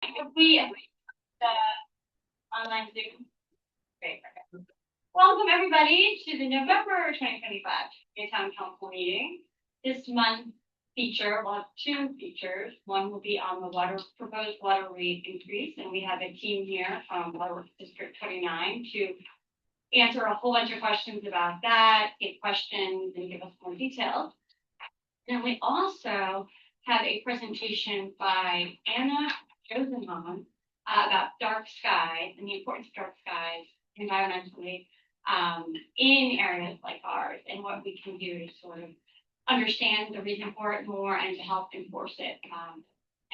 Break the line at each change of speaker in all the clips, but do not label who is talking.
If we online Zoom. Great. Okay. Welcome everybody to the November 2025 Town Council meeting. This month feature, we'll have two features. One will be on the proposed water rate increase, and we have a team here from Waterworks District 29 to answer a whole bunch of questions about that, take questions, and give us more details. And we also have a presentation by Anna Josenhahn about dark skies and the importance of dark skies environmentally in areas like ours, and what we can do to sort of understand the reason for it more and to help enforce it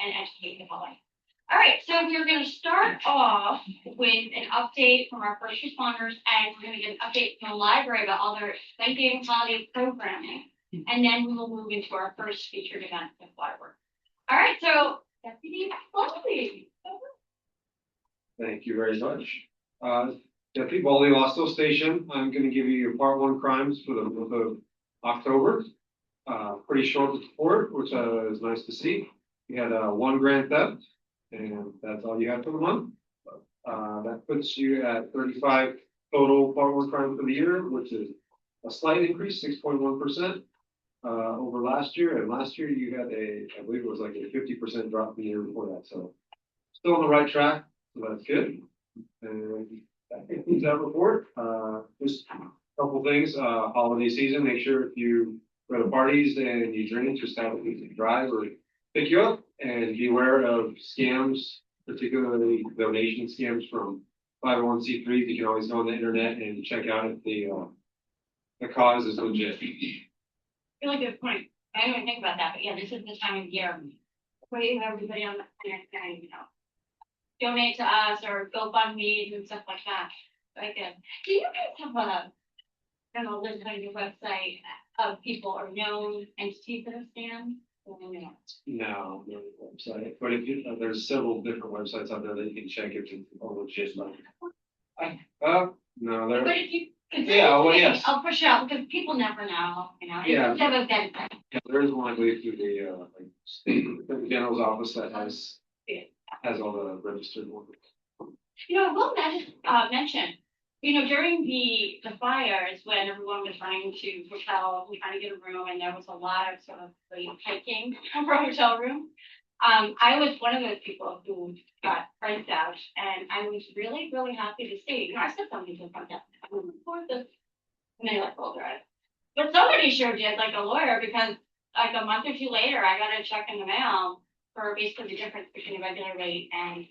and educate the public. All right, so we're going to start off with an update from our first responders, and we're going to get an update from the library about all their exciting holiday programming. And then we will move into our first featured event with Waterworks. All right, so Deputy Bowley.
Thank you very much. Deputy Bowley, Lostel Station. I'm going to give you your Part 1 crimes for the month of October. Pretty short report, which is nice to see. We had 1 grand theft, and that's all you had for the month. That puts you at 35 total Part 1 crimes for the year, which is a slight increase, 6.1%. Over last year, and last year you had I believe it was like a 50% drop the year before that. So still on the right track, so that's good. And that concludes that report. Just a couple things. Holiday season. Make sure if you go to parties and you drink, just have a drive or pick you up, and be aware of scams, particularly donation scams from 501c3s. You can always go on the internet and check out if the cause is legit.
Really good point. I didn't even think about that, but yeah, this is the time of year. Putting everybody on the planet saying, donate to us or GoFundMe and stuff like that. Very good. Do you guys have a list on your website of people or known entities that have scammed?
No website, but if you, there's several different websites out there that you can check if it's all legit. No, there.
But if you
yeah, well, yes.
I'll push it out because people never know,
Yeah.
Yeah,
there is one I believe through the like state general's office that has all the registered ones.
I will mention, during the fires when everyone was running to hotels, we kind of get a room, and there was a lot of sort of hiking for a hotel room. I was one of those people who got priced out, and I was really, really happy to see. I said something to the front desk, and they like rolled their eyes. But somebody sure did, like a lawyer, because like a month or two later, I got a check in the mail for basically the difference between a regular rate and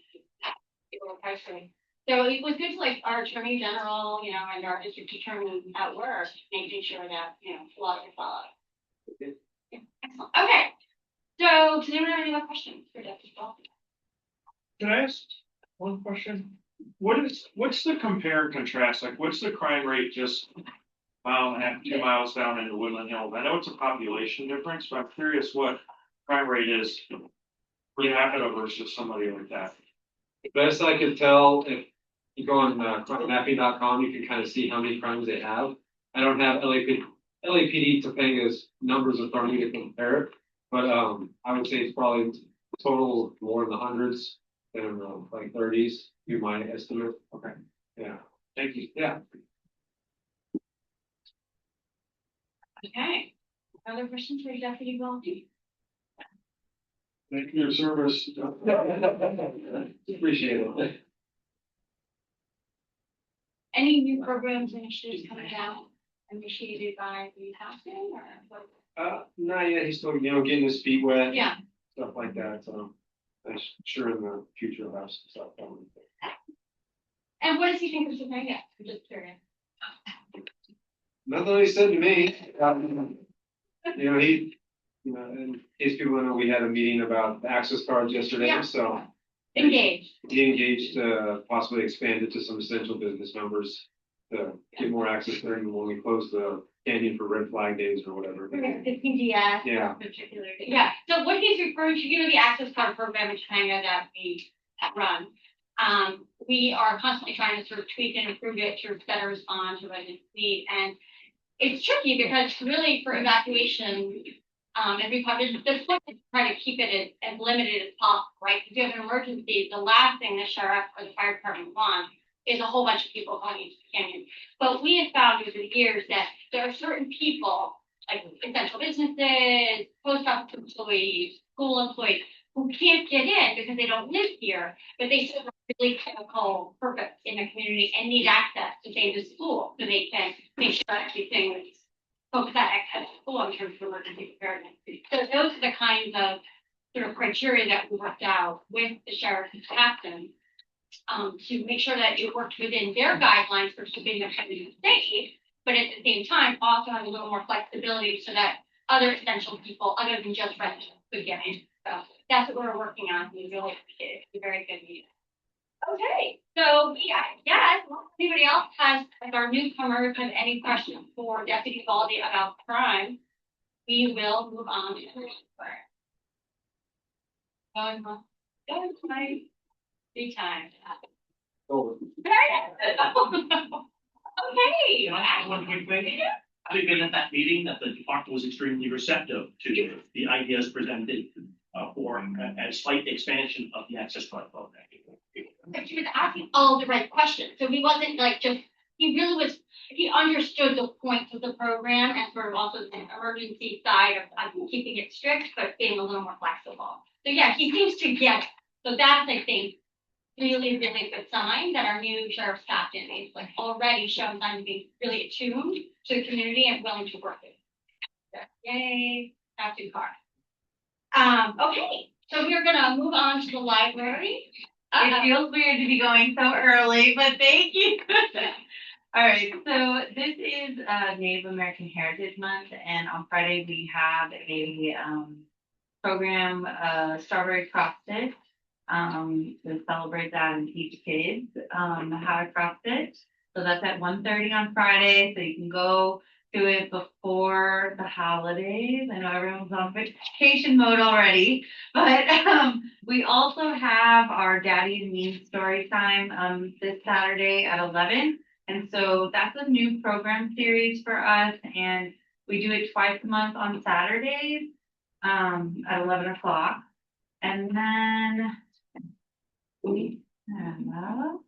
the price rate. So it was good to like our attorney general, and our district attorney at work, making sure that, laws are followed. Okay. Excellent. Okay. So, does anyone have any more questions for Deputy Ball?
Can I ask one question? What's the compare and contrast? Like, what's the crime rate just mile and a half, 2 miles down into Woodland Hills? I know it's a population difference, but I'm curious what crime rate is for Yakima versus somebody like that.
Best I could tell, if you go on crimeMapping.com, you can kind of see how many crimes they have. I don't have LAPD Topanga's numbers in front of me to compare it, but I would say it's probably total more in the hundreds than like 30s. Be my estimate.
Okay.
Yeah.
Thank you.
Yeah.
Okay. Other questions for Deputy Ball?
Thank you for your service.
Appreciate it.
Any new programs, initiatives coming out initiated by the housing or what?
Not yet. He's still, getting his feet wet.
Yeah.
Stuff like that. So I'm sure in the future we'll have some stuff coming.
And what does he think of Topanga? I'm just curious.
Nothing he said to me. He, in case people know, we had a meeting about the access cards yesterday.
Yeah.
So
Engaged.
He engaged to possibly expand it to some essential business members to get more access during when we close the canyon for red flag days or whatever.
The PDS.
Yeah.
Particularly. Yeah. So what he's referring to, the access card program in Topanga that we run. We are constantly trying to sort of tweak and improve it to better respond to residents' need. And it's tricky because really for evacuation, And we probably, the point is to try to keep it as limited as possible, right? If you have an emergency, the last thing the sheriff or the fire department wants is a whole bunch of people going into the canyon. But we have found over the years that there are certain people, like essential businesses, post office employees, school employees, who can't get in because they don't live here, but they serve a really critical purpose in the community and need access to say the school, so they can make sure everything is focused on access to school in terms of emergency preparedness. So those are the kinds of sort of criteria that we worked out with the sheriff and captain, to make sure that it worked within their guidelines for keeping the community safe, but at the same time also have a little more flexibility so that other essential people, other than just residents, could get in. So that's what we're working on. We really appreciate it. It's a very good meeting. Okay, so yeah, if anybody else has, like our newcomers, have any questions for Deputy Baldy about crime, we will move on to the next part. Going on, going tonight, big time.
Over.
Okay.
One quick thing. Having been at that meeting, that the department was extremely receptive to the ideas presented for a slight expansion of the access to our program.
He was asking all the right questions, so he wasn't like just, he really was, he understood the points of the program and sort of also the emergency side of keeping it strict, but being a little more flexible. So yeah, he seems to get it. So that's, I think, really good sign that our new sheriff's captain is like already shown signs of being really attuned to the community and willing to work with it. So, yay, captain car. Okay, so we're gonna move on to the library.
It feels weird to be going so early, but thank you. All right, so this is Native American Heritage Month, and on Friday we have a program, Strawberry Cross Stitch, to celebrate that and teach kids how to cross stitch. So that's at 1:30 on Friday, so you can go to it before the holidays. I know everyone's on vacation mode already, but we also have our Daddy and Me story time this Saturday at 11. And so that's a new program series for us, and we do it twice a month on Saturdays at 11 o'clock. And then we have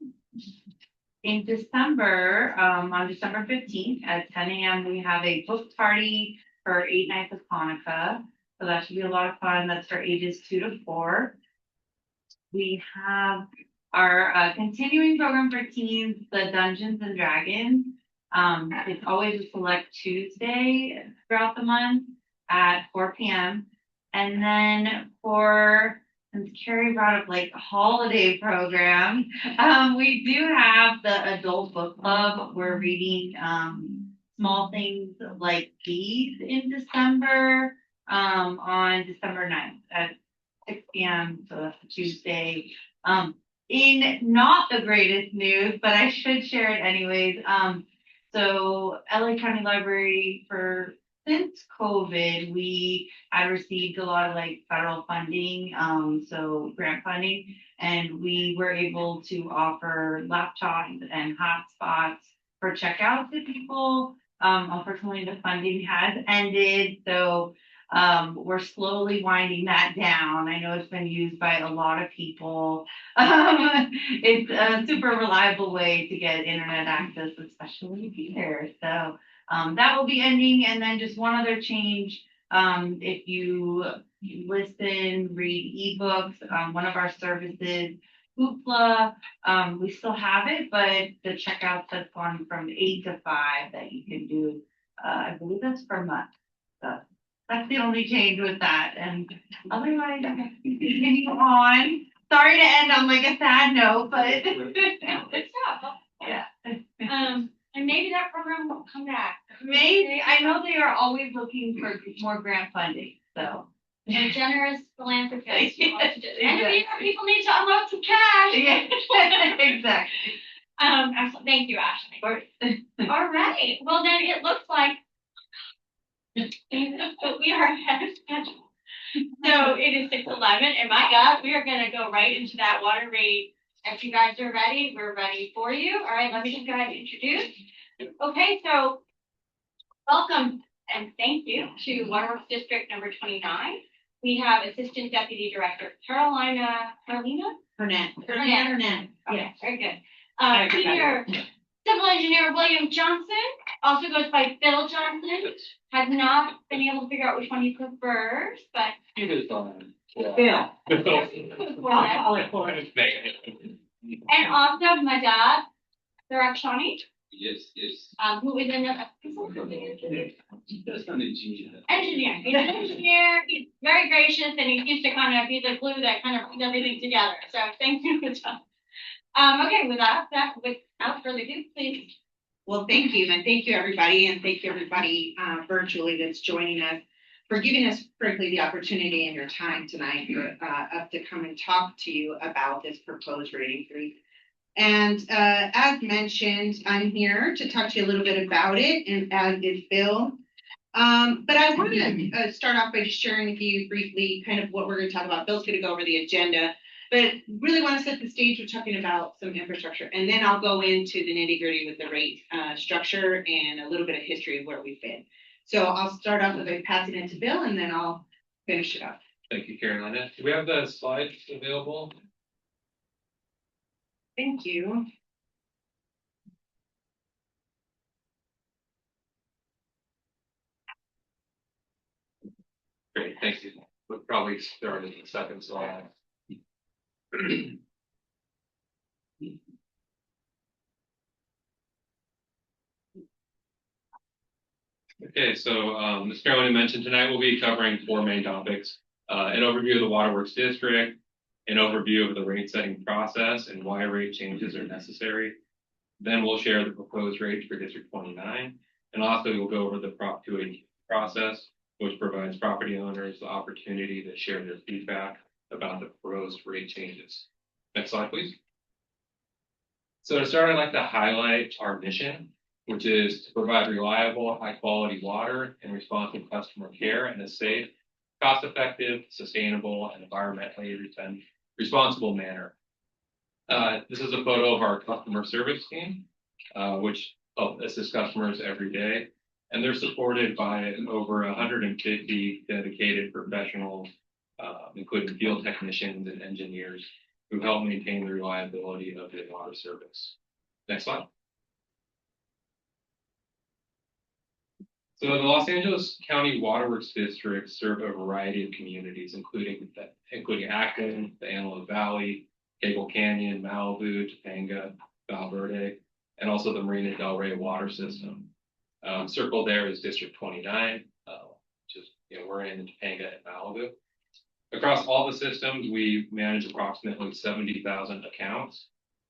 in December, on December 15th at 10 a.m., we have a book party for 8 nights of Hanukkah. So that should be a lot of fun. That's for ages 2 to 4. We have our continuing program for teens, the Dungeons and Dragons. It's always a select Tuesday throughout the month at 4 p.m. And then since Carrie brought up like holiday programs, we do have the adult book club. We're reading Small Things Like These in December, on December 9th at 6 p.m. So that's a Tuesday. In not the greatest news, but I should share it anyways. So LA County Library since COVID, we had received a lot of like federal funding, so grant funding, and we were able to offer laptops and hotspots for checkout to people. Unfortunately, the funding has ended, so we're slowly winding that down. I know it's been used by a lot of people. It's a super reliable way to get internet access, especially here. So that will be ending. And then just one other change. If you listen, read ebooks, one of our services, Hoopla, we still have it, but the checkouts have gone from 8 to 5 that you can do. I believe that's per month. So that's the only change with that. And otherwise, continue on. Sorry to end on like a sad note, but
Good stuff.
yeah.
And maybe that program will come back.
Maybe. I know they are always looking for more grant funding. So
A generous philanthropist.
Yeah,
And if you know, people need to unload some cash.
yeah, exactly.
Excellent. Thank you, Ashley. All right. Well, then it looks like we are ahead of schedule. So it is 6:11, and my God, we are going to go right into that water rate. If you guys are ready, we're ready for you. All right, let me just go ahead and introduce. Okay, so welcome And thank you to Waterworks District number 29. We have Assistant Deputy Director Carolina.
Burnett.
Burnett.
Yeah.
Okay, very good.
Sorry,
Senior Civil Engineer William Johnson, also goes by Bill Johnson. Has not been able to figure out which one he prefers, but.
It is fine.
Bill.
And
Call it for it.
also my dad, Shawnee,
Yes, yes.
who is an
That's not a engineer.
engineer. He's an engineer. He's very gracious, and he used to kind of be the glue that kind of brings everything together. So thank you, John. Okay, without further ado, please.
Well, thank you, and thank you, everybody, and thank you, everybody, virtually that's joining us for giving us, frankly, the opportunity and your time tonight for us to come and talk to you about this proposed rate increase. And as mentioned, I'm here to talk to you a little bit about it, and as is Bill. But I want to start off by just sharing with you briefly kind of what we're going to talk about. Bill's going to go over the agenda, but really want to set the stage. We're talking about some infrastructure, and then I'll go into the nitty gritty with the rate structure and a little bit of history of where we've been. So I'll start off with passing it to Bill, and then I'll finish it up.
Thank you, Carolina. Do we have the slides available?
Thank you.
Great, thank you. We'll probably start in a second slide. Okay, so as Carolina mentioned, tonight we'll be covering 4 main topics. An overview of the Waterworks District, an overview of the rate setting process and why rate changes are necessary. Then we'll share the proposed rates for District 29, and also we'll go over the Prop 280 process, which provides property owners the opportunity to share their feedback about the proposed rate changes. Next slide, please. So to start, I'd like to highlight our mission, which is to provide reliable, high-quality water and responsive customer care in a safe, cost-effective, sustainable, and environmentally responsible manner. This is a photo of our customer service team, which assists customers every day, and they're supported by over 150 dedicated professionals, including field technicians and engineers, who help maintain the reliability of the water service. Next slide. So the Los Angeles County Waterworks District serve a variety of communities, including Acton, the Antelope Valley, Cable Canyon, Malibu, Topanga, Val Verde, and also the Marina Del Rey water system. Circled there is District 29, which is, we're in Topanga and Malibu. Across all the systems, we manage approximately 70,000 accounts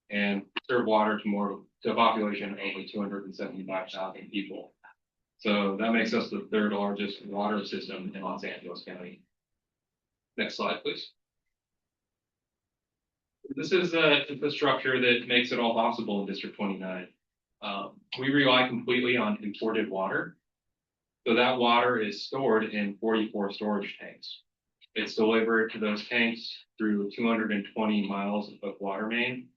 and serve water to a population of over 275,000 people. So that makes us the 3rd largest water system in Los Angeles County. Next slide, please. This is the infrastructure that makes it all possible in District 29. We rely completely on imported water. So that water is stored in 44 storage tanks. It's delivered to those tanks through 220 miles of water main,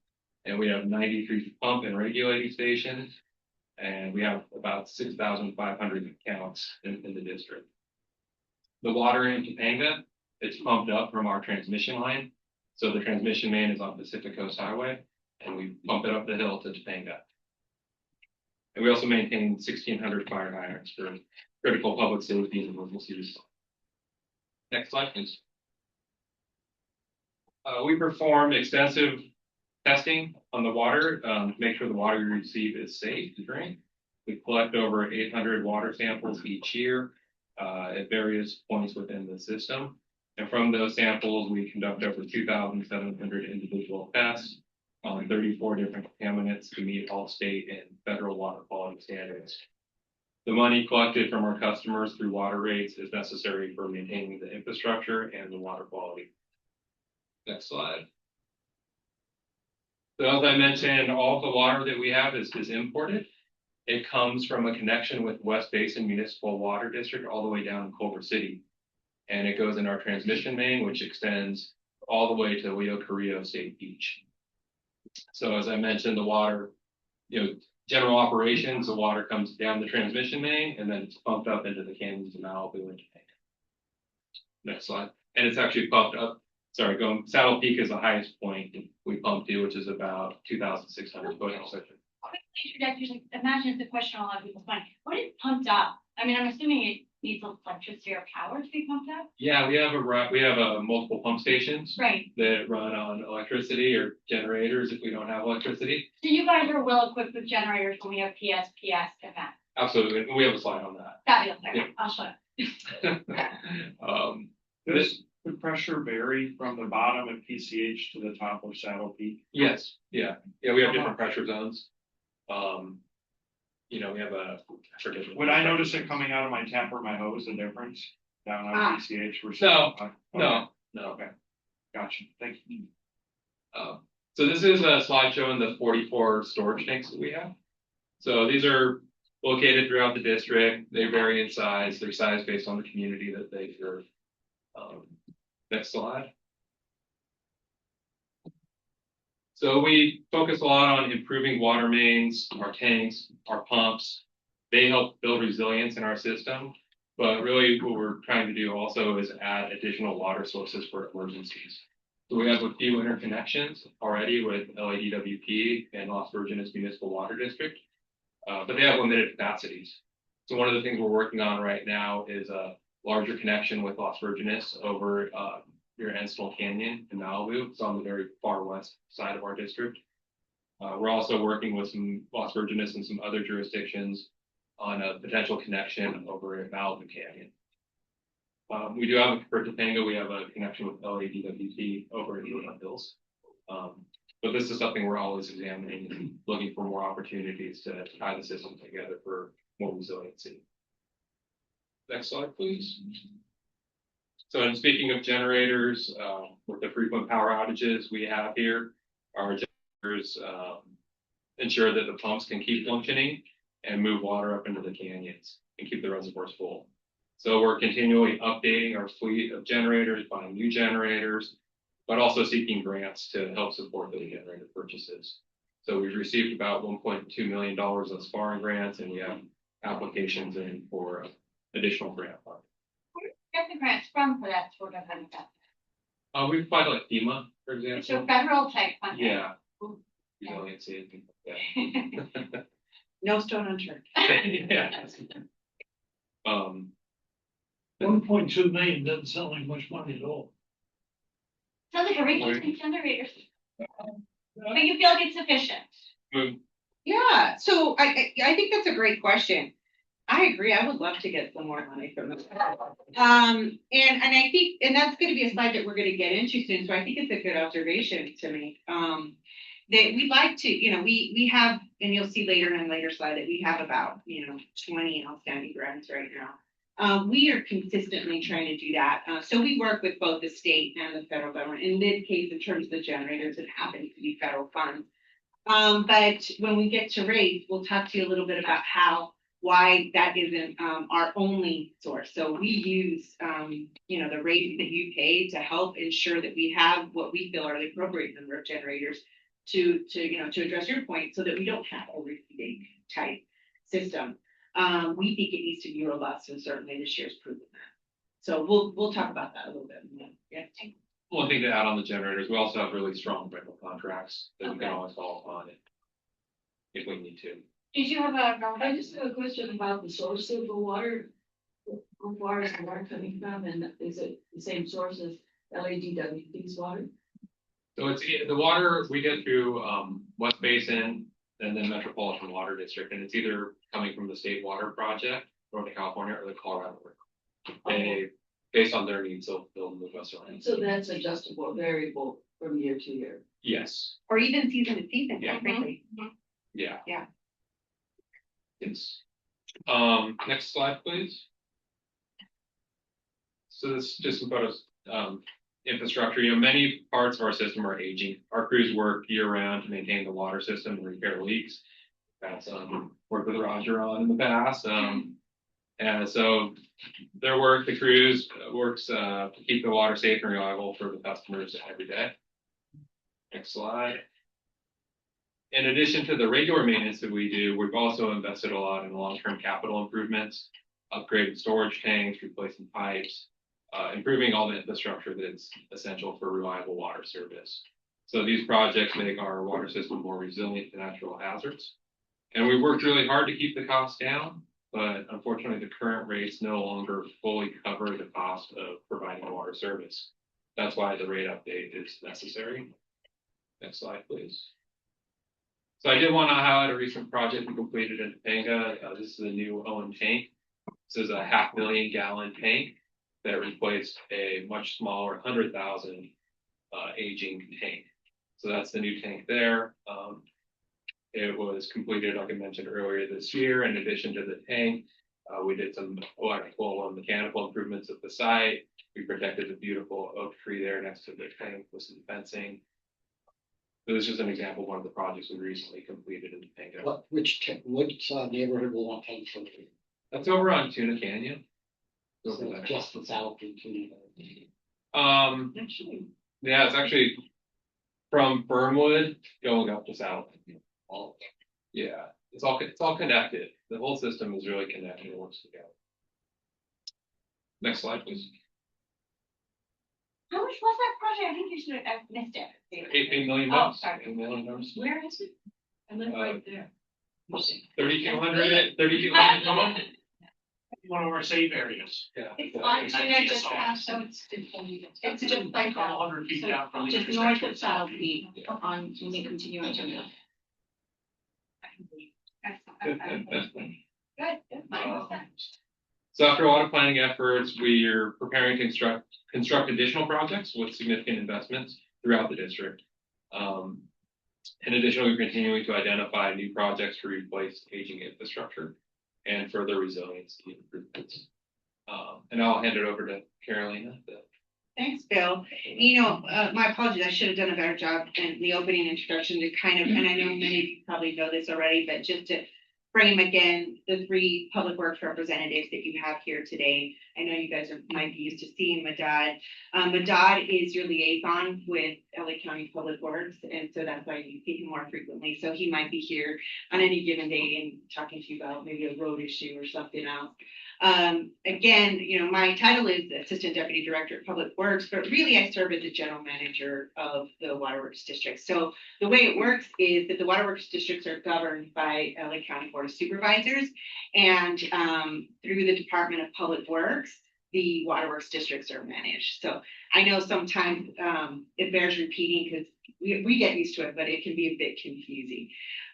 and we have 93 pump and regulating stations, and we have about 6,500 accounts in the district. The water in Topanga, it's pumped up from our transmission line. So the transmission main is on Pacific Coast Highway, and we pump it up the hill to Topanga. And we also maintain 1,600 fire hydrants for critical public safety and emergency response. Next slide, please. We perform extensive testing on the water to make sure the water you receive is safe to drink. We collect over 800 water samples each year at various points within the system. And from those samples, we conduct over 2,700 individual tests on 34 different contaminants to meet all state and federal water quality standards. The money collected from our customers through water rates is necessary for maintaining the infrastructure and the water quality. Next slide. So as I mentioned, all of the water that we have is imported. It comes from a connection with West Basin Municipal Water District all the way down in Culver City. And it goes in our transmission main, which extends all the way to Leo Carrillo State Beach. So as I mentioned, the water, general operations, the water comes down the transmission main and then it's pumped up into the canyons of Malibu and Topanga. Next slide. And it's actually pumped up. Sorry, going Saddle Peak is the highest point we pump to, which is about 2,600 foot.
Quick introduction, imagine it's a question on a lot of people's mind. What is pumped up? I mean, I'm assuming it needs electricity or power to be pumped up?
Yeah, we have a multiple pump stations
Right.
that run on electricity or generators if we don't have electricity.
So you guys are well equipped with generators when we have PSPS event.
Absolutely. And we have a slide on that.
Fabulous. Okay,
Yeah.
I'll show it.
Does the pressure vary from the bottom of PCH to the top of Saddle Peak?
Yes, yeah, we have different pressure zones. We have I forget.
Would I notice it coming out of my tap or my hose, the difference down on PCH? versus-
No,
Okay.
No.
Okay, gotcha, thank you.
So this is a slide showing the 44 storage tanks that we have. So these are located throughout the district. They vary in size. They're sized based on the community that they serve. Next slide. So we focus a lot on improving water mains, our tanks, our pumps. They help build resilience in our system. But really what we're trying to do also is add additional water sources for emergencies. So we have a few interconnections already with LADWP and Las Virgenes Municipal Water District, but they have limited capacities. So one of the things we're working on right now is a larger connection with Las Virgenes over near Encinal Canyon in Malibu. It's on the very far west side of our district. We're also working with some Las Virgenes and some other jurisdictions on a potential connection over at Malibu Canyon. We do have, for Topanga, we have a connection with LADWP over at Inland Hills. But this is something we're always examining and looking for more opportunities to tie the system together for more resiliency. Next slide, please. So in speaking of generators, with the frequent power outages we have here, our generators ensure that the pumps can keep functioning and move water up into the canyons and keep the reservoirs full. So we're continually updating our fleet of generators, buying new generators, but also seeking grants to help support those generator purchases. So we've received about $1.2 million thus far in grants, and we have applications in for additional grant funding.
Where do you get the grants from for that sort of event?
We've applied like FEMA, for example.
So federal type funding.
Yeah. Resiliency and things like that.
No stone unturned.
Yeah.
1.2 million doesn't sound like much money at all.
Sounds like a replacement generator. But you feel like it's sufficient?
Yeah, so I think that's a great question. I agree. I would love to get some more money from them. And I think, and that's going to be a slide that we're going to get into soon. So I think it's a good observation to make. That we like to, we have, and you'll see later in a later slide that we have about, 20 outstanding grants right now. We are consistently trying to do that. So we work with both the state and the federal government. In this case, in terms of the generators, it happens to be federal funds. But when we get to rates, we'll talk to you a little bit about why that isn't our only source. So we use, the rates that you pay to help ensure that we have what we feel are the appropriate number of generators to address your point, so that we don't have a repeating type system. We think it needs to be robust, and certainly this year's proven that. So we'll talk about that a little bit. Yeah.
One thing to add on the generators, we also have really strong rental contracts that we can always fall upon if we need to.
Did you have
I just have a question about the source of the water. How far is the water coming from, and is it the same source as LADWP's water?
So it's the water we get through West Basin and then Metropolitan Water District, and it's either coming from the State Water Project, Northern California, or the Colorado River. They, based on their needs, they'll move us around.
So that's adjustable, variable from year to year.
Yes.
Or even season to season,
Yeah.
frankly.
Yeah.
Yeah.
Yes. Next slide, please. So this is just about infrastructure. Many parts of our system are aging. Our crews work year round to maintain the water system and repair leaks. That's worked with Roger on in the past. And so the crews works to keep the water safe and reliable for the customers every day. Next slide. In addition to the regular maintenance that we do, we've also invested a lot in long-term capital improvements, upgraded storage tanks, replacing pipes, improving all the infrastructure that's essential for reliable water service. So these projects make our water system more resilient to natural hazards. And we worked really hard to keep the costs down, but unfortunately the current rates no longer fully cover the cost of providing water service. That's why the rate update is necessary. Next slide, please. So I did want to highlight a recent project we completed in Topanga. This is a new Owen tank. This is a 500,000 gallon tank that replaced a much smaller 100,000 aging tank. So that's the new tank there. It was completed, like I mentioned earlier this year. In addition to the tank, we did some electrical and mechanical improvements at the site. We protected the beautiful oak tree there next to the tank with some fencing. So this is just an example of one of the projects we recently completed in Topanga.
Which neighborhood will want to for?
That's over on Tuna Canyon. Over
So
there.
just the south including.
Yeah, it's actually from Fernwood going up to south. Yeah, it's all connected. The whole system is really connected and works together. Next slide, please.
How much was that project? I think you should have missed it.
$8 million.
Oh, sorry.
$8 million.
Where is it? I live right there.
3,200.
One of our safe areas.
Yeah.
It's on Tuna just past, so it's just like that.
100 feet down from the
Just north
intersection.
of South Beach on, when they continue on Tuna.
Good.
So after a lot of planning efforts, we are preparing to construct additional projects with significant investments throughout the district. In addition, we're continuing to identify new projects to replace aging infrastructure and further resiliency improvements. And I'll hand it over to Carolina.
Thanks, Bill. You know, my apologies, I should have done a better job in the opening introduction to kind of, and I know many of you probably know this already, but just to frame again, the three public works representatives that you have here today. I know you guys might be used to seeing Madad. Madad is your liaison with LA County Public Works, and so that's why you see him more frequently. So he might be here on any given day and talking to you about maybe a road issue or something else. Again, you know, my title is Assistant Deputy Director of Public Works, but really I serve as the General Manager of the Waterworks District. So the way it works is that the Waterworks Districts are governed by LA County Board of Supervisors, and through the Department of Public Works, the Waterworks Districts are managed. So I know sometimes it bears repeating because we get used to it, but it can be a bit confusing.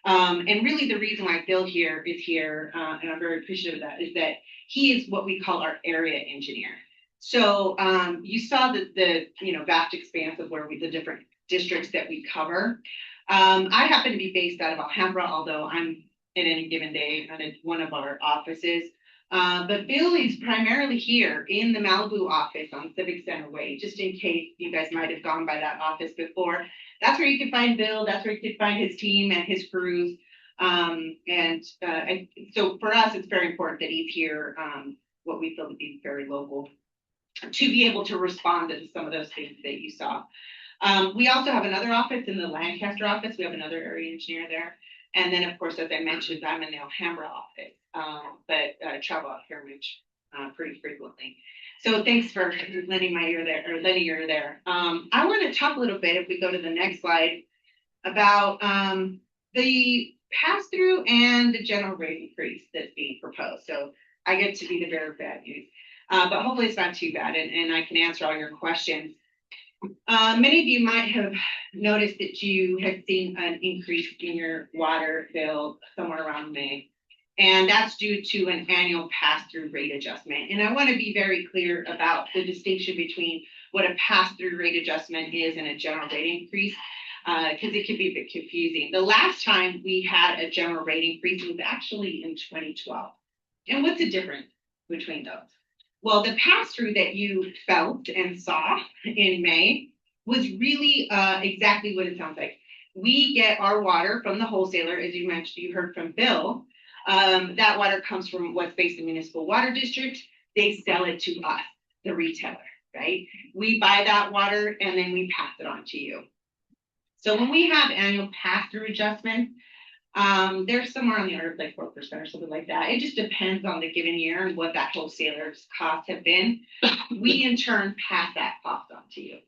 And really the reason why Bill here is here, and I'm very appreciative of that, is that he is what we call our area engineer. So you saw the vast expanse of where the different districts that we cover. I happen to be based out of Alhambra, although I'm at any given day at one of our offices. But Bill is primarily here in the Malibu office on Civic Center Way, just in case you guys might have gone by that office before. That's where you can find Bill. That's where you can find his team and his crews. And so for us, it's very important that he's here, what we feel to be very local, to be able to respond to some of those things that you saw. We also have another office in the Lancaster office. We have another area engineer there. And then, of course, as I mentioned, I'm in the Alhambra office, but I travel out here pretty frequently. So thanks for lending my ear there, or lending your ear there. I want to talk a little bit, if we go to the next slide, about the pass-through and the general rate increase that's being proposed. So I get to be the bearer of bad news, but hopefully it's not too bad, and I can answer all your questions. Many of you might have noticed that you had seen an increase in your water bill somewhere around May, and that's due to an annual pass-through rate adjustment. And I want to be very clear about the distinction between what a pass-through rate adjustment is and a general rate increase, because it can be a bit confusing. The last time we had a general rate increase was actually in 2012. And what's the difference between those? Well, the pass-through that you felt and saw in May was really exactly what it sounds like. We get our water from the wholesaler, as you mentioned, you heard from Bill. That water comes from West Basin Municipal Water District. They sell it to us, the retailer, right? We buy that water and then we pass it on to you. So when we have annual pass-through adjustments, they're somewhere on the order of like 4% or something like that. It just depends on the given year and what that wholesaler's costs have been. We in turn pass that cost on to you.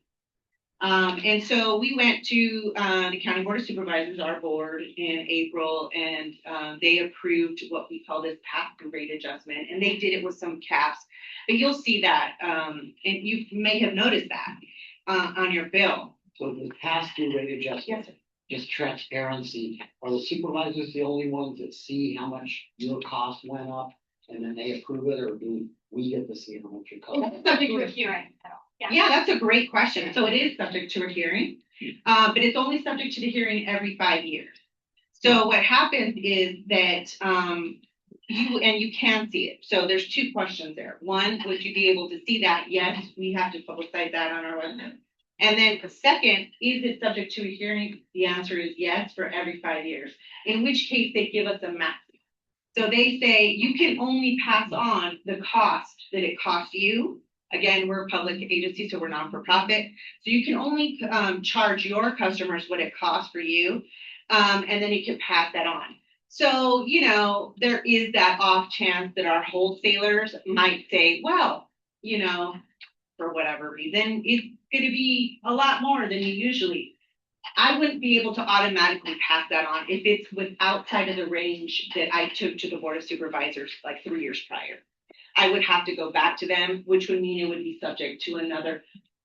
And so we went to the County Board of Supervisors, our board, in April, and they approved what we call this pass-through rate adjustment, and they did it with some caps. But you'll see that, and you may have noticed that on your bill.
So the pass-through rate adjustment,
Yes, sir.
just transparency, are the supervisors the only ones that see how much your cost went up and then they approve it, or do we get to see how much your cost?
It's subject to a hearing. Yeah.
Yeah, that's a great question. So it is subject to a hearing, but it's only subject to the hearing every 5 years. So what happens is that you can see it. So there's two questions there. One, would you be able to see that? Yes, we have to publicize that on our website. And then the second, is it subject to a hearing? The answer is yes, for every 5 years, in which case they give us a max. So they say you can only pass on the cost that it costs you. Again, we're a public agency, so we're not for profit. So you can only charge your customers what it costs for you, and then you can pass that on. So, you know, there is that off chance that our wholesalers might say, well, you know, for whatever reason, it's going to be a lot more than you usually. I wouldn't be able to automatically pass that on if it's with outside of the range that I took to the Board of Supervisors like 3 years prior. I would have to go back to them, which would mean it would be subject to another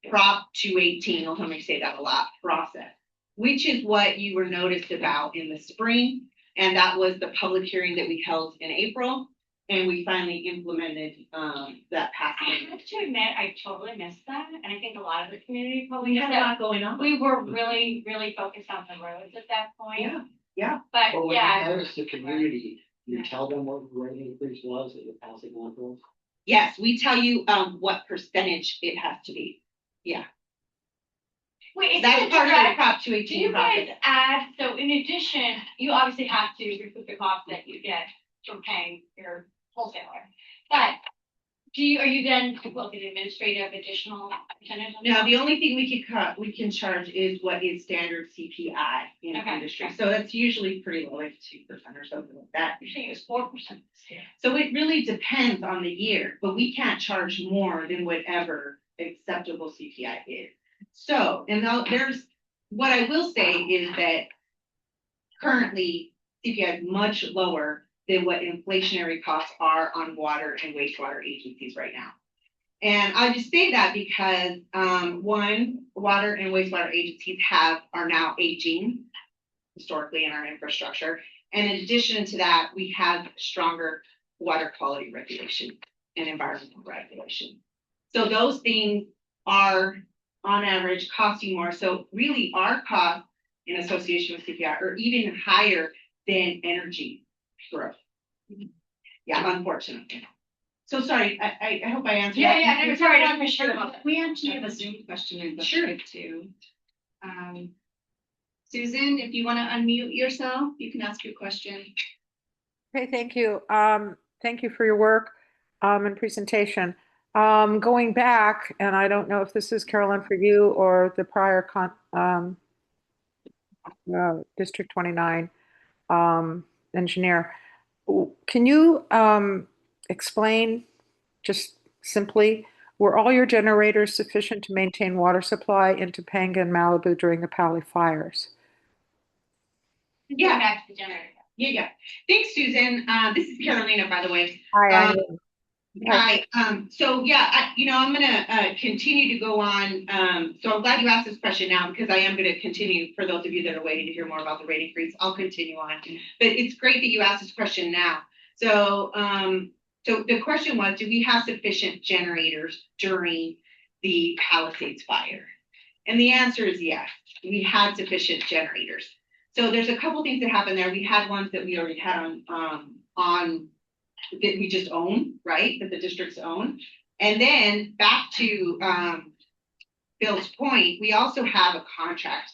Prop 218, you'll hear me say that a lot, process, which is what you were noticed about in the spring. And that was the public hearing that we held in April. And we finally implemented that
I
passage.
have to admit, I totally missed that, and I think a lot of the community probably
We
missed
had a
that.
lot going on.
We were really, really focused on the roads at that point.
Yeah, yeah.
But
Or when
yeah,
you notice the community, you tell them what the rate increase was that you're passing on to them?
Yes, we tell you what percentage it has to be. Yeah,
wait, is
that's
it
part of the
direct?
Prop
Do
218
you guys
process.
add, so in addition, you obviously have to recoup the cost that you get from paying your wholesaler. But are you then, an administrative additional percentage? on
No,
that?
the only thing we can charge is what is standard CPI in the
Okay,
industry.
okay.
So that's usually pretty low, like 2% or something like that.
You're saying it was 4% this year.
So it really depends on the year, but we can't charge more than whatever acceptable CPI is. So, and now what I will say is that currently CPI is much lower than what inflationary costs are on water and wastewater agencies right now. And I just say that because one, water and wastewater agencies are now aging historically in our infrastructure. And in addition to that, we have stronger water quality regulation and environmental regulation. So those things are on average costing more. So really our costs in association with CPI are even higher than energy growth. Yeah, unfortunately. So sorry, I hope I answered.
Yeah,
that.
no, sorry, I'm sure about that.
We actually have a Zoom question in the
Sure.
chat too. Susan, if you want to unmute yourself, you can ask your question.
Okay, thank you. Thank you for your work and presentation. Going back, and I don't know if this is Carolyn for you or the prior District 29 engineer. Can you explain just simply, were all your generators sufficient to maintain water supply in Topanga and Malibu during the Pali fires?
Yeah.
Back to the generator.
Yeah. Thanks, Susan. This is Carolina, by the way.
Hi,
Hi. So yeah, I'm gonna continue to go on. So I'm glad you asked this question now because I am gonna continue. For those of you that are waiting to hear more about the rate increase, I'll continue on. But it's great that you asked this question now. So the question was, do we have sufficient generators during the Palisades fire? And the answer is yes. We had sufficient generators. So there's a couple things that happened there. We had ones that we already had on that we just own, right? That the districts own. And then back to Bill's point, we also have a contract.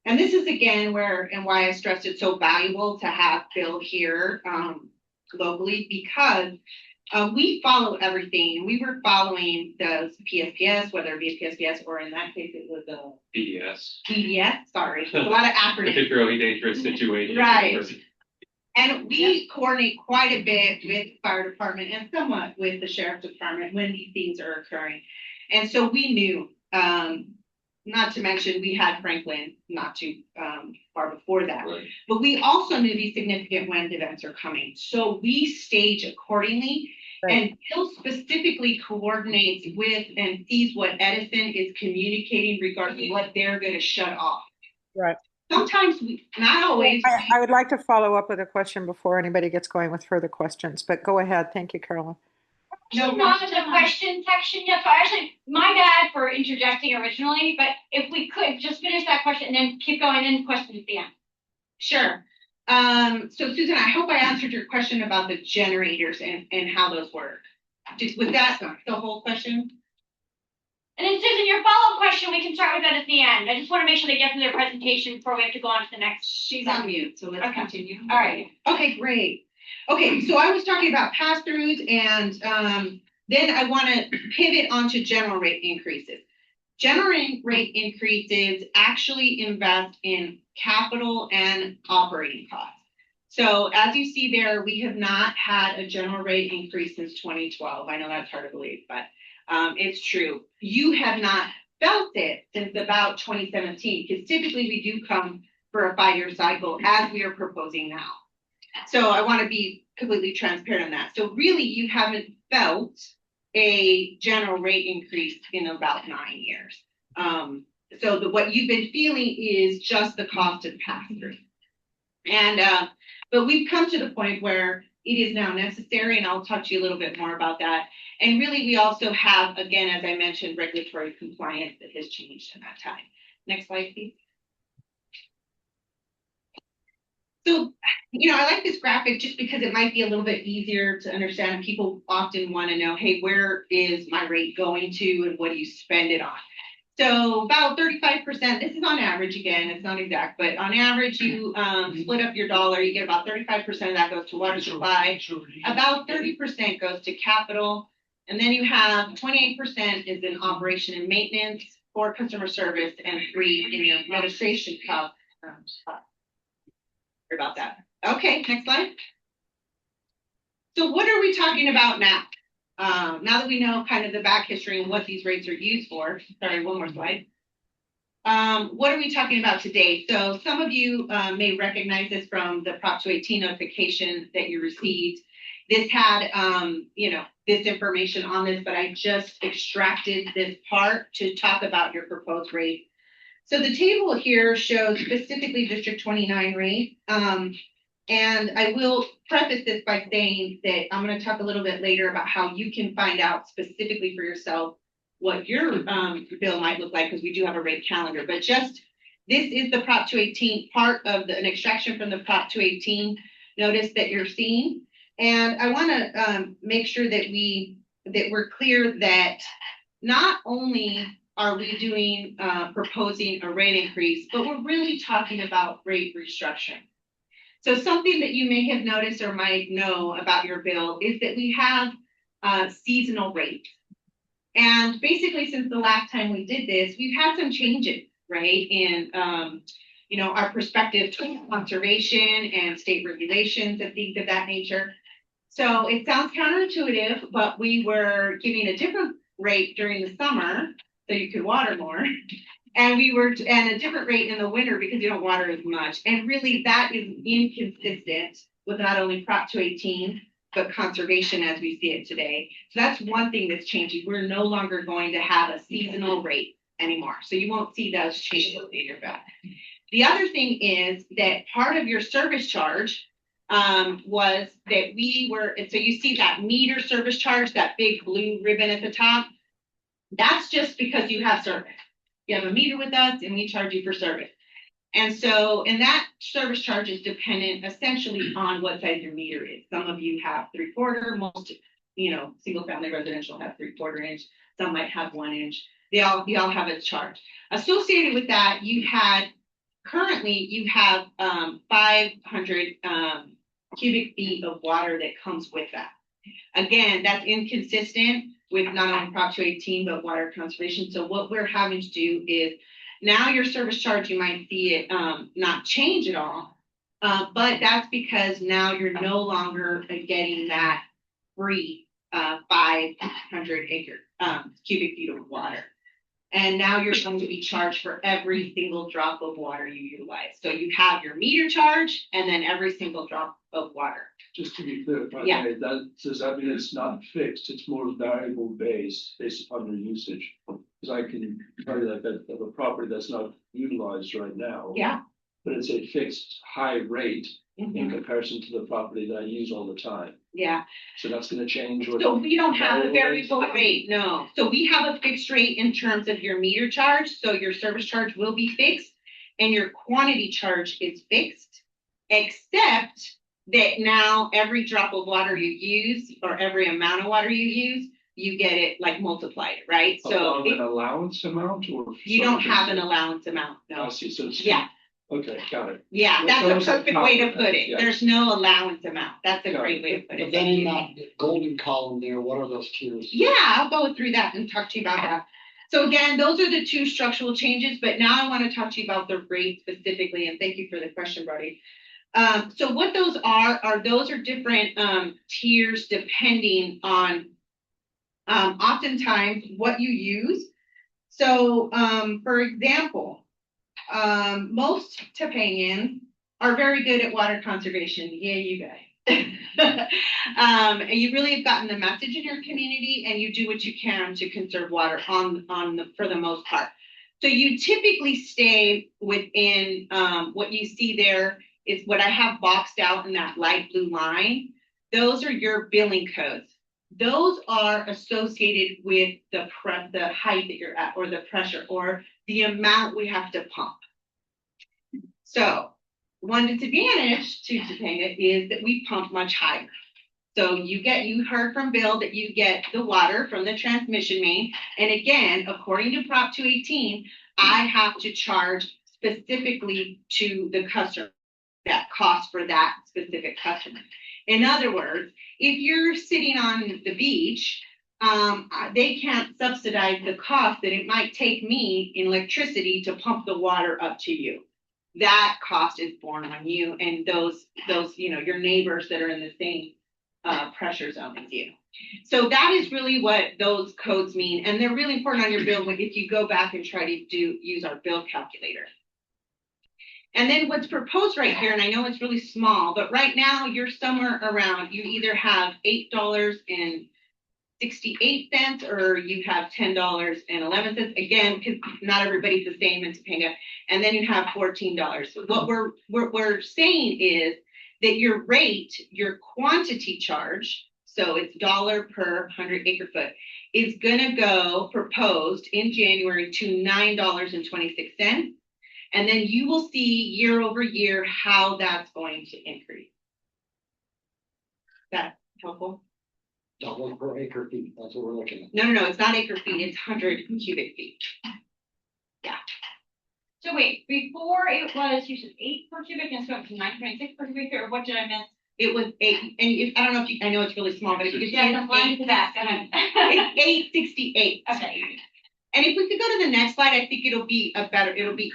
And this is again why I stressed it's so valuable to have Bill here locally, because we follow everything, and we were following the PSPS, whether it be a PSPS or in that case, it was a
PDS,
PDS, sorry, a lot of acronyms.
particularly dangerous situation.
Right. And we coordinate quite a bit with the fire department and somewhat with the sheriff's department when these things are occurring. And so we knew, not to mention we had Franklin not too far before that.
Right.
But we also knew these significant wind events are coming. So we stage accordingly.
Right.
And Bill specifically coordinates with and sees what Edison is communicating regarding what they're going to shut off.
Right.
Sometimes we, not always.
I would like to follow up with a question before anybody gets going with further questions, but go ahead. Thank you, Carolyn.
No, not in the question section yet, so actually, my bad for interjecting originally, but if we could just finish that question and then keep going and questions at the end.
Sure. So Susan, I hope I answered your question about the generators and how those work. Was that the whole question?
And then Susan, your follow-up question, we can start with that at the end. I just want to make sure they get through their presentation before we have to go on to the next.
She's on mute, so let's continue.
All right.
Okay, great. Okay, so I was talking about pass-throughs, and then I want to pivot onto general rate increases. General rate increases actually invest in capital and operating costs. So as you see there, we have not had a general rate increase since 2012. I know that's hard to believe, but it's true. You have not felt it since about 2017, because typically we do come for a 5-year cycle as we are proposing now. So I want to be completely transparent on that. So really, you haven't felt a general rate increase in about 9 years. So what you've been feeling is just the cost of pass-through. And but we've come to the point where it is now necessary, and I'll talk to you a little bit more about that. And really, we also have, again, as I mentioned, regulatory compliance that has changed in that time. Next slide, please. So, I like this graphic just because it might be a little bit easier to understand. People often want to know, hey, where is my rate going to and what do you spend it on? So about 35%, this is on average again, it's not exact, but on average, you split up your dollar, you get about 35% of that goes to water supply, about 30% goes to capital, and then you have 28% is in operation and maintenance, 4 customer service, and 3 in your administration cost. Sorry about that. Okay, next slide. So what are we talking about now? Now that we know kind of the back history and what these rates are used for, sorry, one more slide. What are we talking about today? So some of you may recognize this from the Prop 218 notification that you received. This had, this information on this, but I just extracted this part to talk about your proposed rate. So the table here shows specifically District 29 rate. And I will preface this by saying that I'm going to talk a little bit later about how you can find out specifically for yourself what your bill might look like, because we do have a rate calendar. But just this is the Prop 218 part of an extraction from the Prop 218 notice that you're seeing. And I want to make sure that we're clear that not only are we doing proposing a rate increase, but we're really talking about rate restructuring. So something that you may have noticed or might know about your bill is that we have seasonal rates. And basically, since the last time we did this, we've had some changes, right, in our perspective to conservation and state regulations and things of that nature. So it sounds counterintuitive, but we were giving a different rate during the summer so you could water more. And a different rate in the winter because you don't water as much. And really that is inconsistent with not only Prop 218, but conservation as we see it today. So that's one thing that's changing. We're no longer going to have a seasonal rate anymore. So you won't see those changes in your bill. The other thing is that part of your service charge was that so you see that meter service charge, that big blue ribbon at the top. That's just because you have service. You have a meter with us and we charge you for service. And that service charge is dependent essentially on what size your meter is. Some of you have 3/4, most, single family residential have 3/4 inch. Some might have 1 inch. You all have a charge. Associated with that, currently you have 500 cubic feet of water that comes with that. Again, that's inconsistent with not only Prop 218, but water conservation. So what we're having to do is now your service charge, you might see it not change at all. But that's because now you're no longer getting that free 500 cubic feet of water. And now you're going to be charged for every single drop of water you utilize. So you have your meter charge and then every single drop of water.
Just to be clear,
Yeah.
does that mean it's not fixed, it's more variable based upon your usage? Because I can tell you that of a property that's not utilized right now.
Yeah.
But it's a fixed high rate in
Mhm.
comparison to the property that I use all the time.
Yeah.
So that's gonna change or?
So we don't have a
variable
variable rate, no. So we have a fixed rate in terms of your meter charge, so your service charge will be fixed and your quantity charge is fixed, except that now every drop of water you use or every amount of water you use, you get it like multiplied, right? So
Above an allowance amount or?
you don't have an allowance amount,
I
no.
see, so it's.
Yeah,
Okay, got it.
yeah,
That
that's
was
a
a
perfect way to
compliment,
put it.
yeah.
There's no allowance amount. That's a
Got
great way to put
But
it.
then
Thank
in
you.
that golden column there, what are those tiers?
Yeah, I'll go through that and talk to you about that. So again, those are the two structural changes, but now I want to talk to you about the rate specifically, and thank you for the question, Brody. So what those are those are different tiers depending on oftentimes what you use. So for example, most Topangans are very good at water conservation. Yeah, you guys. And you really have gotten the message in your community and you do what you can to conserve water for the most part. So you typically stay within what you see there is what I have boxed out in that light blue line. Those are your billing codes. Those are associated with the height that you're at or the pressure or the amount we have to pump. So one disadvantage to Topanga is that we pump much higher. So you heard from Bill that you get the water from the transmission main. And again, according to Prop 218, I have to charge specifically to the customer that cost for that specific customer. In other words, if you're sitting on the beach, they can't subsidize the cost that it might take me in electricity to pump the water up to you. That cost is borne on you and those your neighbors that are in the same pressure zone as you. So that is really what those codes mean, and they're really important on your bill if you go back and try to use our bill calculator. And then what's proposed right here, and I know it's really small, but right now you're somewhere around, you either have $8.68 or you have $10.11. Again, because not everybody's the same in Topanga. And then you have $14. So what we're saying is that your rate, your quantity charge, so it's dollar per 100 acre foot, is gonna go proposed in January to $9.26. And then you will see year over year how that's going to increase. That helpful?
Dollar per acre feet, that's what we're looking at.
No, it's not acre feet, it's 100 cubic feet. Yeah.
So wait, before it was, you said 8 per cubic, and so up to 9.6 per cubic, or what did I miss?
It was 8, and I don't know if I know it's really small, but if you could see
Yeah, the line to that, go ahead.
it's 868.
Okay.
And if we could go to the next slide, I think it'll be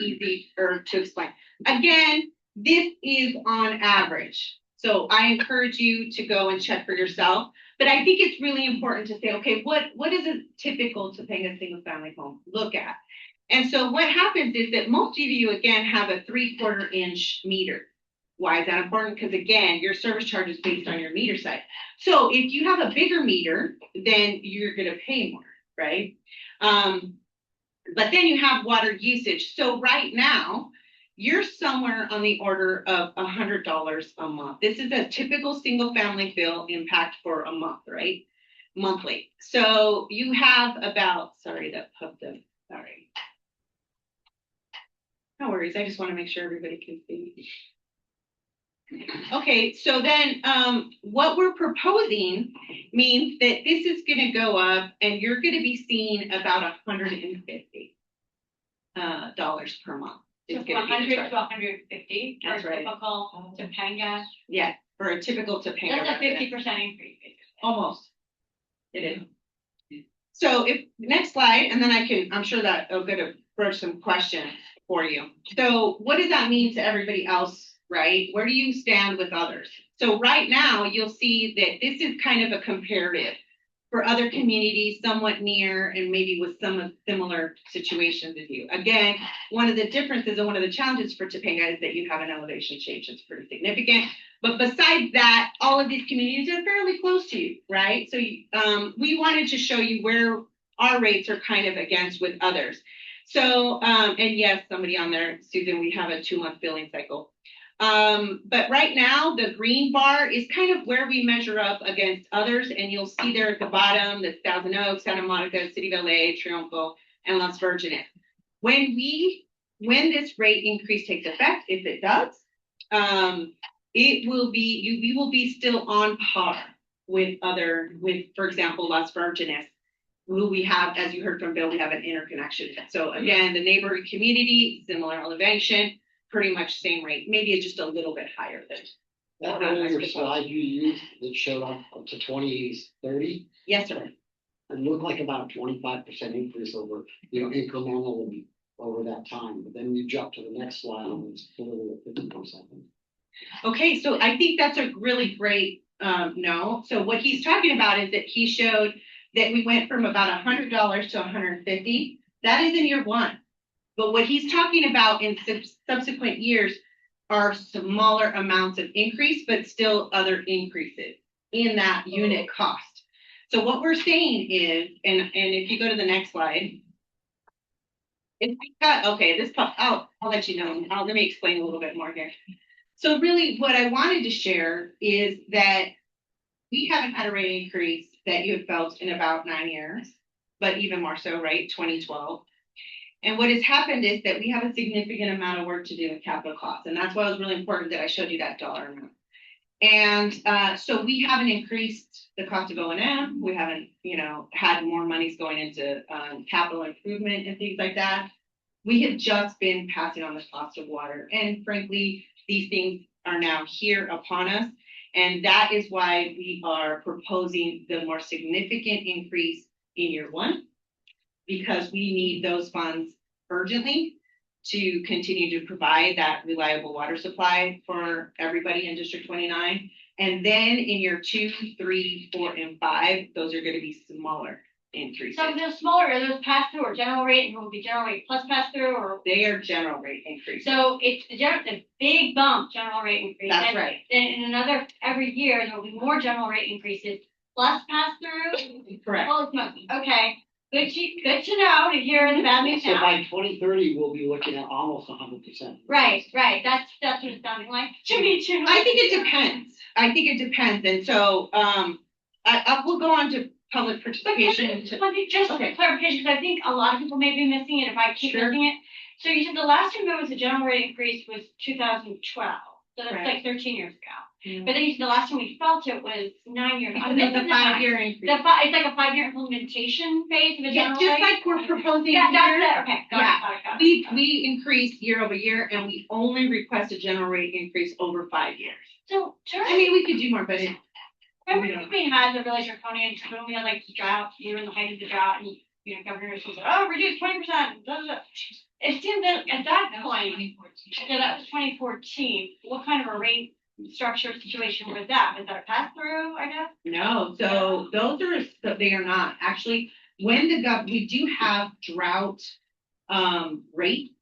easier to explain. Again, this is on average. So I encourage you to go and check for yourself. But I think it's really important to say, okay, what is a typical Topanga single family home look at? And so what happens is that most of you, again, have a 3/4 inch meter. Why is that important? Because again, your service charge is based on your meter size. So if you have a bigger meter, then you're going to pay more, right? But then you have water usage. So right now, you're somewhere on the order of $100 a month. This is a typical single family bill impact for a month, right? Monthly. So you have about, sorry. No worries, I just want to make sure everybody can see. Okay, so then what we're proposing means that this is going to go up and you're going to be seeing about $150 per month.
So
It's
from
gonna be the
100 to
charge.
150 for
That's
a
right.
typical Topanga.
Yeah, for a typical Topanga.
That's a
resident.
50% increase. Basically.
Almost. It is. So if, next slide, and then I'm sure that I'm gonna broach some questions for you. So what does that mean to everybody else, right? Where do you stand with others? So right now, you'll see that this is kind of a comparative for other communities somewhat near and maybe with some of similar situations as you. Again, one of the differences and one of the challenges for Topanga is that you have an elevation change that's pretty significant. But besides that, all of these communities are fairly close to you, right? So we wanted to show you where our rates are kind of against with others. So, and yes, somebody on there, Susan, we have a 2-month billing cycle. But right now, the green bar is kind of where we measure up against others. And you'll see there at the bottom, the Thousand Oaks, Santa Monica, City of LA, Triunfo, and Las Virgenes. When this rate increase takes effect, if it does, we will be still on par with for example, Las Virgenes, who we have, as you heard from Bill, we have an interconnection. So again, the neighboring community, similar elevation, pretty much same rate, maybe it's just a little bit higher than.
That earlier slide you used that showed up to 2030,
Yes, sir.
it looked like about a 25% increase over, incrementally over that time. But then you jump to the next slide and it's clearly at 50%.
Okay, so I think that's a really great no. So what he's talking about is that he showed that we went from about $100 to $150. That is in year one. But what he's talking about in subsequent years are smaller amounts of increase, but still other increases in that unit cost. So what we're saying is, and if you go to the next slide, if we got, okay, I'll let you know. Let me explain a little bit more here. So really what I wanted to share is that we haven't had a rate increase that you have felt in about 9 years, but even more so, right, 2012. And what has happened is that we have a significant amount of work to do with capital costs. And that's why it was really important that I showed you that dollar amount. And so we haven't increased the cost of O&M. We haven't, had more monies going into capital improvement and things like that. We have just been passing on the cost of water. And frankly, these things are now here upon us. And that is why we are proposing the more significant increase in year one, because we need those funds urgently to continue to provide that reliable water supply for everybody in District 29. And then in year 2, 3, 4, and 5, those are going to be smaller increases.
So those smaller, are those pass through or general rate, and will be general rate plus pass through, or?
They are general rate increases.
So it's the big bump general rate increase.
That's right.
And in every year, there will be more general rate increases plus pass through.
Correct.
Holy smokes. Okay. Good to know to hear the bad news
So
now.
by 2030, we'll be looking at almost 100%.
Right. That's what it's sounding like to me too.
I think it depends. And so I will go on to public participation.
Let me just
Okay.
clarification, because I think a lot of people may be missing it if I keep
Sure.
missing it. So you said the last time there was a general rate increase was 2012. So that's
Correct.
like 13 years ago. But then you said the last time we felt it was 9 years ago.
The 5-year increase.
It's like a 5-year implementation phase of a
Yeah,
general
just
rate?
like we're proposing
Yeah, that's
here.
it. Okay. Got it.
We increase year over year, and we only request a general rate increase over 5 years.
So,
I mean, we could do more, but
remember when we had the really draconian, when we had like the drought, we were in the height of the drought, and Governor was like, oh, reduce 20%. It seemed that at that point, yeah, that was 2014. What kind of a rate structure situation was that? Was that a pass through, I guess?
no. So they are not actually. When we do have drought rate.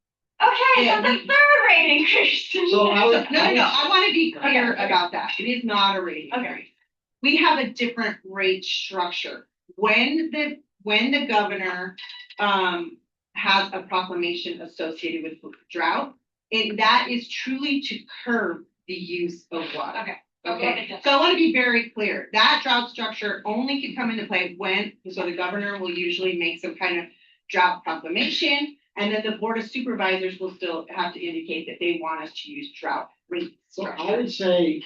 Okay,
Yeah,
so the third rate increase.
So I would,
No. I want to be clear about that. It is not a rate increase. We have a different rate structure. When the governor has a proclamation associated with drought, and that is truly to curb the use of water. Okay. So I want to be very clear. That drought structure only can come into play so the governor will usually make some kind of drought proclamation, and then the board of supervisors will still have to indicate that they want us to use drought rate
so
structure.
I would say,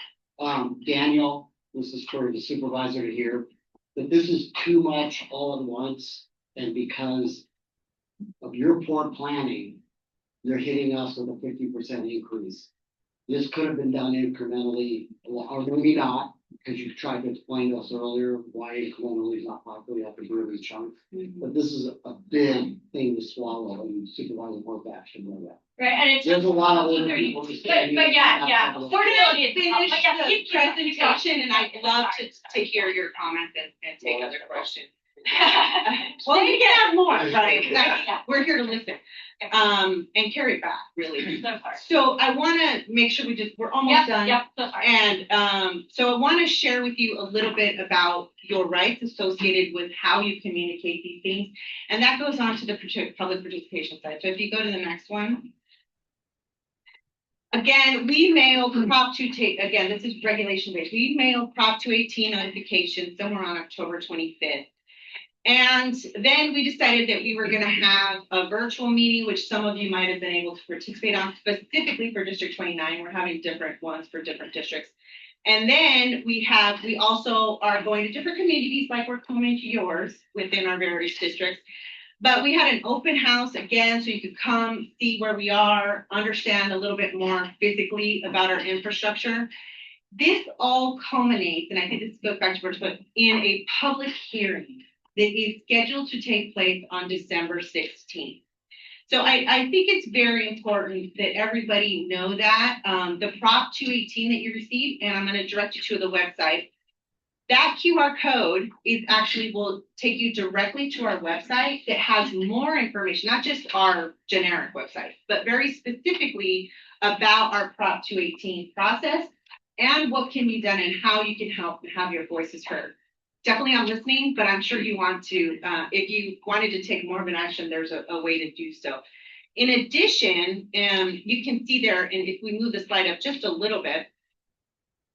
Daniel, this is for the supervisor to hear, that this is too much all at once. And because of your poor planning, you're hitting us with a 50% increase. This could have been done incrementally, or maybe not, because you tried to explain to us earlier why colonial is not popular, you have to do it in chunks. But this is a big thing to swallow, and Supervisor Horvath should know that.
Right, and it's.
There's a lot of older
But
people. who say
yeah, affordability is.
Finish
but yeah,
the
keep-
presentation, and I'd love to hear your comments and take other questions. Well, you can have more, but we're here to listen, and carry it back, really.
So far.
So I wanna make sure we're almost done.
Yep, so far.
And so I want to share with you a little bit about your rights associated with how you communicate these things. And that goes on to the public participation side. So if you go to the next one. Again, we mailed Prop 2, again, this is regulation based. We mailed Prop 218 notification somewhere on October 25th. And then we decided that we were going to have a virtual meeting, which some of you might have been able to participate on, specifically for District 29. We're having different ones for different districts. And then we also are going to different communities, like we're coming to yours within our various districts. But we had an open house again, so you could come see where we are, understand a little bit more physically about our infrastructure. This all culminates, and I think this goes back to Bert's book, in a public hearing that is scheduled to take place on December 16th. So I think it's very important that everybody know that. The Prop 218 that you received, and I'm going to direct you to the website. That QR code is actually will take you directly to our website that has more information, not just our generic website, but very specifically about our Prop 218 process and what can be done and how you can help and have your voices heard. Definitely I'm listening, but I'm sure you want to, if you wanted to take more of an action, there's a way to do so. In addition, you can see there, and if we move the slide up just a little bit,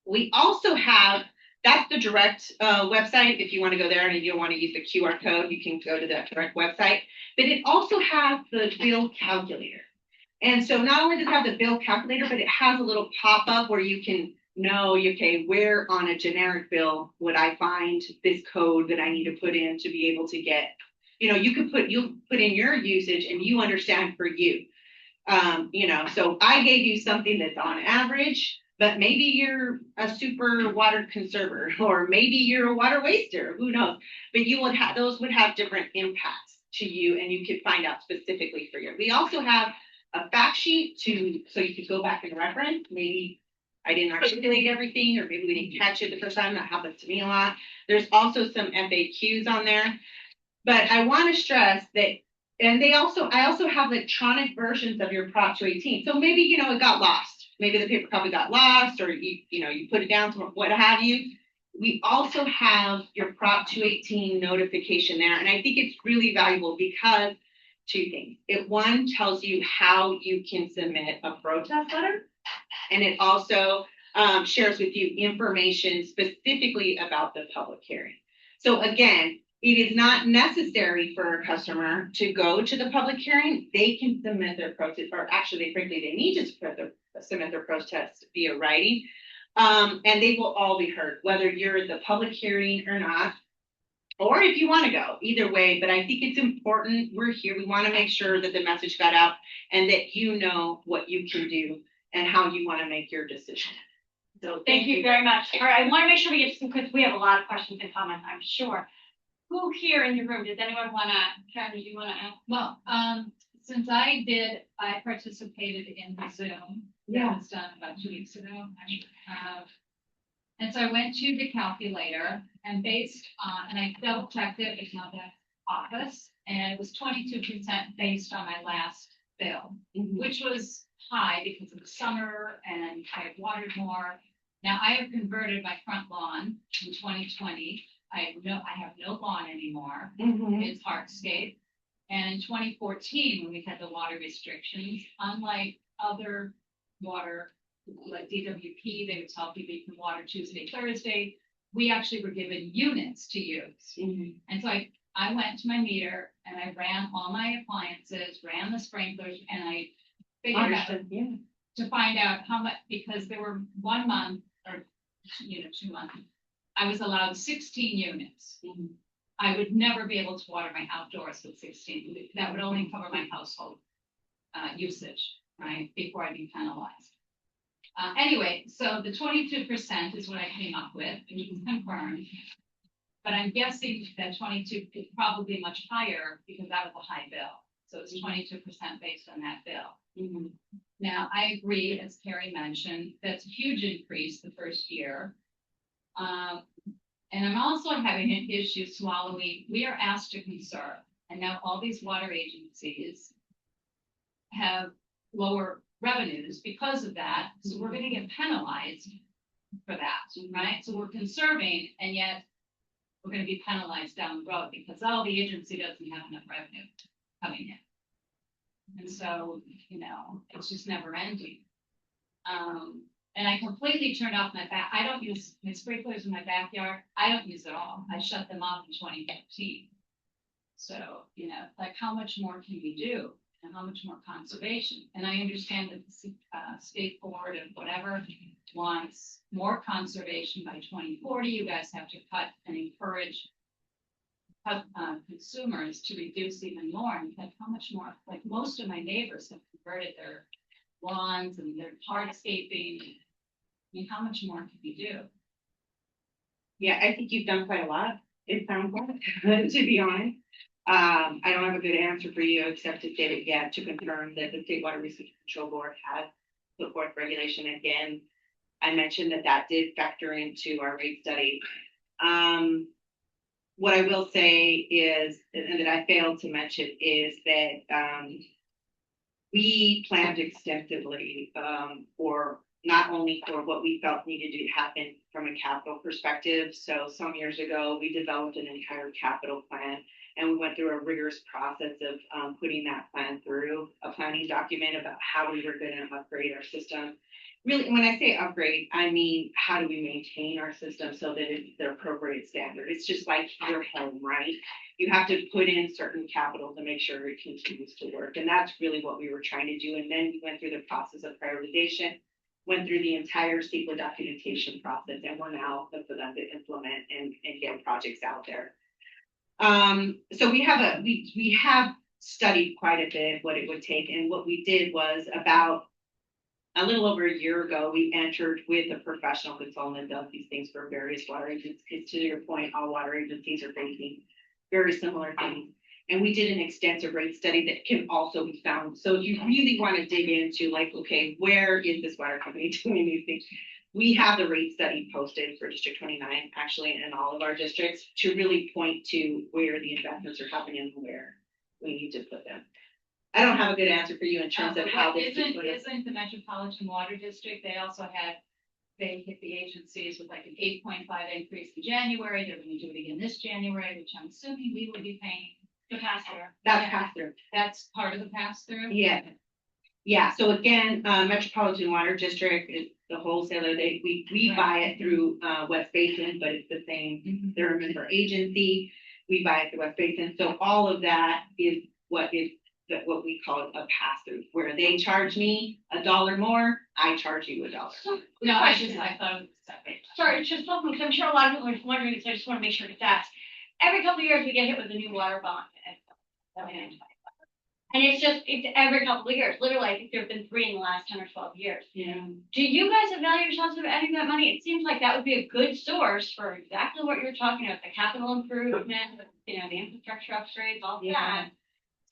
we also have, that's the direct website. If you want to go there and you don't want to use the QR code, you can go to that direct website. But it also has the bill calculator. And so not only does it have the bill calculator, but it has a little pop-up where you can know, okay, where on a generic bill would I find this code that I need to put in to be able to get, you'll put in your usage and you understand for you. So I gave you something that's on average, but maybe you're a super water conserver, or maybe you're a water waster, who knows? But those would have different impacts to you, and you could find out specifically for you. We also have a fact sheet so you could go back and reference. Maybe I didn't articulate everything, or maybe we didn't catch it the first time. That happens to me a lot. There's also some FAQs on there, but I want to stress that, and I also have electronic versions of your Prop 218. So maybe, it got lost. Maybe the paper copy got lost, or you put it down, what have you. We also have your Prop 218 notification there. And I think it's really valuable because two things. One tells you how you can submit a protest letter. And it also shares with you information specifically about the public hearing. So again, it is not necessary for a customer to go to the public hearing. They can submit their protest, or actually, they need to submit their protest via writing. And they will all be heard, whether you're at the public hearing or not, or if you want to go, either way. But I think it's important. We're here. We want to make sure that the message got out and that you know what you can do and how you want to make your decision. So
Thank you very much. All right, I want to make sure we get some, because we have a lot of questions and comments, I'm sure. Who here in your room, does anyone want to, Karen, do you want to ask?
Well, since I participated in the Zoom. That was done about 2 weeks ago. And so I went to the calculator and and I double checked it with my office, and it was 22% based on my last bill, which was high because of the summer and I had watered more. Now I have converted my front lawn in 2020. I have no lawn anymore. It's hardscape. And in 2014, when we had the water restrictions, unlike other water, like DWP, they would tell people you can water Tuesday, Thursday. We actually were given units to use. And so I went to my meter and I ran all my appliances, ran the sprinklers, and I figured out to find out how much, because there were 1 month or 2 months, I was allowed 16 units. I would never be able to water my outdoors with 16. That would only cover my household usage, right, before I'd be penalized. Anyway, so the 22% is what I came up with, which is confirmed. But I'm guessing that 22 is probably much higher because that was a high bill. So it's 22% based on that bill. Now, I agree, as Carrie mentioned, that's a huge increase the first year. And I'm also having an issue swallowing. We are asked to conserve, and now all these water agencies have lower revenues because of that. So we're going to get penalized for that, right? So we're conserving, and yet we're going to be penalized down the road because the agency doesn't have enough revenue coming in. And so, it's just never ending. And I completely turned off my I don't use my sprinklers in my backyard. I don't use it all. I shut them off in 2015. So, like how much more can we do and how much more conservation? And I understand that the state board and whatever wants more conservation by 2040. You guys have to cut and encourage consumers to reduce even more. And like how much more? Like most of my neighbors have converted their lawns and their hardscaping. I mean, how much more can we do?
Yeah, I think you've done quite a lot. It sounds like, to be honest. I don't have a good answer for you except to say that, to confirm that the State Water Resources Control Board has put forth regulation again. I mentioned that did factor into our rate study. What I will say is, and that I failed to mention, is that we planned extensively for not only for what we felt needed to happen from a capital perspective. So some years ago, we developed an entire capital plan, and we went through a rigorous process of putting that plan through a planning document about how we were going to upgrade our system. Really, when I say upgrade, I mean, how do we maintain our system so that it's the appropriate standard? It's just like your home, right? You have to put in certain capital to make sure it continues to work. And that's really what we were trying to do. And then we went through the process of prioritization, went through the entire CEQA documentation process, and we're now for them to implement and get projects out there. So we have studied quite a bit what it would take. And what we did was about a little over a year ago, we entered with a professional consultant that does these things for various water agencies. Because to your point, all water agencies are facing very similar things. And we did an extensive rate study that can also be found. So if you really want to dig into like, okay, where is this water company doing these things? We have the rate study posted for District 29, actually, in all of our districts to really point to where the investments are happening and where we need to put them. I don't have a good answer for you in terms of how this
isn't the Metropolitan Water District, they hit the agencies with like an 8.5 increase in January. They're going to do it again this January, which I'm assuming we will be paying the pass-through.
That's pass-through.
That's part of the pass-through?
Yeah. Yeah, so again, Metropolitan Water District is the wholesaler. We buy it through West Basin, but it's the same. They're a member agency. We buy it through West Basin. So all of that is what we call a pass-through, where they charge me $1 more, I charge you $1.
No, I thought it was separate.
Sorry, it's just something, because I'm sure a lot of people are wondering, so I just want to make sure it's asked. Every couple of years, we get hit with a new water bond. And it's every couple of years. Literally, I think there have been 3 in the last 10 or 12 years.
Yeah.
Do you guys evaluate yourselves of any of that money? It seems like that would be a good source for exactly what you're talking about, the capital improvement, the infrastructure upgrades, all that.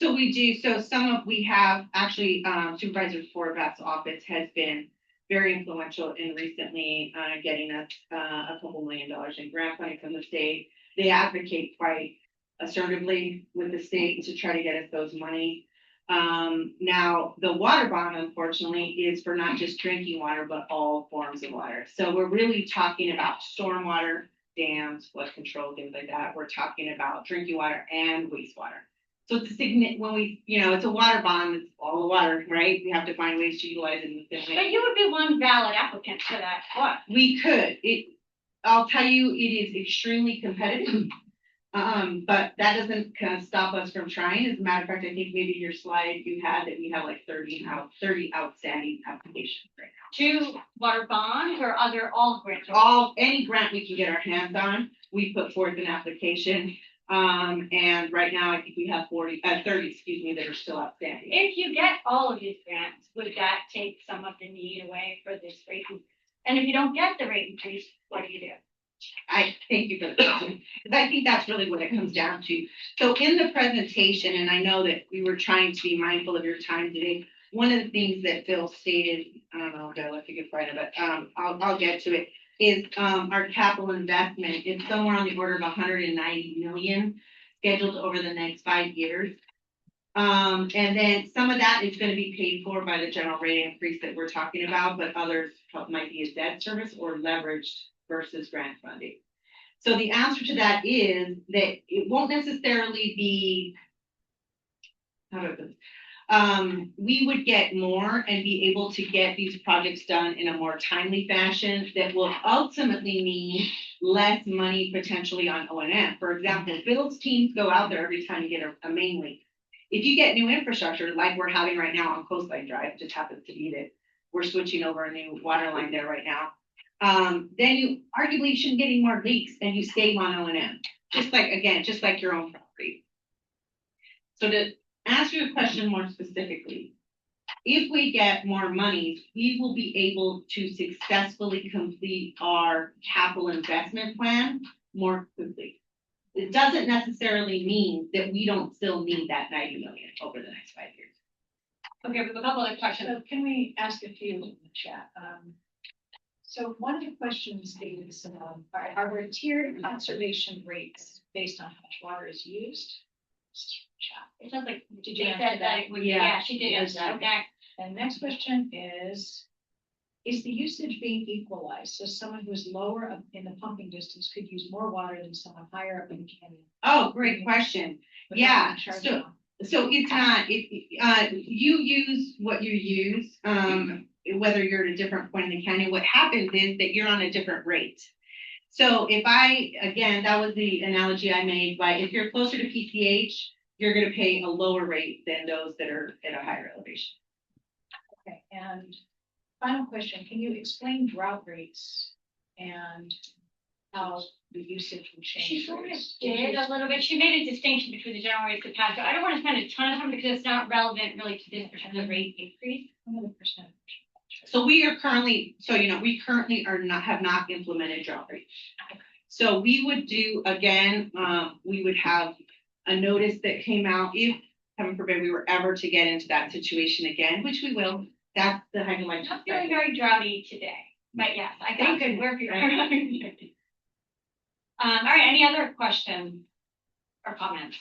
So we do. So we have actually Supervisor Forbat's office has been very influential in recently getting us a couple $1 million in grant funding from the state. They advocate quite assertively with the state to try to get us those money. Now the water bond, unfortunately, is for not just drinking water, but all forms of water. So we're really talking about stormwater, dams, flood control, things like that. We're talking about drinking water and wastewater. So it's it's a water bond, it's all the water, right? We have to find ways to utilize it in the same way.
But you would be one valid applicant for that. What?
We could. I'll tell you, it is extremely competitive. But that doesn't kind of stop us from trying. As a matter of fact, I think maybe your slide you had that we have like 30 outstanding applications right now.
To water bonds or all grants?
Any grant we can get our hands on, we put forth an application. And right now, I think we have 30, excuse me, that are still outstanding.
If you get all of these grants, would that take some of the need away for this rate? And if you don't get the rate increase, what do you do?
I thank you for the question, because I think that's really what it comes down to. So in the presentation, and I know that we were trying to be mindful of your time today, one of the things that Phil stated, I don't know, I'll let you get right of it, I'll get to it, is our capital investment is somewhere on the order of 190 million scheduled over the next 5 years. And then some of that is going to be paid for by the general rate increase that we're talking about, but others might be a debt service or leveraged versus grant funding. So the answer to that is that it won't necessarily be, how do I put this? We would get more and be able to get these projects done in a more timely fashion that will ultimately mean less money potentially on O&M. For example, Bill's teams go out there every time you get a main leak. If you get new infrastructure like we're having right now on Coastline Drive, just happens to be that we're switching over a new water line there right now. Then you arguably shouldn't get any more leaks and you save on O&M. Just like your own property. So to answer your question more specifically, if we get more money, we will be able to successfully complete our capital investment plan more quickly. It doesn't necessarily mean that we don't still need that 90 million over the next 5 years.
Okay, we have a couple other questions.
So can we ask a few in the chat? So one of the questions is, are there tiered conservation rates based on how much water is used?
It sounds like,
Did you
she
answer
said
that?
that, yeah, she did
Yes.
answer that. Okay.
And next question is the usage being equalized? So someone who is lower up in the pumping distance could use more water than someone higher up in the canyon?
Oh, great question. Yeah, so it's not, you use what you use, whether you're at a different point in the canyon. What happens is that you're on a different rate. So again, that was the analogy I made, by if you're closer to PCH, you're gonna pay a lower rate than those that are at a higher elevation.
Okay, and final question, can you explain drought rates and how the usage will change?
She sort of did a little bit. She made a distinction between the general rates and pass. I don't want to spend a ton of time because it's not relevant really to this particular rate increase.
100%.
So we currently have not implemented drought rates. So we would do, again, we would have a notice that came out if, heaven forbid, we were ever to get into that situation again, which we will. That's the hydroelectric.
I'm feeling very droughty today, but yes, I think good work. All right, any other questions or comments?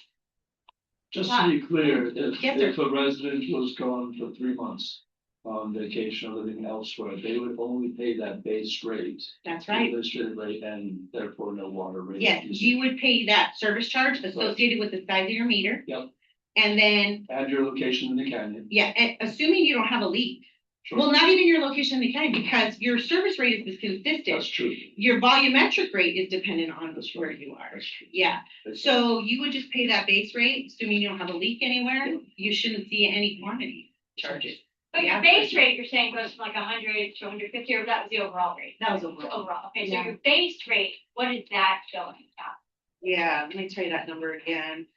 Just to be clear,
Yes, sir.
if a resident was gone for 3 months on vacation or living elsewhere, they would only pay that base rate.
That's right.
Administrative rate, and therefore no water rate.
Yes, you would pay that service charge associated with the size of your meter.
Yep.
And then,
Add your location in the canyon.
yeah, and assuming you don't have a leak.
Sure.
Well, not even your location in the canyon, because your service rate is consistent.
That's true.
Your volumetric rate is dependent on where you are.
That's true.
Yeah,
That's
so you would just pay that base rate, assuming you don't have a leak anywhere. You shouldn't see any quantity charges.
But your base rate, you're saying goes from like 100 to 150, or that was the overall rate?
That was overall.
Overall, okay, so
Yeah.
your base rate, what is that going at?
Yeah, let me tell you that number again.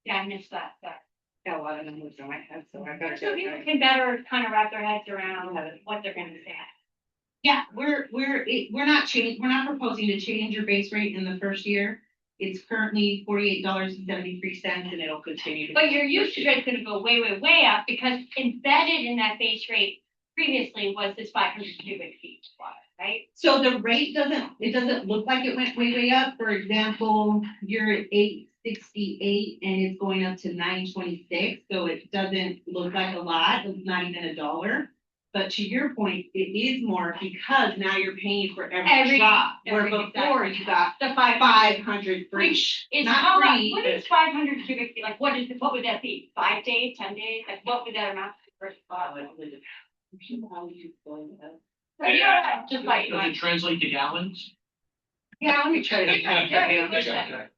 Yeah, I missed that, but.
Got a lot of numbers in my head, so I better.
So people can better kind of wrap their heads around what they're gonna say.
Yeah, we're not proposing to change your base rate in the first year. It's currently $48.73, and it'll continue to.
But your usage rate's gonna go way, way, way up, because embedded in that base rate previously was this 500 cubic feet of water, right?
So the rate doesn't look like it went way, way up. For example, you're at 868 and it's going up to 926. So it doesn't look like a lot. It's not even $1. But to your point, it is more because now you're paying for every drop. Where before you got
The
500 free.
Which is
Not
how much,
free,
what
but-
is 500 cubic feet? Like, what would that be? 5 days, 10 days? Like, what would that amount to first thought? So yeah, just like.
Does it translate to gallons?
Yeah, let me try to.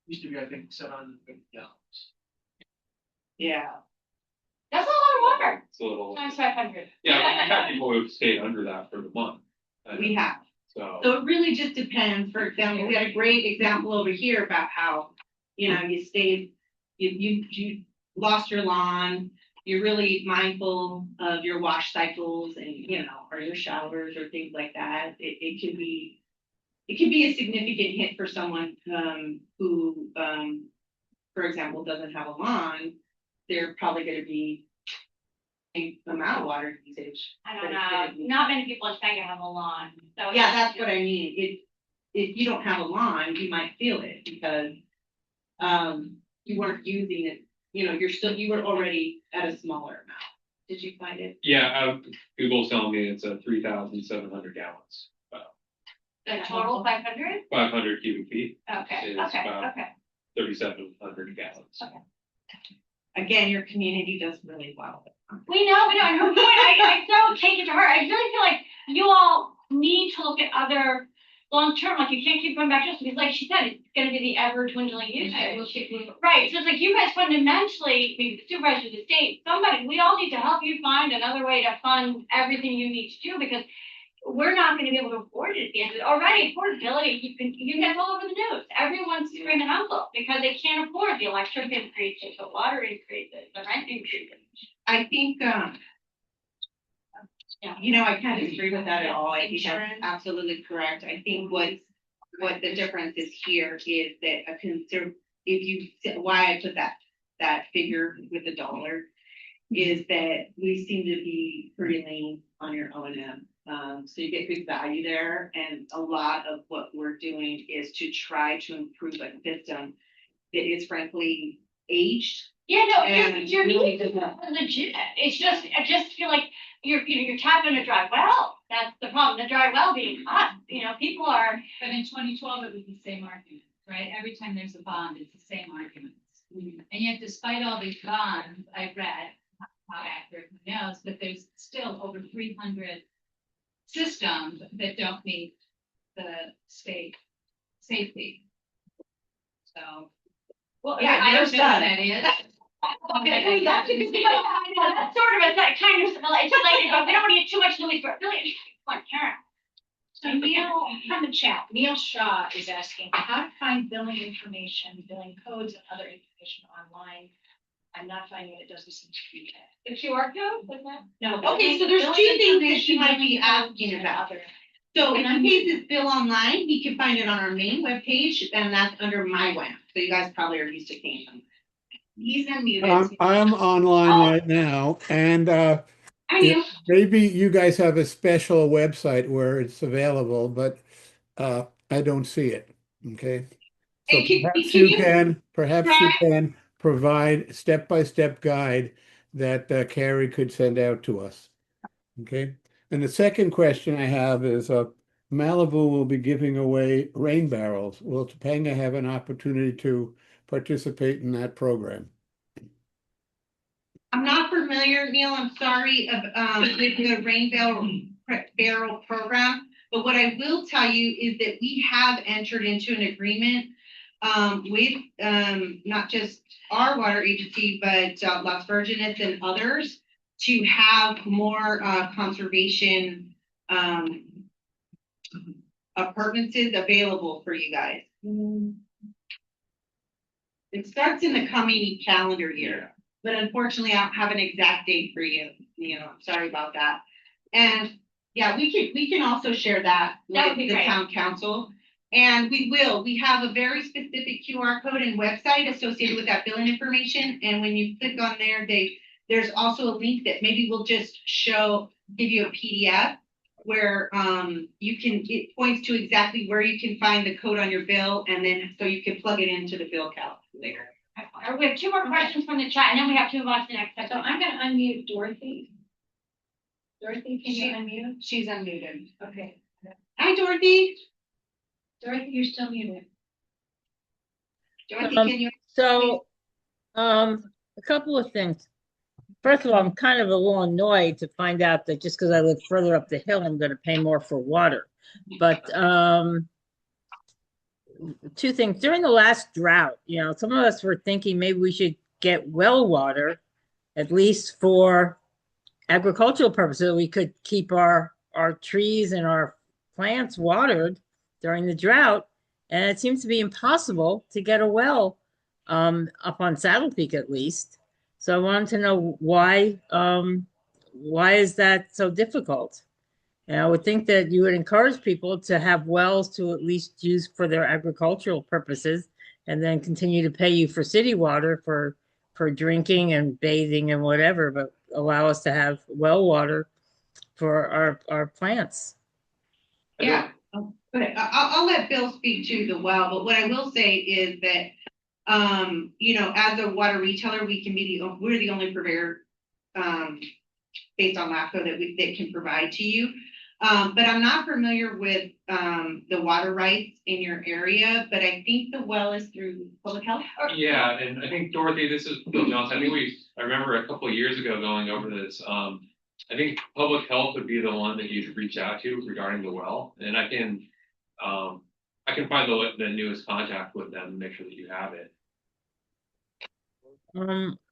Used to be, I think, 700 gallons.
Yeah.
That's a lot of water.
It's a little,
Times 500.
yeah, we've had people who've stayed under that for the month.
We have. So it really just depends. For example, we had a great example over here about how, you stayed, you lost your lawn. You're really mindful of your wash cycles and, or your showers or things like that. It can be a significant hit for someone, who, for example, doesn't have a lawn. They're probably gonna be a amount of water usage.
I don't know, not many people in Topanga have a lawn, so.
Yeah, that's what I mean. If you don't have a lawn, you might feel it because you weren't using it, you were already at a smaller amount. Did you find it?
Yeah, Google's telling me it's 3,700 gallons.
The total 500?
500 cubic feet
Okay,
is
okay,
about
okay.
3,700 gallons.
Okay.
Again, your community does really well.
We know, and her point, I don't take it to heart. I really feel like you all need to look at other long-term, like you can't keep going back to this, because like she said, it's gonna be the ever dwindling usage. Right, so it's like you guys fundamentally, maybe the supervisor of the state, somebody, we all need to help you find another way to fund everything you need to do, because we're not gonna be able to afford it at the end of it. Already, affordability, you get all over the news. Everyone's screaming envelope because they can't afford the electric increases, the water increases, the rent increases.
I think, I can't agree with that at all. I think that's absolutely correct. I think what the difference is here is that why I put that figure with the dollar is that we seem to be pretty lean on your O&M. So you get good value there, and a lot of what we're doing is to try to improve a system that is frankly aged.
Yeah, no,
And
you're
really
legit. It's just, I just feel like you're tapping a dry well. That's the problem. The dry well being hot. People are.
But in 2012, it was the same argument, right? Every time there's a bond, it's the same arguments. And yet, despite all these bonds, I read, how accurate, who knows, but there's still over 300 systems that don't meet the state safety. So,
Well,
yeah, I don't know what that is.
Okay, that's sort of a kind of similar. It's related, but we don't want to get too much noise. But really, come on, Karen.
So Neil, from the chat, Neil Shaw is asking how to find billing information, billing codes and other information online. I'm not finding it doesn't seem to be there.
The QR code, wasn't it?
No.
Okay, so there's two things that you might be asking about. So in case it's bill online, you can find it on our main webpage, and that's under my WAM. So you guys probably are used to seeing them. He's unmuted.
I'm online right now, and maybe you guys have a special website where it's available, but I don't see it. Okay, so perhaps you can provide step-by-step guide that Carrie could send out to us. Okay, and the second question I have is Malibu will be giving away rain barrels. Will Topanga have an opportunity to participate in that program?
I'm not familiar, Neil, I'm sorry, with the rain barrel program, but what I will tell you is that we have entered into an agreement with not just our water agency, but Las Virgenes and others to have more conservation appurtenances available for you guys. It starts in the coming calendar year, but unfortunately I don't have an exact date for you. I'm sorry about that. And yeah, we can also share that with the town council. And we have a very specific QR code and website associated with that billing information. And when you click on there, there's also a link that maybe will just give you a PDF where it points to exactly where you can find the code on your bill, and then so you can plug it into the bill calculator.
We have two more questions from the chat, and then we have to move on to the next
So I'm going to unmute Dorothy. Dorothy, can you unmute? She's unmuted. Okay.
Hi, Dorothy.
Dorothy, you're still muted.
Dorothy, can you?
So, a couple of things. First of all, I'm kind of a little annoyed to find out that just because I live further up the hill, I'm going to pay more for water. But two things. During the last drought, some of us were thinking maybe we should get well water, at least for agricultural purposes, so we could keep our trees and our plants watered during the drought, and it seems to be impossible to get a well up on Saddle Peak at least. So I wanted to know why is that so difficult? And I would think that you would encourage people to have wells to at least use for their agricultural purposes, and then continue to pay you for city water for drinking and bathing and whatever, but allow us to have well water for our plants.
Yeah, but I'll let Bill speak to the well, but what I will say is that, as a water retailer, we're the only purveyor, based on LAFCO that can provide to you. But I'm not familiar with, the water rights in your area, but I think the well is through public health.
Yeah, and I think Dorothy, this is Bill Johnson. I remember a couple of years ago going over this. I think public health would be the one that you'd reach out to regarding the well, and I can find the newest contact with them and make sure that you have it.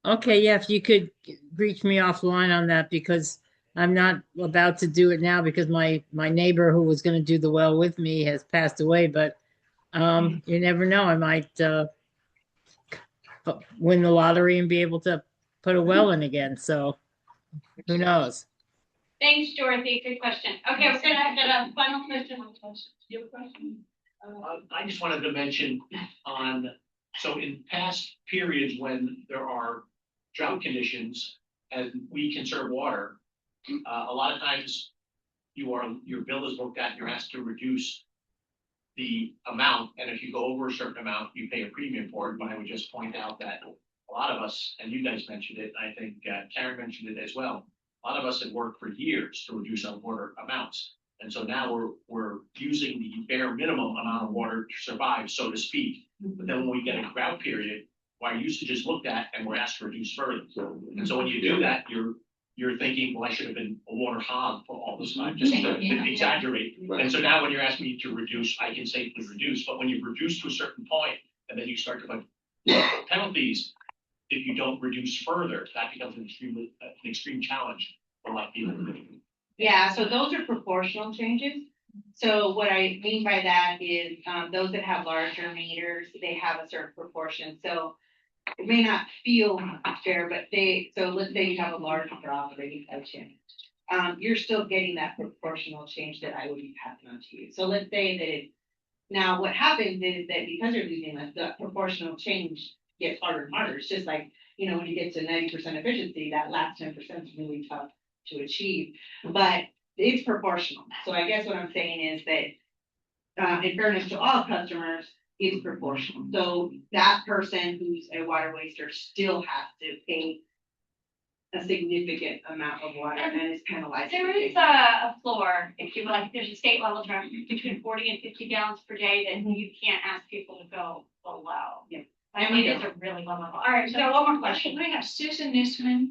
Okay, yeah, if you could reach me offline on that, because I'm not about to do it now because my neighbor who was going to do the well with me has passed away, but you never know, I might win the lottery and be able to put a well in again, so who knows?
Thanks, Dorothy. Good question. Okay, we're gonna get a final question. You have a question?
I just wanted to mention so in past periods when there are drought conditions and we conserve water, a lot of times your bill is looked at and you're asked to reduce the amount, and if you go over a certain amount, you pay a premium for it. But I would just point out that a lot of us, and you guys mentioned it, I think Karen mentioned it as well, a lot of us have worked for years to reduce our water amounts. And so now we're using the bare minimum amount of water to survive, so to speak. But then when we get a drought period, our usage is looked at and we're asked to reduce further. And so when you do that, you're thinking, well, I should have been a water hog for all this time, just to exaggerate. And so now when you're asking me to reduce, I can safely reduce. But when you reduce to a certain point and then you start to put penalties, if you don't reduce further, that becomes an extreme challenge for a lot of people.
Yeah, so those are proportional changes. So what I mean by that is, those that have larger meters, they have a certain proportion. So it may not feel fair, but so let's say you have a large drop rate of change. You're still getting that proportional change that I would be passing on to you. So let's say that now what happens is that because you're losing less, the proportional change gets harder and harder. It's just like, when you get to 90% efficiency, that last 10% is really tough to achieve, but it's proportional. So I guess what I'm saying is that, in fairness to all customers, it's proportional. So that person who's a water waster still has to pay a significant amount of water, and it's penalized.
There is a floor, if you like, there's a state level term between 40 and 50 gallons per day that you can't ask people to go below.
Yeah.
I mean, it's a really low level. All right, so one more question.
We have Susan Nisman.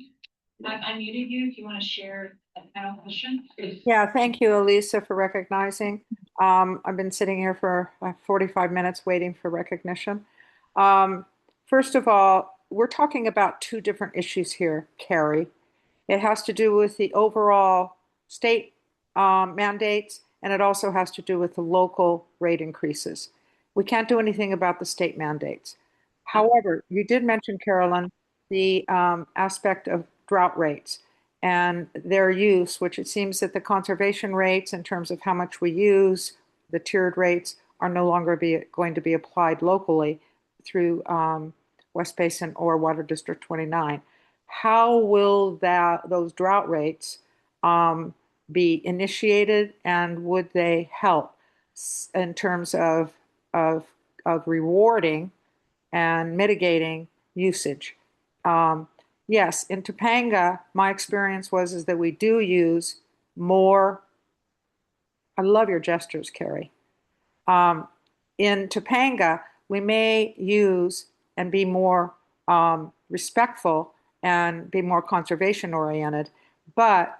I've unmuted you if you want to share a final question.
Yeah, thank you, Elisa, for recognizing. I've been sitting here for 45 minutes waiting for recognition. First of all, we're talking about two different issues here, Carrie. It has to do with the overall state mandates, and it also has to do with the local rate increases. We can't do anything about the state mandates. However, you did mention, Carolyn, the aspect of drought rates and their use, which it seems that the conservation rates in terms of how much we use, the tiered rates, are no longer going to be applied locally through West Basin or Water District 29. How will those drought rates be initiated, and would they help in terms of rewarding and mitigating usage? Yes, in Topanga, my experience is that we do use more. I love your gestures, Carrie. In Topanga, we may use and be more respectful and be more conservation oriented, but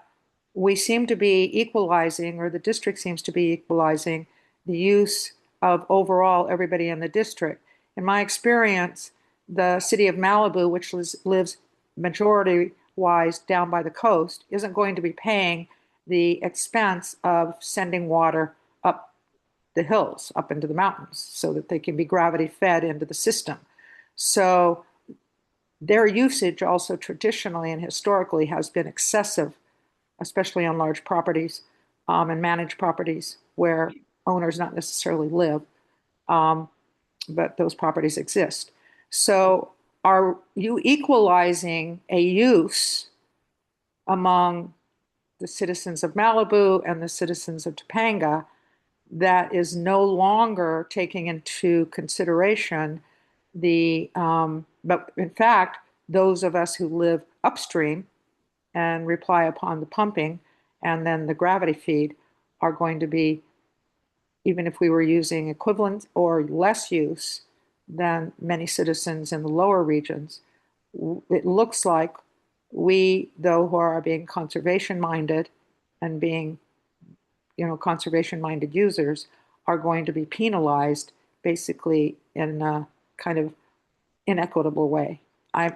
we seem to be equalizing, or the district seems to be equalizing, the use of overall everybody in the district. In my experience, the city of Malibu, which lives majority-wise down by the coast, isn't going to be paying the expense of sending water up the hills, up into the mountains, so that they can be gravity fed into the system. So their usage also traditionally and historically has been excessive, especially on large properties and managed properties where owners not necessarily live, but those properties exist. So are you equalizing a use among the citizens of Malibu and the citizens of Topanga that is no longer taking into consideration but in fact, those of us who live upstream and rely upon the pumping and then the gravity feed are going to be, even if we were using equivalent or less use than many citizens in the lower regions, it looks like we, though, who are being conservation minded and being, conservation minded users, are going to be penalized basically in a kind of inequitable way. I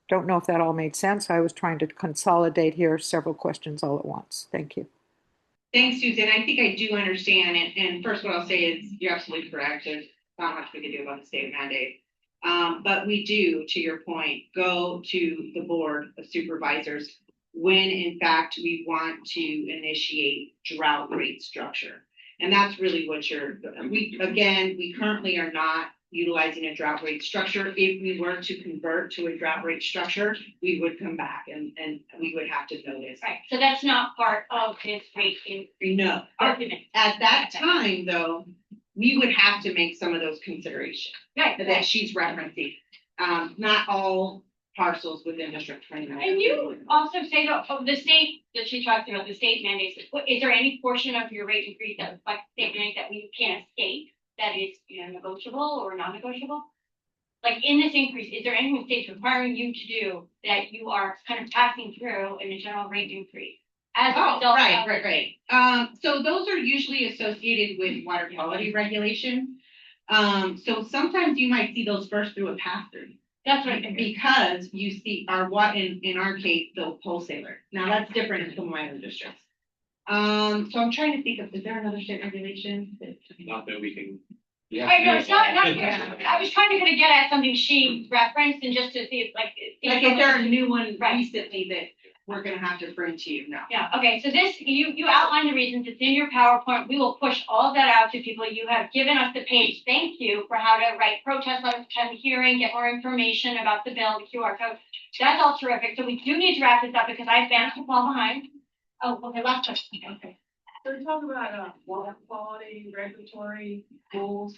don't know if that all made sense. I was trying to consolidate here several questions all at once. Thank you.
Thanks, Susan. I think I do understand. And first, what I'll say is you're absolutely correct. There's not much we can do about the state mandate. But we do, to your point, go to the board of supervisors when, in fact, we want to initiate drought rate structure. And that's really what we currently are not utilizing a drought rate structure. If we were to convert to a drought rate structure, we would come back and we would have to notice.
Right, so that's not part of this rate increase.
No.
Argument.
At that time, though, we would have to make some of those considerations that she's referencing. Not all parcels within District 29.
And you also say that the state that she talked about, the state mandates, is there any portion of your rate increase that like state mandate that we can't escape that is negotiable or non-negotiable? Like in this increase, is there anything the state's requiring you to do that you are kind of passing through in a general rate increase? As a result
Right. So those are usually associated with water quality regulation. So sometimes you might see those first through a pass-through.
That's right.
Because you see in our case, the wholesaler. Now that's different in some of my other districts. So I'm trying to think of, is there another state regulation?
Not that we can.
I know, it's not I was trying to kind of get at something she referenced and just to see if
if there are new one recently that we're gonna have to bring to you now.
Yeah, okay, so this, you outlined the reasons, it's in your PowerPoint, we will push all of that out to people, you have given us the page, thank you for how to write protest letters, attend the hearing, get more information about the bill, the QR code, that's all terrific, so we do need to wrap this up because I've been to fall behind. Oh, okay, last question, okay.
So we talk about water quality, regulatory goals,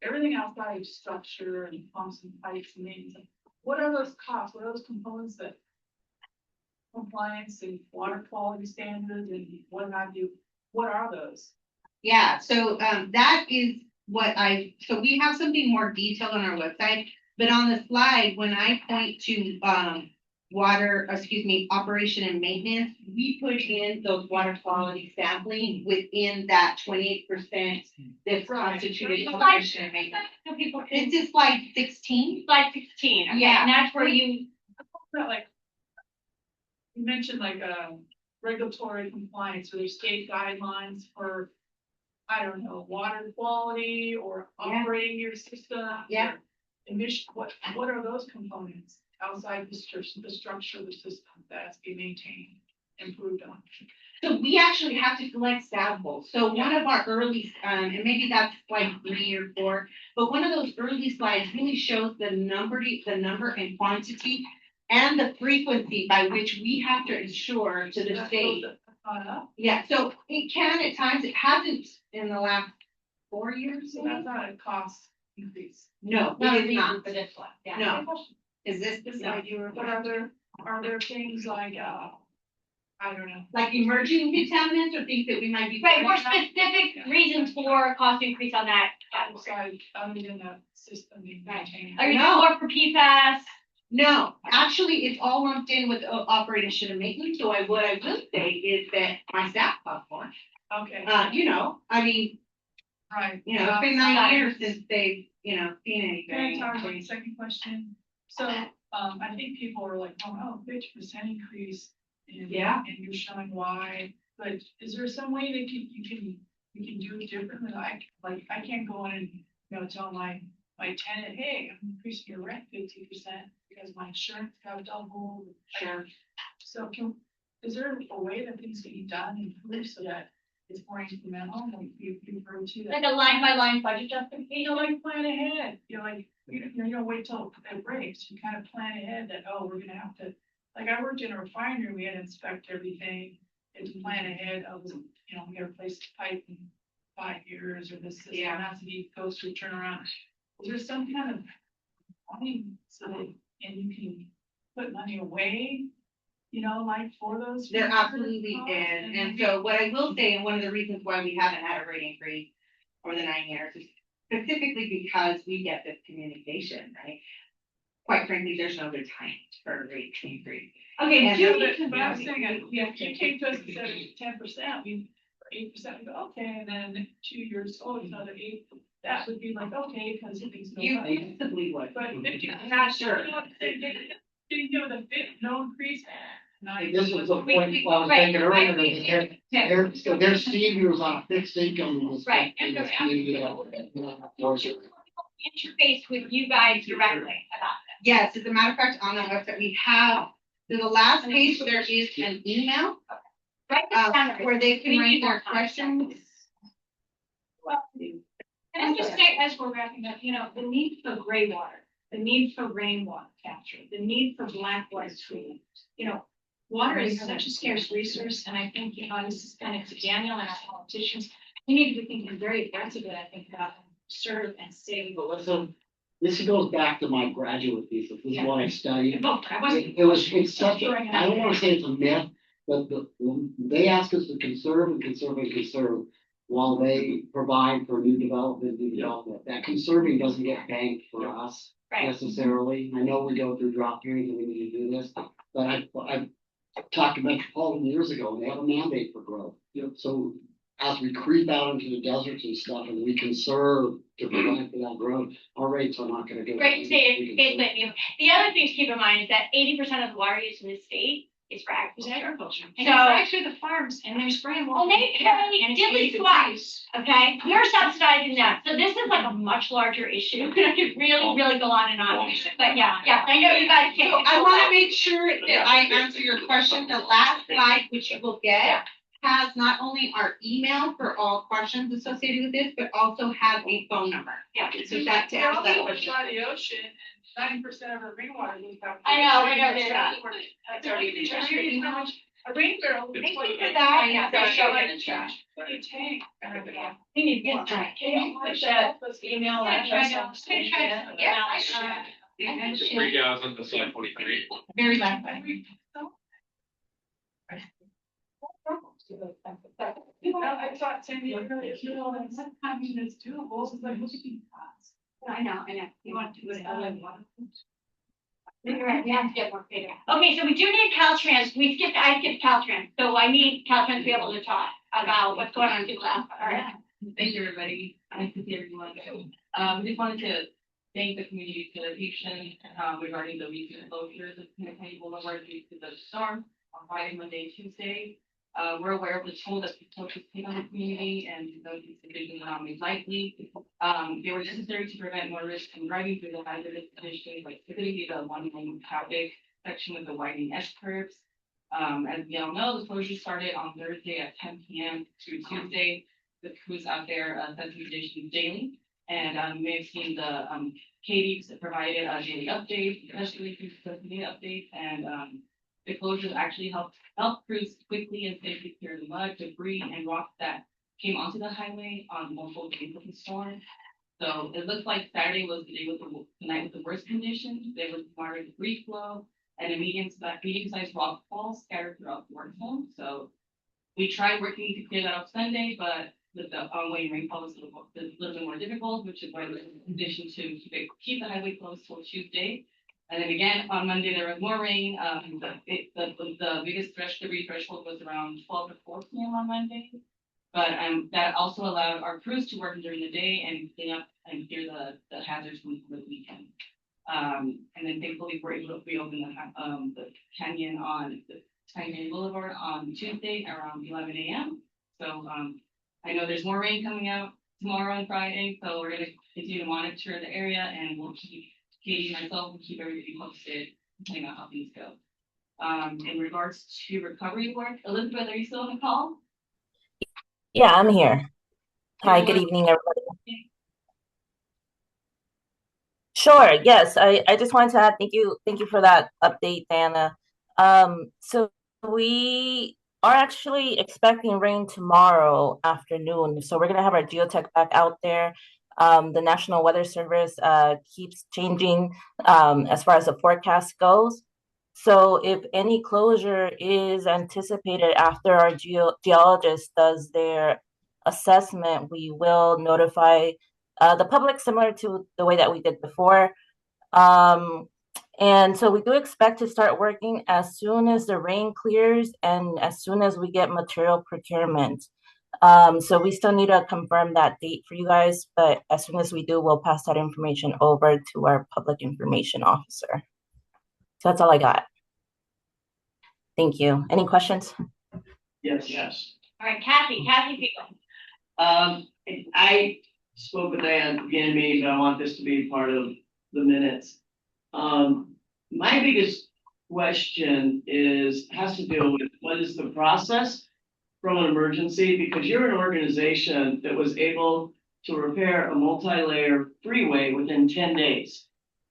everything outside of structure and pumps and pipes and maintenance. What are those costs? What are those components that compliance and water quality standards and what have you? What are those?
Yeah, so that is so we have something more detailed on our website, but on the slide, when I point to operation and maintenance, we put in those water quality sampling within that 28% that's constituted operation and maintenance.
So people can,
It's just slide 16.
slide 16, okay,
Yeah.
and that's where you,
You mentioned regulatory compliance, or there's state guidelines for, I don't know, water quality or operating your system.
Yeah.
Emission, what are those components outside the structure of the system that's being maintained, improved on?
So we actually have to collect samples. So one of our early, and maybe that's like 3 or 4, but one of those early slides really shows the number and quantity and the frequency by which we have to ensure to the state. Yeah, so it can at times, it hasn't in the last 4 years.
So that's not a cost increase.
No,
not
it is not.
for this one, yeah.
No. Is this
idea? But are there things like I don't know,
like emerging contaminants or things that we might be
Right, more specific reasons for cost increase on that.
outside other than the system being maintained?
Are you doing more for PFAS?
No, actually, it's all lumped in with operation and maintenance. So what I will say is that my staff cost more.
Okay.
I mean,
Right.
it's been 9 years since they've, seen anything.
Can I talk about the second question? So, I think people are like, oh, 50% increase. And you're showing why, but is there some way that you can we can do it differently. I can't go in and, tell my tenant, hey, I'm increasing your rent 50% because my insurance got doubled.
Sure.
So is there a way that things can be done and improved so that it's more incremental, like you heard too?
Like a line by line budget justification.
Like plan ahead, you don't wait till it breaks, you kind of plan ahead that, oh, we're gonna have to, like, I worked in a refinery, we had to inspect everything and to plan ahead of, we gotta replace the pipe in 5 years, or this system has to be, goes through turnaround. Is there some kind of, so that, and you can put money away, like for those?
There absolutely is. And so what I will say, and one of the reasons why we haven't had a rate increase over the 9 years is specifically because we get this communication, right? Quite frankly, there's no good time for a rate increase.
Okay,
but I'm saying, if you came to us and said 10%, 8%, we go, okay, and then 2 years, another 8, that would be like, okay, because things go
You
up.
possibly would.
But 50,
I'm not sure.
The no increase.
This was the point I was making earlier, that their seniors on a fixed income. in this-
Right.
in this community,
Interface with you guys directly about this.
Yes, as a matter of fact, on the website, we have, there's the last page, there is an email
Right.
where they can write their questions.
And I just say, as we're wrapping up, the need for gray water, the need for rainwater capture, the need for black water treatment. Water is such a scarce resource, and I think, this is kind of to Daniel and our politicians, we need to be thinking very aggressively, I think, about serve and save.
But listen, this goes back to my graduate thesis. This is what I studied. It's such a, I don't want to say it's a myth, but they ask us to conserve and conserve and conserve while they provide for new development, That conserving doesn't get banked for us necessarily. I know we go through drought periods and we need to do this, but I talked to Metropolitan years ago, and they have a mandate for growth. So as we creep out into the deserts and stuff, and we conserve to provide for that growth, our rates are not going to go.
Great to say it. The other thing to keep in mind is that 80% of the water use in the state is for agriculture.
And it's actually the farms, and they're spraying water.
And they pay diddly squats, okay? We're subsidizing that. So this is like a much larger issue. I could really go on and on. But yeah, I know you guys can't.
So I want to make sure that I answer your question. The last slide, which you will get, has not only our email for all questions associated with this, but also has a phone number.
Yeah.
So that to answer that
We're
question.
by the ocean, and 90% of our rainwater we have.
I know there's that.
That's already a rain barrel.
Thank you for that. Yeah, for sure.
In the trash. Big tank.
We need to get that. Can you put that email address?
The 3,000 to slide 23.
Very last.
I thought Sandy, it's doable, it's like, look at these costs.
I know. You want to do it all in one? We have to get more data. Okay, so we do need Caltrans. I skipped Caltrans, so I need Caltrans to be able to talk about what's going on in Tucson. All right.
Thank you, everybody. Nice to see everyone. We just wanted to thank the community for their patience regarding the recent closures of Topanga Boulevard due to the storm on Friday, Monday, Tuesday. We're aware of the toll that the closures take on the community, and those decisions are not made lightly. They were necessary to prevent motorists from driving through the hazardous conditions, like specifically the one-lane traffic section with the widening S curves. As we all know, the closure started on Thursday at 10 p.m. through Tuesday. The crews out there sensing conditions daily, and you may have seen the Katie's provided daily updates, especially through social media updates, and the closures actually helped crews quickly and safely clear the mud, debris, and rocks that came onto the highway on multiple days of the storm. So it looks like Saturday was the day with the night with the worst conditions. There was moderate debris flow and a medium-sized rock fall scattered throughout the work zone. So we tried working to clear that up Sunday, but with the ongoing rainfall, it's a little bit more difficult, which is why we're in condition to keep the highway closed till Tuesday. And then again, on Monday, there was more rain. The biggest debris threshold was around 12 to 4 p.m. on Monday. But that also allowed our crews to work during the day and clean up and clear the hazards from the weekend. And then thankfully, we're able to reopen the canyon on the Topanga Boulevard on Tuesday around 11 a.m. So I know there's more rain coming out tomorrow and Friday, so we're gonna continue to monitor the area and we'll keep Katie and myself will keep everything posted, depending on how things go. In regards to recovery work, Elizabeth, are you still on the call?
Yeah, I'm here. Hi, good evening, everybody. Sure, yes, I just wanted to add, thank you for that update, Dana. So we are actually expecting rain tomorrow afternoon. So we're gonna have our geotech back out there. The National Weather Service keeps changing as far as the forecast goes. So if any closure is anticipated after our geologist does their assessment, we will notify the public similar to the way that we did before. Um, and so we do expect to start working as soon as the rain clears and as soon as we get material procurement. So we still need to confirm that date for you guys, but as soon as we do, we'll pass that information over to our public information officer. So that's all I got. Thank you. Any questions?
Yes. Yes.
All right, Kathy Fiegel.
I spoke with Diane at the beginning of the meeting, but I want this to be part of the minutes. My biggest question has to do with what is the process from an emergency, because you're an organization that was able to repair a multi-layer freeway within 10 days.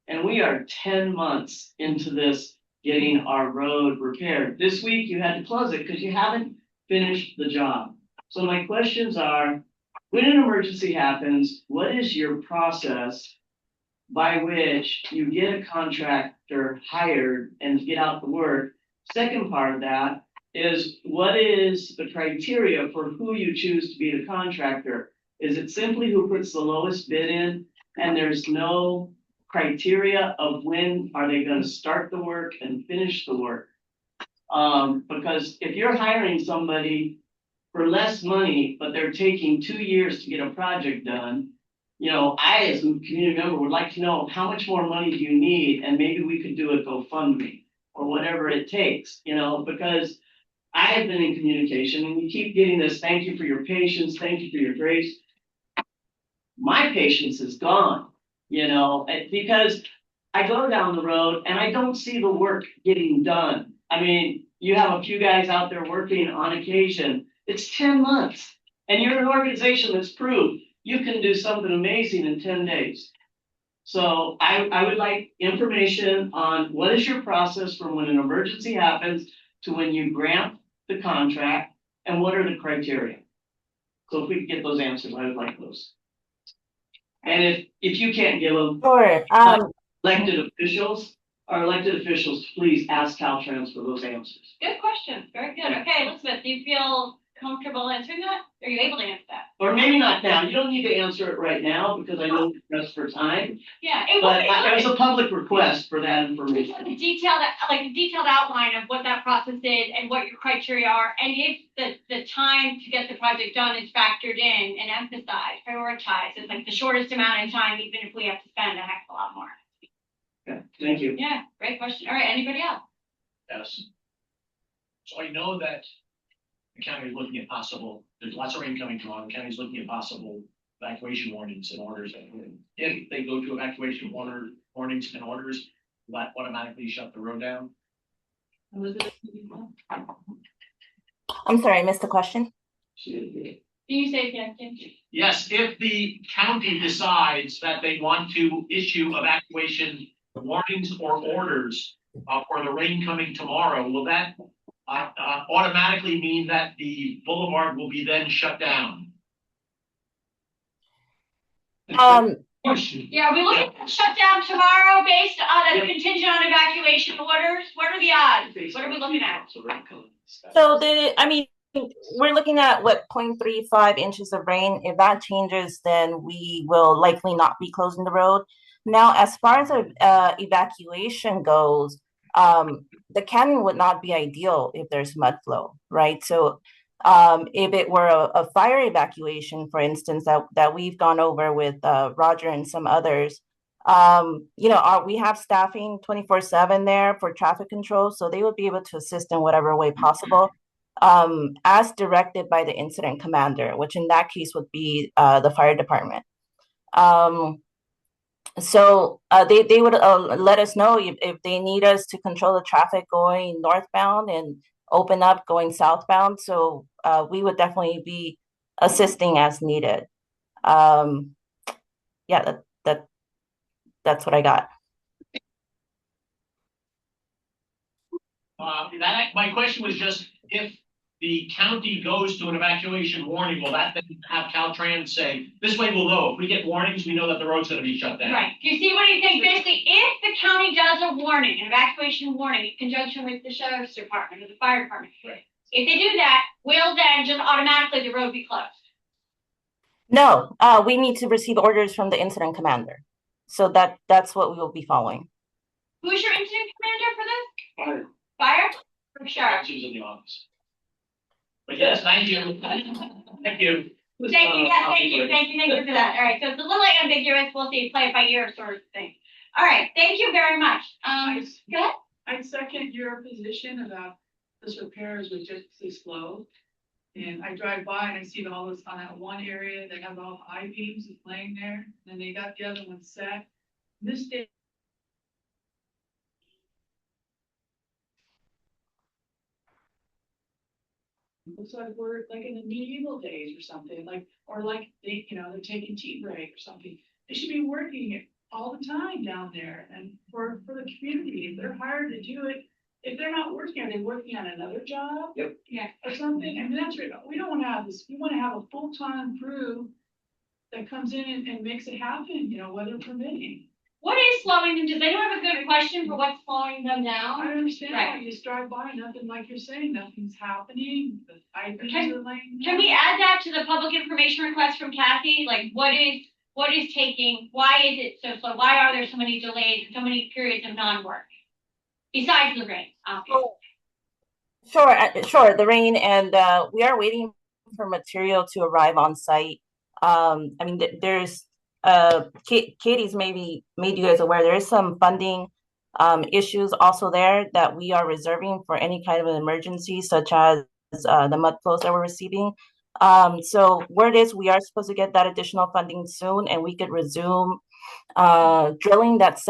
And we are 10 months into this getting our road repaired. This week you had to close it because you haven't finished the job. So my questions are, when an emergency happens, what is your process by which you get a contractor hired and get out the work? Second part of that is, what is the criteria for who you choose to be the contractor? Is it simply who puts the lowest bid in and there's no criteria of when are they going to start the work and finish the work? Because if you're hiring somebody for less money, but they're taking 2 years to get a project done, you know, I, as a community member, would like to know how much more money do you need, and maybe we could do a GoFundMe or whatever it takes, you know, because I have been in communication and you keep getting this, thank you for your patience, thank you for your grace. My patience is gone, you know, because I go down the road and I don't see the work getting done. I mean, you have a few guys out there working on occasion. It's 10 months, and you're an organization that's proved you can do something amazing in 10 days. So I would like information on what is your process from when an emergency happens to when you grant the contract, and what are the criteria? So if we could get those answers, I would like those. And if you can't give them,
Sure.
elected officials, please ask Caltrans for those answers.
Good question. Very good. Okay, Elizabeth, do you feel comfortable answering that? Are you able to answer that?
Or maybe not now. You don't need to answer it right now because I know we're pressed for time.
Yeah,
But there's a public request for that information.
The detailed outline of what that process is and what your criteria are, and if the time to get the project done is factored in and emphasized, prioritized, it's like the shortest amount of time, even if we have to spend a heck of a lot more.
Okay, thank you.
Yeah, great question. All right, anybody else?
Yes. So I know that the county is looking at there's lots of rain coming tomorrow, the county is looking at possible evacuation warnings and orders. If they go to evacuation warnings and orders, will that automatically shut the road down?
I'm sorry, I missed the question.
Can you say again, Kim?
Yes, if the county decides that they want to issue evacuation warnings or orders for the rain coming tomorrow, will that automatically mean that the boulevard will be then shut down?
Yeah, are we looking to shut down tomorrow based on a contingent on evacuation orders? What are the odds? What are we looking at?
So we're looking at 0.35 inches of rain. If that changes, then we will likely not be closing the road. Now, as far as evacuation goes, the canyon would not be ideal if there's mud flow, right? So if it were a fire evacuation, for instance, that we've gone over with Roger and some others, we have staffing 24/7 there for traffic control, so they would be able to assist in whatever way possible. as directed by the incident commander, which in that case would be the fire department. So they would let us know if they need us to control the traffic going northbound and open up going southbound. So we would definitely be assisting as needed. Yeah, that's what I got.
My question was just if the county goes to an evacuation warning, will that then have Caltrans say, this way we'll know. If we get warnings, we know that the road's gonna be shut down.
Right. You see what he's saying? Basically, if the county does a warning, an evacuation warning, in conjunction with the sheriff's department or the fire department,
right.
If they do that, will then just automatically the road be closed?
No, we need to receive orders from the incident commander. So that's what we will be following.
Who's your incident commander for this?
Fire.
Fire or sheriff?
She was in the office. But yes, thank you. Thank you.
Thank you, yeah, thank you for that. All right, so it's a little ambiguous. We'll see, play it by ear sort of thing. All right, thank you very much. Go ahead.
I second your position about this repair is ridiculously slow. And I drive by and I see all this on that one area, they have all the I-beams laying there, and then they got the other one set. This day. Looks like we're like in the medieval days or something, like, or like they, they're taking tea break or something. They should be working it all the time down there and for the community. If they're hired to do it, if they're not working, are they working on another job?
Yep.
Yeah.
Or something? I mean, that's right. We don't want to have this. We want to have a full-time crew that comes in and makes it happen, weather permitting.
What is slowing them? Does anyone have a good question for what's slowing them down?
I understand.
Right.
You just drive by, nothing like you're saying, nothing's happening. The I-beams are laying there.
Can we add that to the public information request from Kathy? Like, what is taking? Why is it so slow? Why are there so many delays and so many periods of non-work? Besides the rain, obviously.
Sure, the rain, and we are waiting for material to arrive on site. I mean, there's Katie's maybe made you guys aware there is some funding issues also there that we are reserving for any kind of an emergency, such as the mud flows that we're receiving. So word is we are supposed to get that additional funding soon, and we could resume drilling that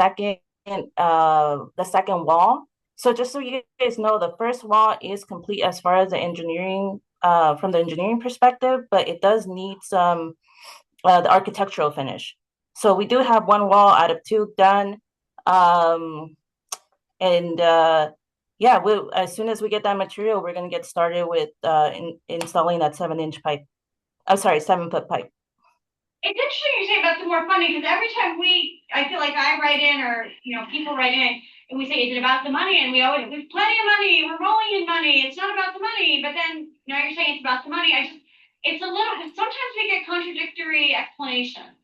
the second wall. So just so you guys know, the first wall is complete as far as the engineering, from the engineering perspective, but it does need some the architectural finish. So we do have one wall out of two done. Yeah, as soon as we get that material, we're going to get started with installing that 7-inch pipe. I'm sorry, 7-foot pipe.
It's interesting you say about the more funding, because every time I feel like I write in or, people write in and we say, is it about the money? And we always, there's plenty of money, we're rolling in money, it's not about the money. But then now you're saying it's about the money. Sometimes we get contradictory explanations.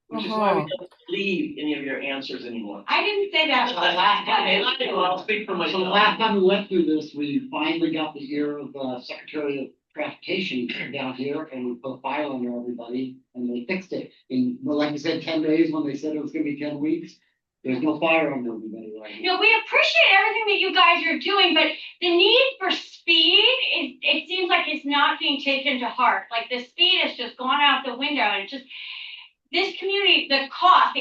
Which is why we don't believe any of your answers anymore.
I didn't say that.
I'll speak for myself.
So the last time we went through this, we finally got the ear of Secretary of Transportation down here, and we put a file under everybody, and they fixed it. In, like you said, 10 days when they said it was going to be 10 weeks. There's no fire on everybody right now.
We appreciate everything that you guys are doing, but the need for speed, it seems like it's not being taken to heart. Like the speed has just gone out the window, and it's just this community, the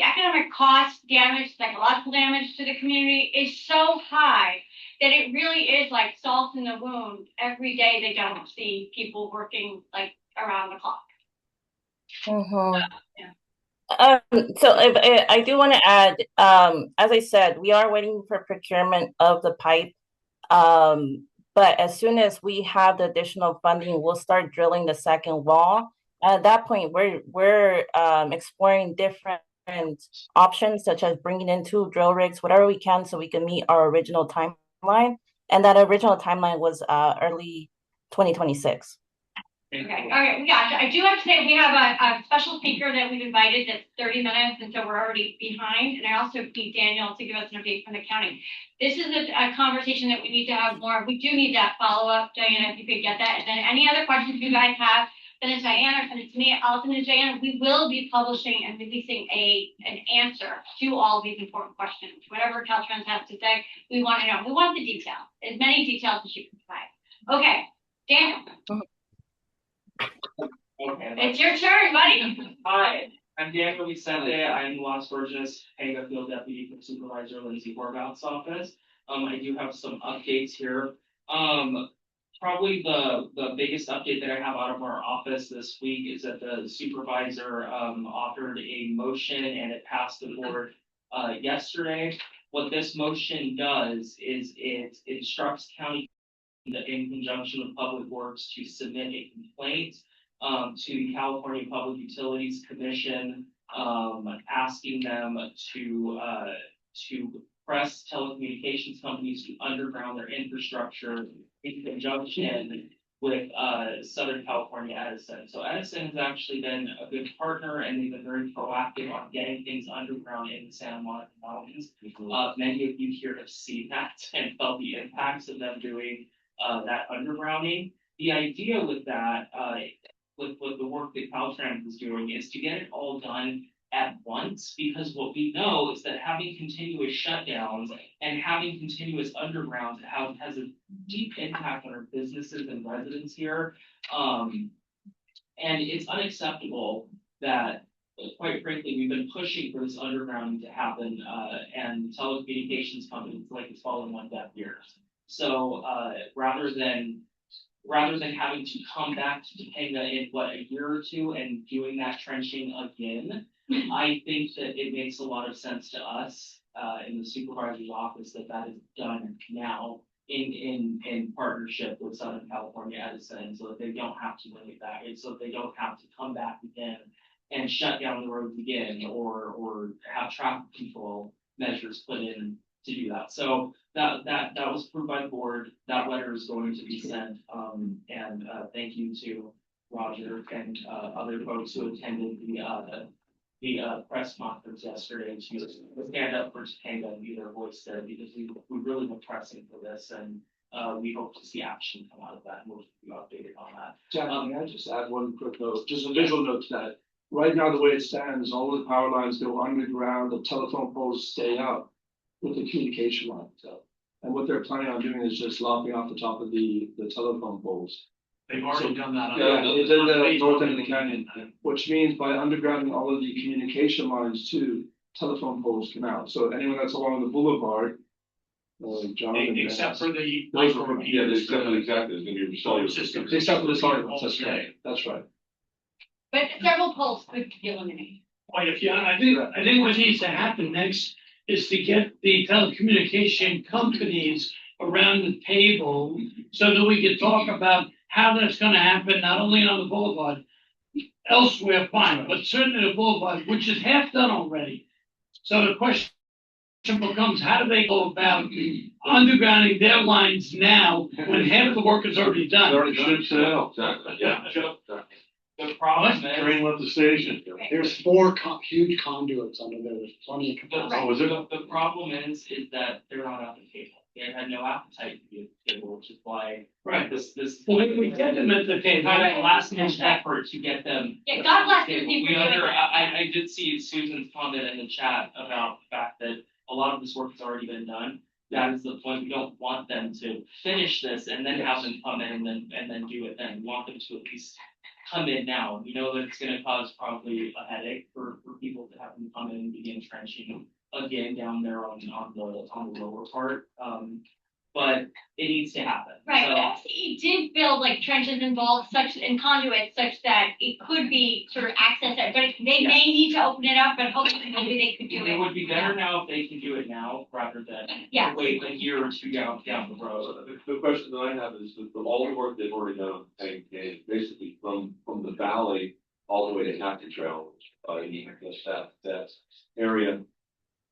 economic cost, damage, psychological damage to the community is so high that it really is like salt in the wound. Every day they don't see people working like around the clock.
So if I do want to add, as I said, we are waiting for procurement of the pipe. But as soon as we have the additional funding, we'll start drilling the second wall. At that point, we're exploring different options, such as bringing in 2 drill rigs, whatever we can, so we can meet our original timeline. And that original timeline was early 2026.
Okay, we got you. I do have to say we have a special speaker that we've invited that's 30 minutes, and so we're already behind. And I also need Daniel to give us an update from the county. This is a conversation that we need to have more. We do need that follow-up, Diana, if you could get that. And then any other questions you guys have, send it to Diana or send it to me. I'll send it to Diana. We will be publishing and releasing an answer to all of these important questions. Whatever Caltrans has to say, we want to know. We want the detail, as many details as you can provide. Okay, Daniel,
Okay.
it's your turn, buddy.
Hi, I'm Daniel Vicente. I'm Las Virgenes Topanga Field Deputy for Supervisor Lindsay Horvath's office. I do have some updates here. Probably the biggest update that I have out of our office this week is that the supervisor offered a motion and it passed the board yesterday. What this motion does is it instructs county in conjunction with Public Works to submit a complaint to the California Public Utilities Commission, asking them to press telecommunications companies to underground their infrastructure in conjunction with Southern California Edison. So Edison has actually been a good partner and they've been very proactive on getting things underground in the Santa Monica Mountains. Many of you here have seen that and felt the impacts of them doing that undergrounding. The idea with that, with the work that Caltrans is doing, is to get it all done at once, because what we know is that having continuous shutdowns and having continuous undergrounds has a deep impact on our businesses and residents here. And it's unacceptable that, quite frankly, we've been pushing for this undergrounding to happen, and telecommunications companies like it's fallen on deaf ears. So rather than having to come back to Topanga in a year or two and doing that trenching again, I think that it makes a lot of sense to us in the supervisor's office that is done now in partnership with Southern California Edison, so that they don't have to bring it back, and so they don't have to come back again and shut down the roads again, or have traffic control measures put in to do that. So that was approved by the board. That letter is going to be sent. And thank you to Roger and other folks who attended the press conference yesterday to stand up for Topanga and be their voice there, because we really been pressing for this, and we hope to see action come out of that, and we'll keep you updated on that.
Jack, may I just add one quick note, just a visual note to that. Right now, the way it stands, all the power lines go underground, the telephone poles stay up with the communication lines up. And what they're planning on doing is just lopping off the top of the telephone poles.
They've already done that.
Yeah, they did that at north end of the canyon, which means by undergrounding all of the communication lines too, telephone poles come out. So anyone that's along the boulevard, John.
Except for the
those
micro
are-
repeaters.
yeah, there's definitely exactly, there's gonna be cellular
systems.
Except for the cellular ones, that's right, that's right.
But several poles could be eliminated.
Quite a few. I think what needs to happen next is to get the telecommunication companies around the table so that we can talk about how that's gonna happen, not only on the boulevard, elsewhere, fine, but certainly the boulevard, which is half done already. So the question becomes, how do they go about undergrounding their lines now when half the work is already done?
Exactly. Yeah. The problem is,
Train left the station.
There's four huge conduits under there, there's plenty of capacity.
the problem is that they're not at the table. They had no appetite to be at the table, which is why.
Right.
This.
Well, we get them at the table.
Kind of last minute effort to get them.
Yeah, God bless you.
I did see Susan's comment in the chat about the fact that a lot of this work has already been done. That is the point. We don't want them to finish this and then have them come in and then do it then. We want them to at least come in now. We know that it's gonna cause probably a headache for people to have them come in and begin trenching again down there on the lower part. But it needs to happen.
Right,
So-
but FCE did build like trenches involved and conduits such that it could be sort of accessed, but they may need to open it up, but hopefully maybe they could do it.
It would be better now if they can do it now rather than
Yeah.
wait a year or two down the road.
The question that I have is that all the work they've already done on Tank Cave, basically from the valley all the way to Hackett Trail, that area.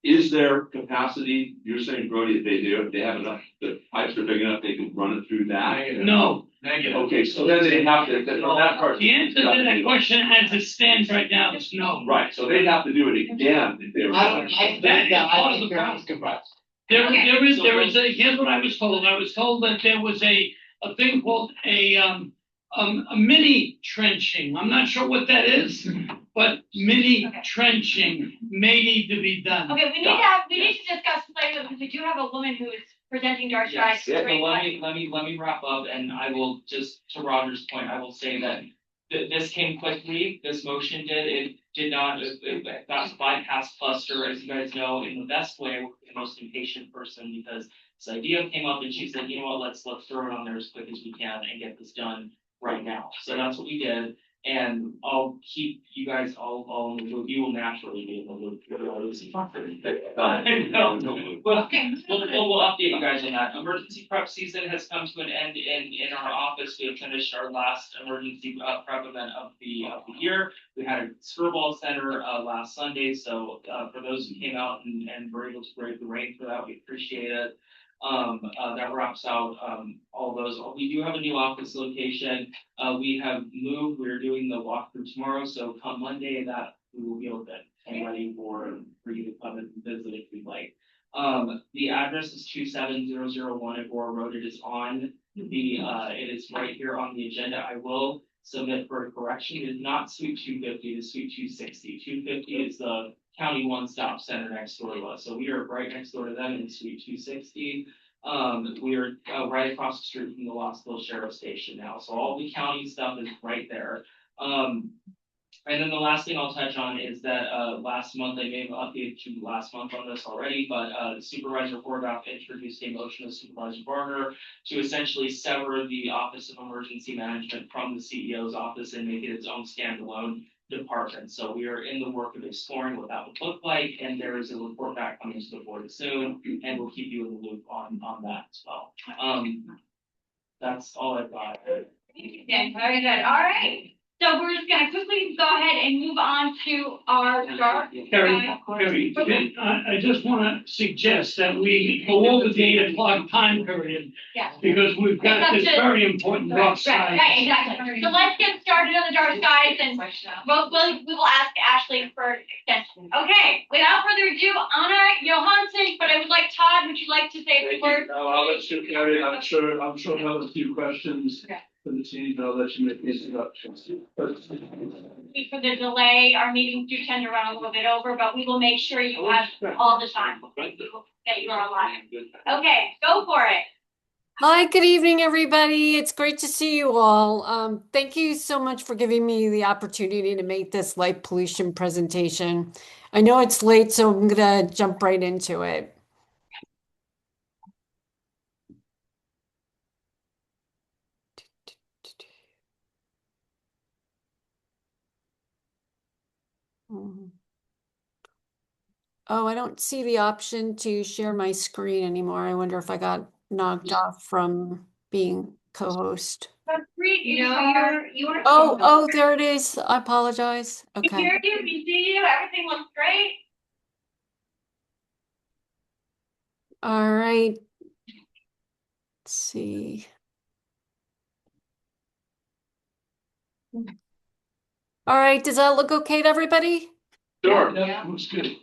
Is there capacity? You're saying, Brody, if they have enough, the pipes are big enough, they can run it through that?
No.
Okay, so then they have to, on that part.
The answer to that question as it stands right now is no.
Right, so they'd have to do it again if they were.
That is part of the problem. There is here's what I was told. I was told that there was a thing called a mini trenching. I'm not sure what that is, but mini trenching may need to be done.
Okay, we need to discuss later because we do have a woman who is presenting dark
Yes,
skies.
so
Great.
let me wrap up, and I will just, to Roger's point, I will say that this came quickly, this motion it did not, it got bypassed cluster, as you guys know, in the best way, with the most impatient person, because this idea came up and she said, you know what, let's throw it on there as quick as we can and get this done right now. So that's what we did. And I'll keep you guys all in the loop. You will naturally be in the loop. We'll update you guys on that. Emergency prep season has come to an end in our office. We have finished our last emergency prep event of the year. We had a skirball center last Sunday. So for those who came out and were able to brave the rain for that, we appreciate it. That wraps out all those. We do have a new office location. We have moved. We're doing the walkthrough tomorrow. So come Monday, that we will be open and ready for you to come and visit if you'd like. The address is 27001 Agora Road. It is on the. It is right here on the agenda. I will submit for a correction. It is not Suite 250. It is Suite 260. 250 is the County One Stop Center next door to us. So we are right next door to them in Suite 260. We are right across the street from the Lossville Sheriff Station now. So all the county stuff is right there. And then the last thing I'll touch on is that last month, I may have updated you last month on this already, but Supervisor Horvath introduced a motion of Supervisor Barger to essentially sever the Office of Emergency Management from the CEO's office and make it its own standalone department. So we are in the work of exploring what that would look like, and there is a report back coming to the board soon, and we'll keep you in the loop on that as well. That's all I've got.
Yeah, very good. All right. So we're just gonna quickly go ahead and move on to our dark.
Carrie, I just want to suggest that we go over the 8 o'clock time period.
Yeah.
Because we've got this very important dark sky.
Right, exactly. So let's get started on the dark skies, and we will ask Ashley for extension. Okay, without further ado, Anna Johansson, but I would like Todd, would you like to say a few words?
No, I'll let you carry it. I'm sure I'll have a few questions for the team, but I'll let you make these introductions.
For the delay, our meetings do tend to run a little bit over, but we will make sure you have all the time. That you are online. Okay, go for it.
Hi, good evening, everybody. It's great to see you all. Thank you so much for giving me the opportunity to make this light pollution presentation. I know it's late, so I'm gonna jump right into it. Oh, I don't see the option to share my screen anymore. I wonder if I got knocked off from being co-host. Oh, there it is. I apologize.
We
Okay.
hear you, we see you, everything looks great.
All right. Let's see. All right. Does that look okay to everybody?
Sure. Yeah, looks good.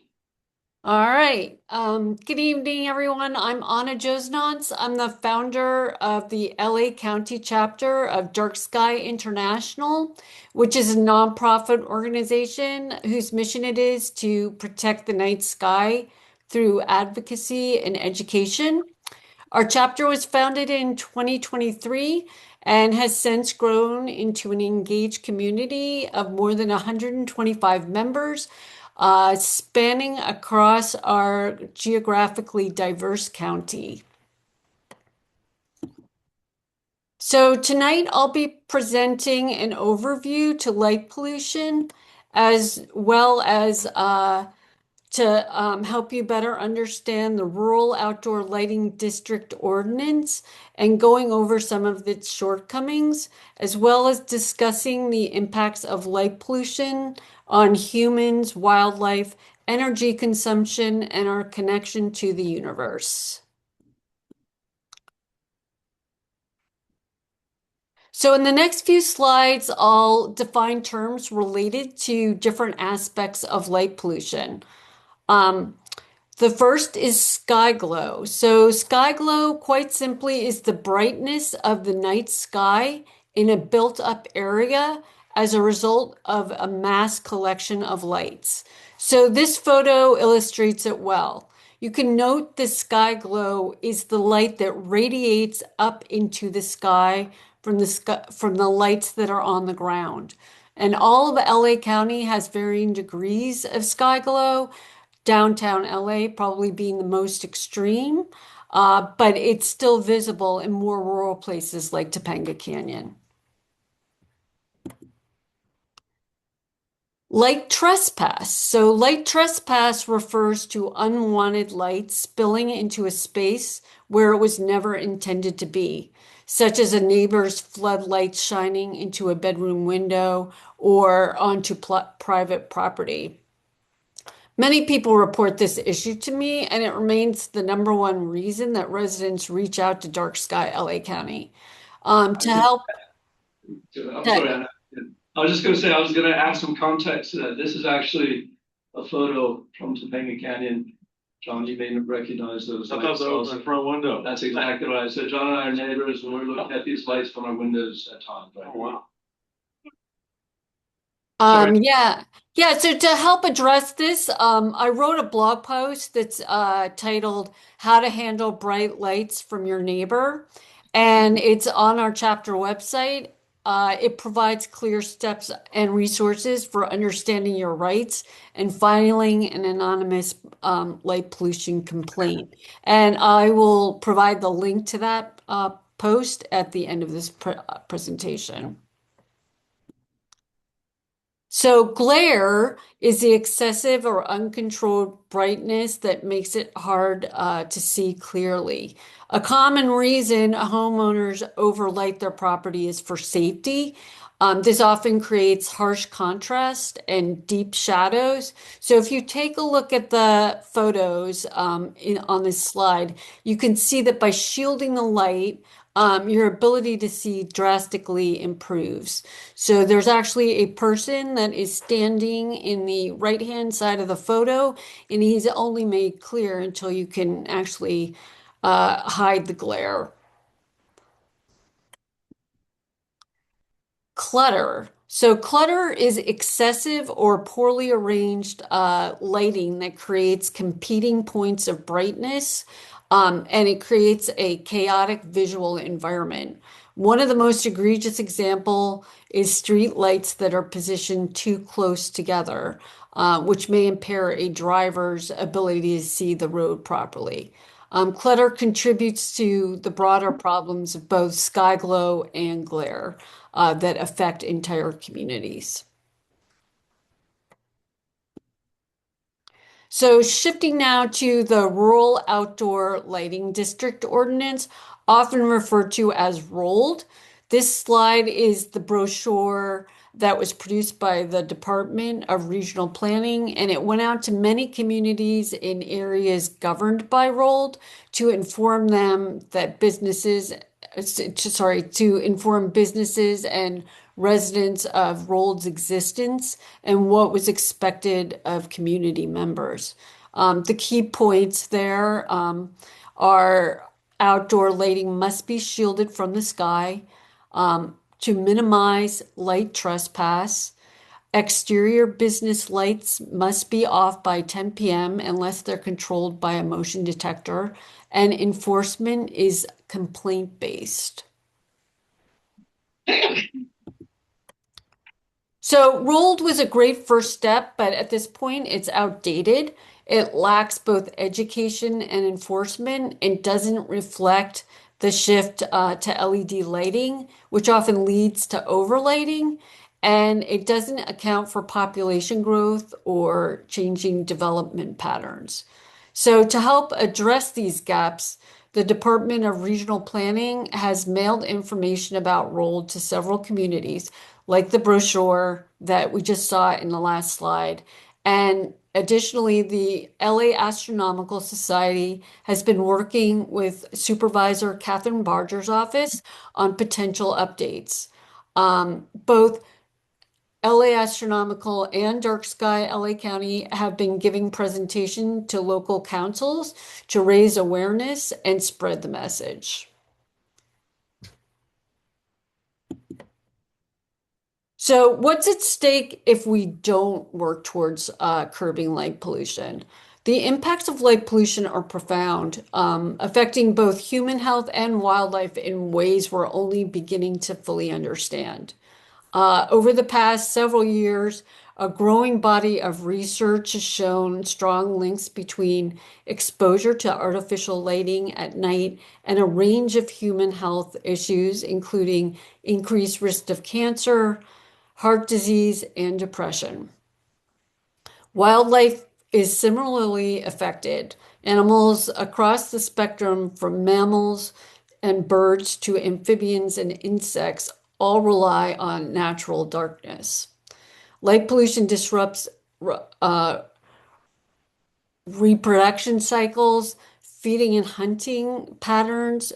All right. Good evening, everyone. I'm Anna Josnants. I'm the founder of the LA County chapter of Dark Sky International, which is a nonprofit organization whose mission it is to protect the night sky through advocacy and education. Our chapter was founded in 2023 and has since grown into an engaged community of more than 125 members, spanning across our geographically diverse county. So tonight I'll be presenting an overview to light pollution, as well as to help you better understand the Rural Outdoor Lighting District Ordinance and going over some of its shortcomings, as well as discussing the impacts of light pollution on humans, wildlife, energy consumption, and our connection to the universe. So in the next few slides, I'll define terms related to different aspects of light pollution. The first is sky glow. So sky glow, quite simply, is the brightness of the night sky in a built-up area as a result of a mass collection of lights. So this photo illustrates it well. You can note the sky glow is the light that radiates up into the sky from the lights that are on the ground. And all of LA County has varying degrees of sky glow, downtown LA probably being the most extreme, but it's still visible in more rural places like Topanga Canyon. Light trespass. So light trespass refers to unwanted light spilling into a space where it was never intended to be, such as a neighbor's floodlights shining into a bedroom window or onto private property. Many people report this issue to me, and it remains the number one reason that residents reach out to Dark Sky LA County to help.
I'm sorry, Anna. I was just going to say, I was going to add some context to that. This is actually a photo from Topanga Canyon. John, you may recognize those.
I thought that was the front window.
That's exactly right. So John and I are neighbors, and we're looking at these lights from our windows at times. Right?
Oh, wow.
Yeah. Yeah, so to help address this, I wrote a blog post that's titled How to Handle Bright Lights from Your Neighbor, and it's on our chapter website. It provides clear steps and resources for understanding your rights and filing an anonymous light pollution complaint. And I will provide the link to that post at the end of this presentation. So glare is the excessive or uncontrolled brightness that makes it hard to see clearly. A common reason homeowners overlight their property is for safety. This often creates harsh contrast and deep shadows. So if you take a look at the photos on this slide, you can see that by shielding the light, your ability to see drastically improves. So there's actually a person that is standing in the right-hand side of the photo, and he's only made clear until you can actually hide the glare. Clutter. So clutter is excessive or poorly arranged lighting that creates competing points of brightness, and it creates a chaotic visual environment. One of the most egregious example is street lights that are positioned too close together, which may impair a driver's ability to see the road properly. Clutter contributes to the broader problems of both sky glow and glare that affect entire communities. So shifting now to the Rural Outdoor Lighting District Ordinance, often referred to as ROLD. This slide is the brochure that was produced by the Department of Regional Planning, and it went out to many communities in areas governed by ROLD to inform them that to inform businesses and residents of ROLD's existence and what was expected of community members. The key points there are outdoor lighting must be shielded from the sky to minimize light trespass. Exterior business lights must be off by 10 p.m. unless they're controlled by a motion detector, and enforcement is complaint-based. So Rolled was a great first step, but at this point it's outdated. It lacks both education and enforcement and doesn't reflect the shift to LED lighting, which often leads to overlighting, and it doesn't account for population growth or changing development patterns. So to help address these gaps, the Department of Regional Planning has mailed information about Rolled to several communities, like the brochure that we just saw in the last slide. And additionally, the LA Astronomical Society has been working with Supervisor Catherine Barger's office on potential updates. Both LA Astronomical and Dark Sky LA County have been giving presentation to local councils to raise awareness and spread the message. So what's at stake if we don't work towards curbing light pollution? The impacts of light pollution are profound, affecting both human health and wildlife in ways we're only beginning to fully understand. Over the past several years, a growing body of research has shown strong links between exposure to artificial lighting at night and a range of human health issues, including increased risk of cancer, heart disease, and depression. Wildlife is similarly affected. Animals across the spectrum, from mammals and birds to amphibians and insects, all rely on natural darkness. Light pollution disrupts reproduction cycles, feeding and hunting patterns,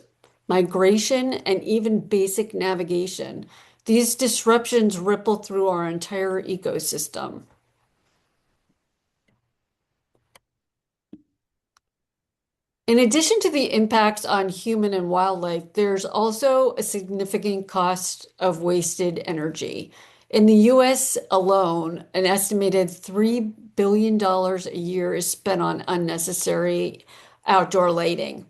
migration, and even basic navigation. These disruptions ripple through our entire ecosystem. In addition to the impacts on human and wildlife, there's also a significant cost of wasted energy. In the US alone, an estimated $3 billion a year is spent on unnecessary outdoor lighting.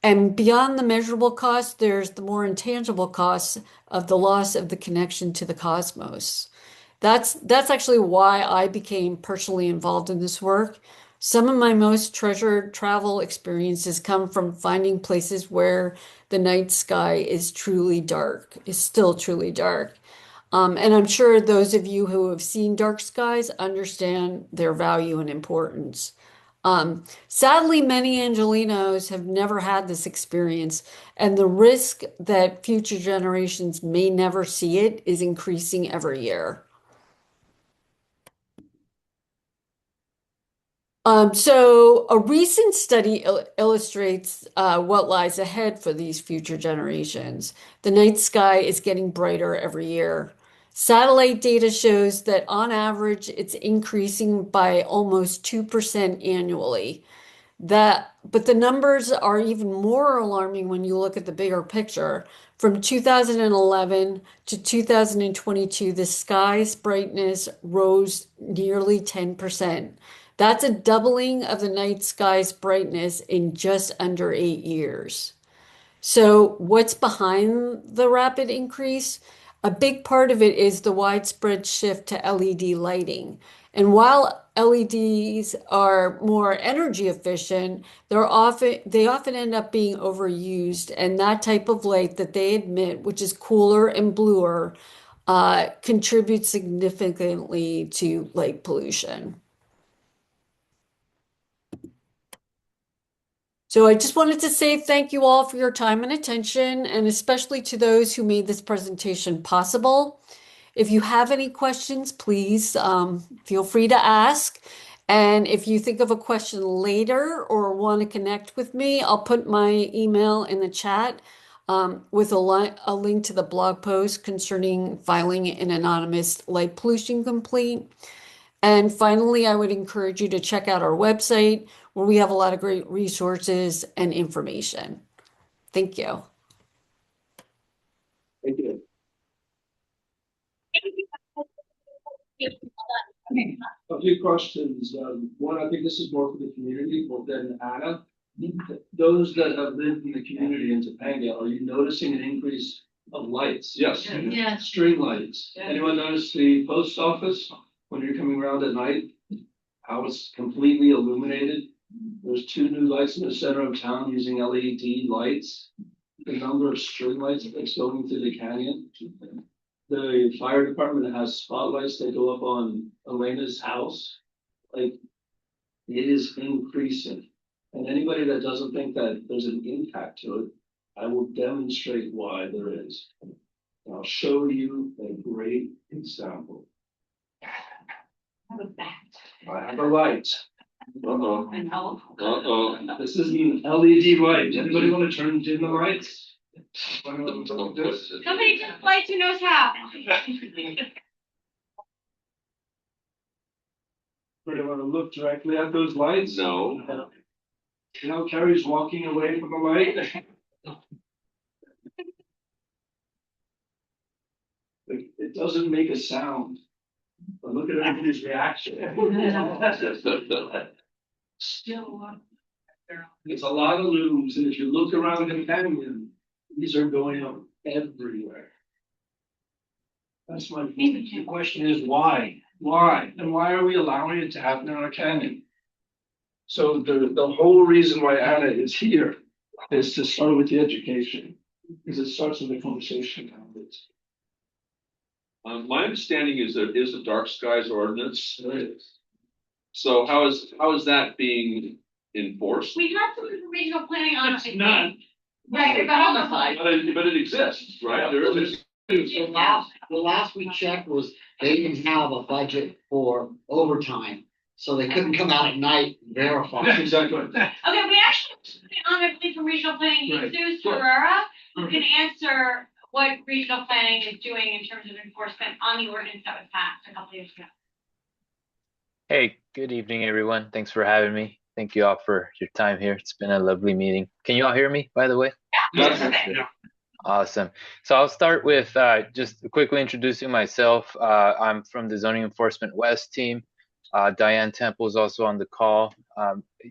And beyond the measurable cost, there's the more intangible costs of the loss of the connection to the cosmos. That's actually why I became personally involved in this work. Some of my most treasured travel experiences come from finding places where the night sky is truly dark, is still truly dark. And I'm sure those of you who have seen dark skies understand their value and importance. Sadly, many Angelinos have never had this experience, and the risk that future generations may never see it is increasing every year. So a recent study illustrates what lies ahead for these future generations. The night sky is getting brighter every year. Satellite data shows that on average, it's increasing by almost 2% annually. But the numbers are even more alarming when you look at the bigger picture. From 2011 to 2022, the sky's brightness rose nearly 10%. That's a doubling of the night sky's brightness in just under 8 years. So what's behind the rapid increase? A big part of it is the widespread shift to LED lighting. And while LEDs are more energy efficient, they often end up being overused, and that type of light that they emit, which is cooler and bluer, contributes significantly to light pollution. So I just wanted to say thank you all for your time and attention, and especially to those who made this presentation possible. If you have any questions, please feel free to ask. And if you think of a question later or want to connect with me, I'll put my email in the chat with a link to the blog post concerning filing an anonymous light pollution complaint. And finally, I would encourage you to check out our website where we have a lot of great resources and information. Thank you.
Thank you. A few questions. One, I think this is more for the community, but then Anna, those that have lived in the community in Topanga, are you noticing an increase of lights?
Yes.
Yeah.
String lights. Anyone notice the post office when you're coming around at night? How it's completely illuminated? There's 2 new lights in the center of town using LED lights. The number of string lights that's going through the canyon. The fire department has spotlights that go up on Elena's house. Like, it is increasing. And anybody that doesn't think that there's an impact to it, I will demonstrate why there is. And I'll show you a great example.
I have a bat.
I have a light. Uh-oh.
And help.
Uh-oh. This is an LED light. Anybody want to turn dim the lights?
Somebody just lights who knows how.
Do you want to look directly at those lights?
No.
You know, Carrie's walking away from the light. It doesn't make a sound. But look at everybody's reaction. Still a lot. It's a lot of looms, and if you look around the canyon, these are going up everywhere. That's my point. The question is why? Why? And why are we allowing it to happen in our canyon? So the whole reason why Anna is here is to start with the education, because it starts with the conversation nowadays.
My understanding is there is a dark skies ordinance.
There is.
So how is that being enforced?
We had some regional planning on.
It's not.
Right, but on the side.
But it exists, right? There is.
The last we checked was they didn't have a budget for overtime, so they couldn't come out at night and verify.
Exactly.
Okay, we actually on I believe from regional planning,
Right.
Jesus Ferreira, who can answer what regional planning is doing in terms of enforcement on the ordinance that was passed a couple years ago.
Hey, good evening, everyone. Thanks for having me. Thank you all for your time here. It's been a lovely meeting. Can you all hear me, by the way?
Yeah.
Awesome. So I'll start with just quickly introducing myself. I'm from the Zoning Enforcement West team. Diane Temple is also on the call.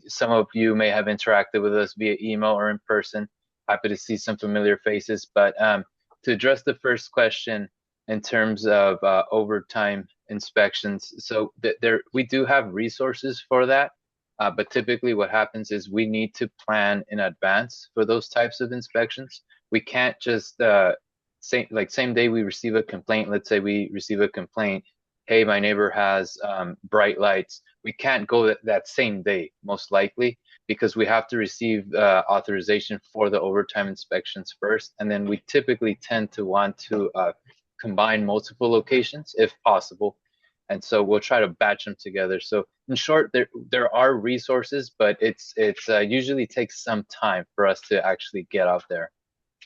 Some of you may have interacted with us via email or in person. Happy to see some familiar faces. But to address the first question in terms of overtime inspections, so we do have resources for that. But typically what happens is we need to plan in advance for those types of inspections. We can't just same day we receive a complaint. Let's say we receive a complaint, hey, my neighbor has bright lights. We can't go that same day, most likely, because we have to receive authorization for the overtime inspections first. And then we typically tend to want to combine multiple locations if possible. And so we'll try to batch them together. So in short, there are resources, but it's usually takes some time for us to actually get out there.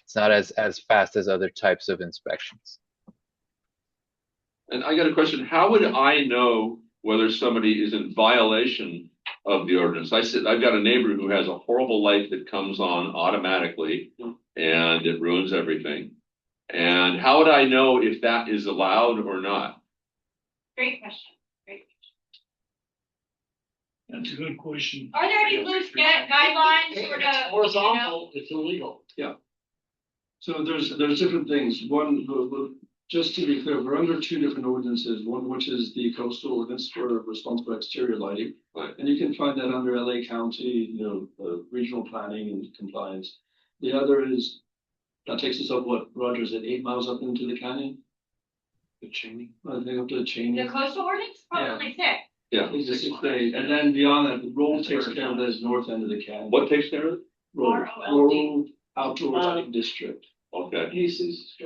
It's not as fast as other types of inspections.
And I got a question. How would I know whether somebody is in violation of the ordinance? I've got a neighbor who has a horrible light that comes on automatically and it ruins everything. And how would I know if that is allowed or not?
Great question. Great question.
That's a good question.
Are there any loose guidelines for the?
Horizontal, it's illegal.
Yeah. So there's different things. One, just to be clear, we're under two different ordinances. One, which is the coastal ordinance for responsible exterior lighting.
Right.
And you can find that under LA County, regional planning and compliance. The other is, that takes us up, what, Roger, is it 8 miles up into the canyon? The chaining? I think up to the chaining.
The coastal ordinance, probably 6.
Yeah.
It's a 6 days. And then beyond that, the roll takes care of this north end of the canyon.
What takes care of it?
Rural outdoor lighting district.
Okay.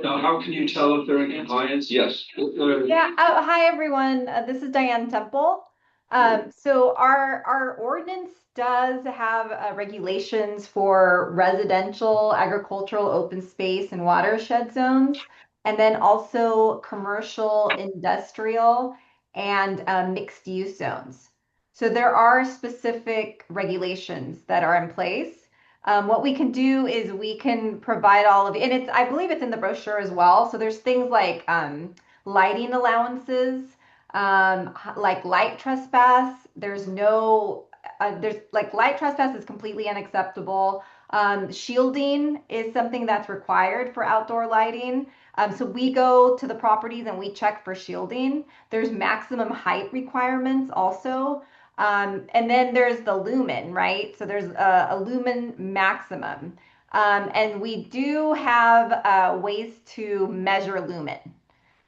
Now, how can you tell if they're in compliance?
Yes.
Yeah. Hi, everyone. This is Diane Temple. So our ordinance does have regulations for residential, agricultural, open space, and watershed zones, and then also commercial, industrial, and mixed use zones. So there are specific regulations that are in place. What we can do is we can provide all of it, and I believe it's in the brochure as well. So there's things like lighting allowances, like light trespass. There's light trespass is completely unacceptable. Shielding is something that's required for outdoor lighting. So we go to the properties and we check for shielding. There's maximum height requirements also. And then there's the lumen, right? So there's a lumen maximum. And we do have ways to measure lumen.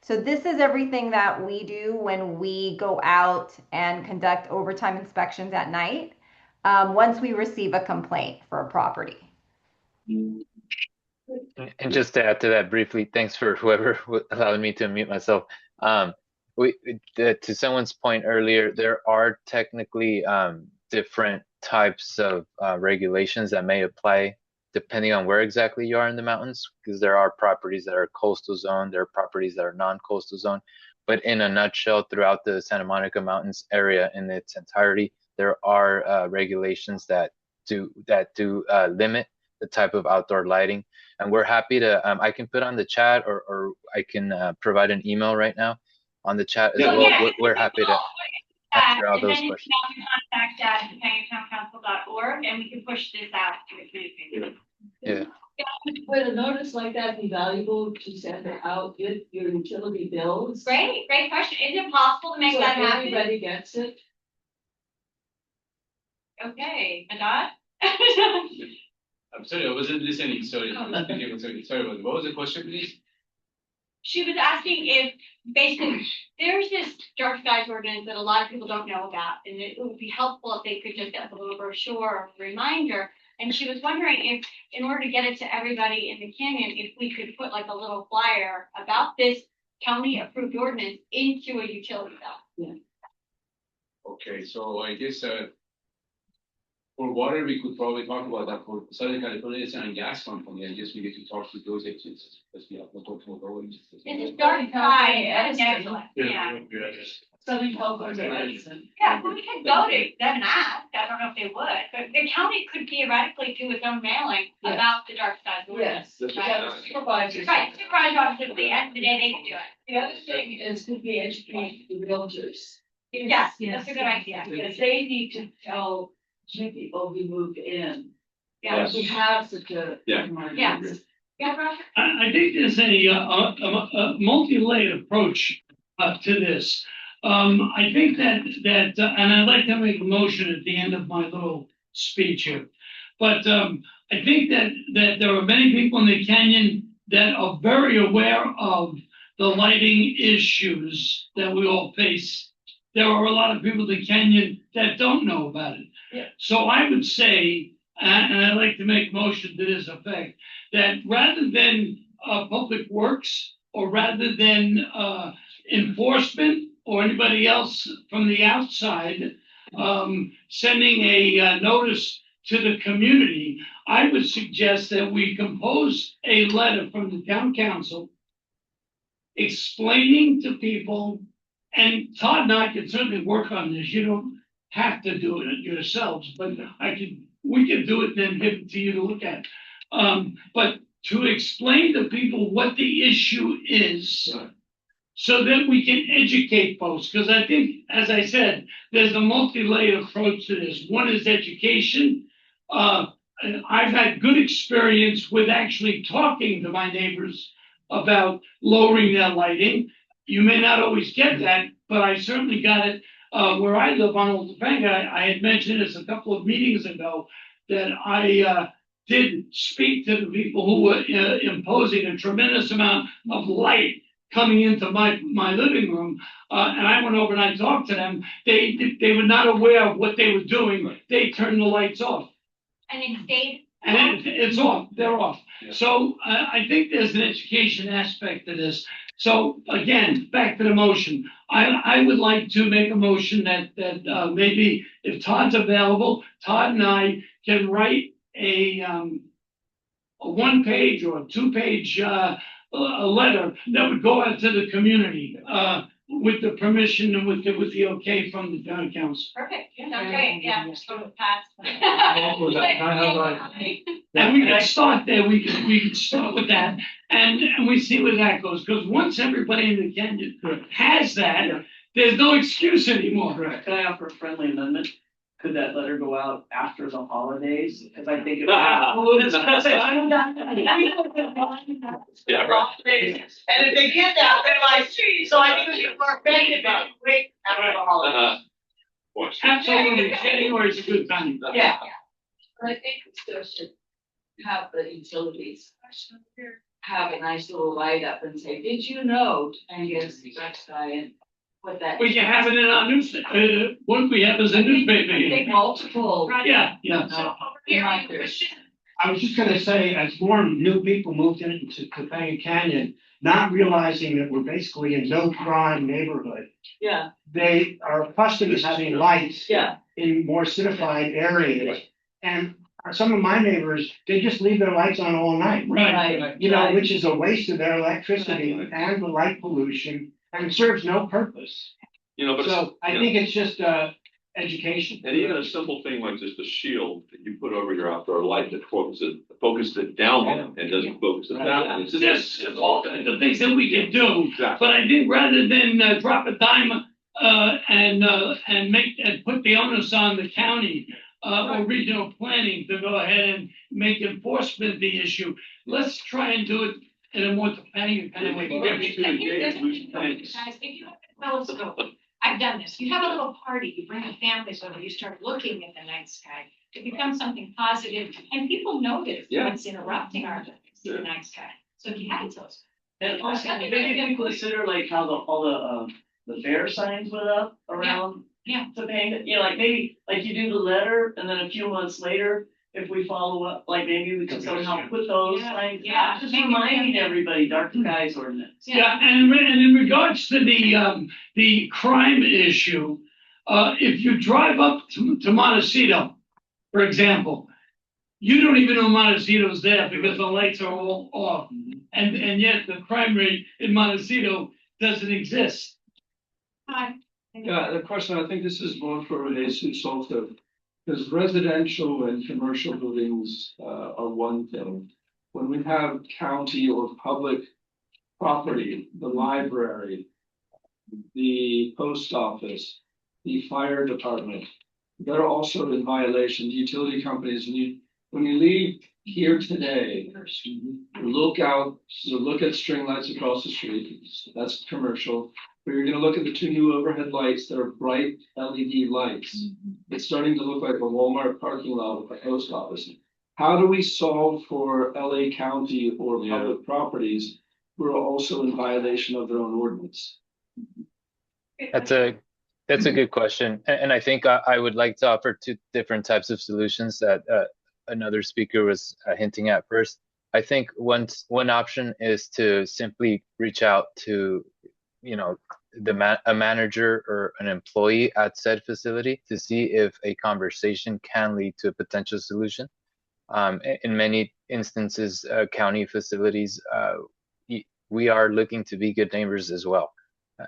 So this is everything that we do when we go out and conduct overtime inspections at night, once we receive a complaint for a property.
And just to add to that briefly, thanks for whoever allowed me to unmute myself. To someone's point earlier, there are technically different types of regulations that may apply depending on where exactly you are in the mountains, because there are properties that are coastal zone, there are properties that are non-coastal zone. But in a nutshell, throughout the Santa Monica Mountains area in its entirety, there are regulations that do limit the type of outdoor lighting. And we're happy to, I can put on the chat or I can provide an email right now on the chat as well.
Yeah,
we're happy to answer all those questions.
Contact at Topanga and we can push this out to the community.
Yeah.
Would a notice like that be valuable to send it out with your utility bills?
Great question. Is it possible to make
So
that happen?
everybody gets it?
Okay, Madad?
I'm sorry, I wasn't listening, sorry. Sorry, what was the question, please?
She was asking if, basically, there's this dark skies ordinance that a lot of people don't know about, and it would be helpful if they could just get a little brochure or a reminder. And she was wondering if, in order to get it to everybody in the canyon, if we could put like a little flyer about this county-approved ordinance into a utility bill.
Yeah.
Okay, so I guess, for water, we could probably talk about that. For Southern California, it's a gas company. I guess we get to talk to those agencies, because we have no talk to authorities.
It's a dark sky, yeah.
Southern California.
Yeah, well, we could go to them and ask. I don't know if they would, but the county could theoretically do its own mailing about the dark skies ordinance.
Yes.
Right,
Supervisors.
right, supervisor office, at the end of the day, they can do it.
The other thing is to be educating the realtors.
Yes, that's a good idea.
Because they need to tell new people who move in.
Yeah.
We have such a.
Yes. Yeah, Roger?
I think there's a multi-layered approach to this. I think that and I'd like to make a motion at the end of my little speech here. But I think that there are many people in the canyon that are very aware of the lighting issues that we all face. There are a lot of people in the canyon that don't know about it.
Yeah.
So I would say, and I'd like to make a motion to this effect, that rather than public works or rather than enforcement or anybody else from the outside sending a notice to the community, I would suggest that we compose a letter from the town council explaining to people, and Todd and I can certainly work on this. You don't have to do it yourselves, but we can do it and then give it to you to look at. But to explain to people what the issue is, so that we can educate folks. Because I think, as I said, there's a multi-layered approach to this. One is education. And I've had good experience with actually talking to my neighbors about lowering their lighting. You may not always get that, but I certainly got it where I live on Old Topanga. I had mentioned this a couple of meetings ago that I did speak to the people who were imposing a tremendous amount of light coming into my living room, and I went over and I talked to them. They were not aware of what they were doing. They turned the lights off.
And it stayed.
And it's off. They're off. Yeah. So I think there's an education aspect to this. So again, back to the motion. I would like to make a motion that maybe if Todd's available, Todd and I can write a 1-page or a 2-page a letter that would go out to the community with the permission and with the okay from the town council.
Perfect. Sounds great. Yeah. Pass.
And we can start there. We can start with that, and we see where that goes. Because once everybody in the canyon has that, there's no excuse anymore.
Correct. Can I offer a friendly amendment? Could that letter go out after the holidays? Because I think it's.
Yeah, right.
And if they get that, they're like, so I think we should work it out. Wait after the holidays.
Absolutely, January is a good time.
Yeah.
I think we still should have the utilities have a nice little light up and say, did you know? And yes, that's and what that.
We can have it in our newspaper. What we have is a newspaper.
Multiple.
Yeah.
I was just gonna say, as more new people moved into Topanga Canyon, not realizing that we're basically in no crime neighborhood.
Yeah.
They are accustomed to having lights.
Yeah.
In more citified areas. And some of my neighbors, they just leave their lights on all night.
Right.
You know, which is a waste of their electricity and the light pollution, and it serves no purpose.
You know, but
So I think it's just education.
And even a simple thing like just a shield that you put over your outdoor light that focuses it down and doesn't focus it down. It's
Yes, all the things that we can do.
Exactly.
But I think rather than drop a dime and put the onus on the county, or regional planning to go ahead and make enforcement the issue. Let's try and do it in a more Topanga kind of way.
Guys, if you have a telescope, I've done this. You have a little party, you bring a family over, you start looking at the night sky. It becomes something positive, and people notice what's interrupting our the night sky. So if you have a telescope.
And also, maybe you can consider like how all the fair signs went up around Topanga. You know, like maybe like you do the letter, and then a few months later, if we follow up, like maybe we can somehow put those signs.
Yeah.
Just reminding everybody, dark skies ordinance.
Yeah, and in regards to the crime issue, if you drive up to Montecito, for example, you don't even know Montecito's there because the lights are all off. And yet the crime rate in Montecito doesn't exist.
Hi.
Yeah, the question, I think this is more for Jesus also, because residential and commercial buildings are one thing. When we have county or public property, the library, the post office, the fire department, they're also in violation. The utility companies, when you leave here today, look out, so look at string lights across the street. That's commercial. But you're going to look at the two new overhead lights that are bright LED lights. It's starting to look like a Walmart parking lot with a post office. How do we solve for LA County or public properties who are also in violation of their own ordinance?
That's a good question, and I think I would like to offer two different types of solutions that another speaker was hinting at first. I think one option is to simply reach out to, a manager or an employee at said facility to see if a conversation can lead to a potential solution. In many instances, county facilities, we are looking to be good neighbors as well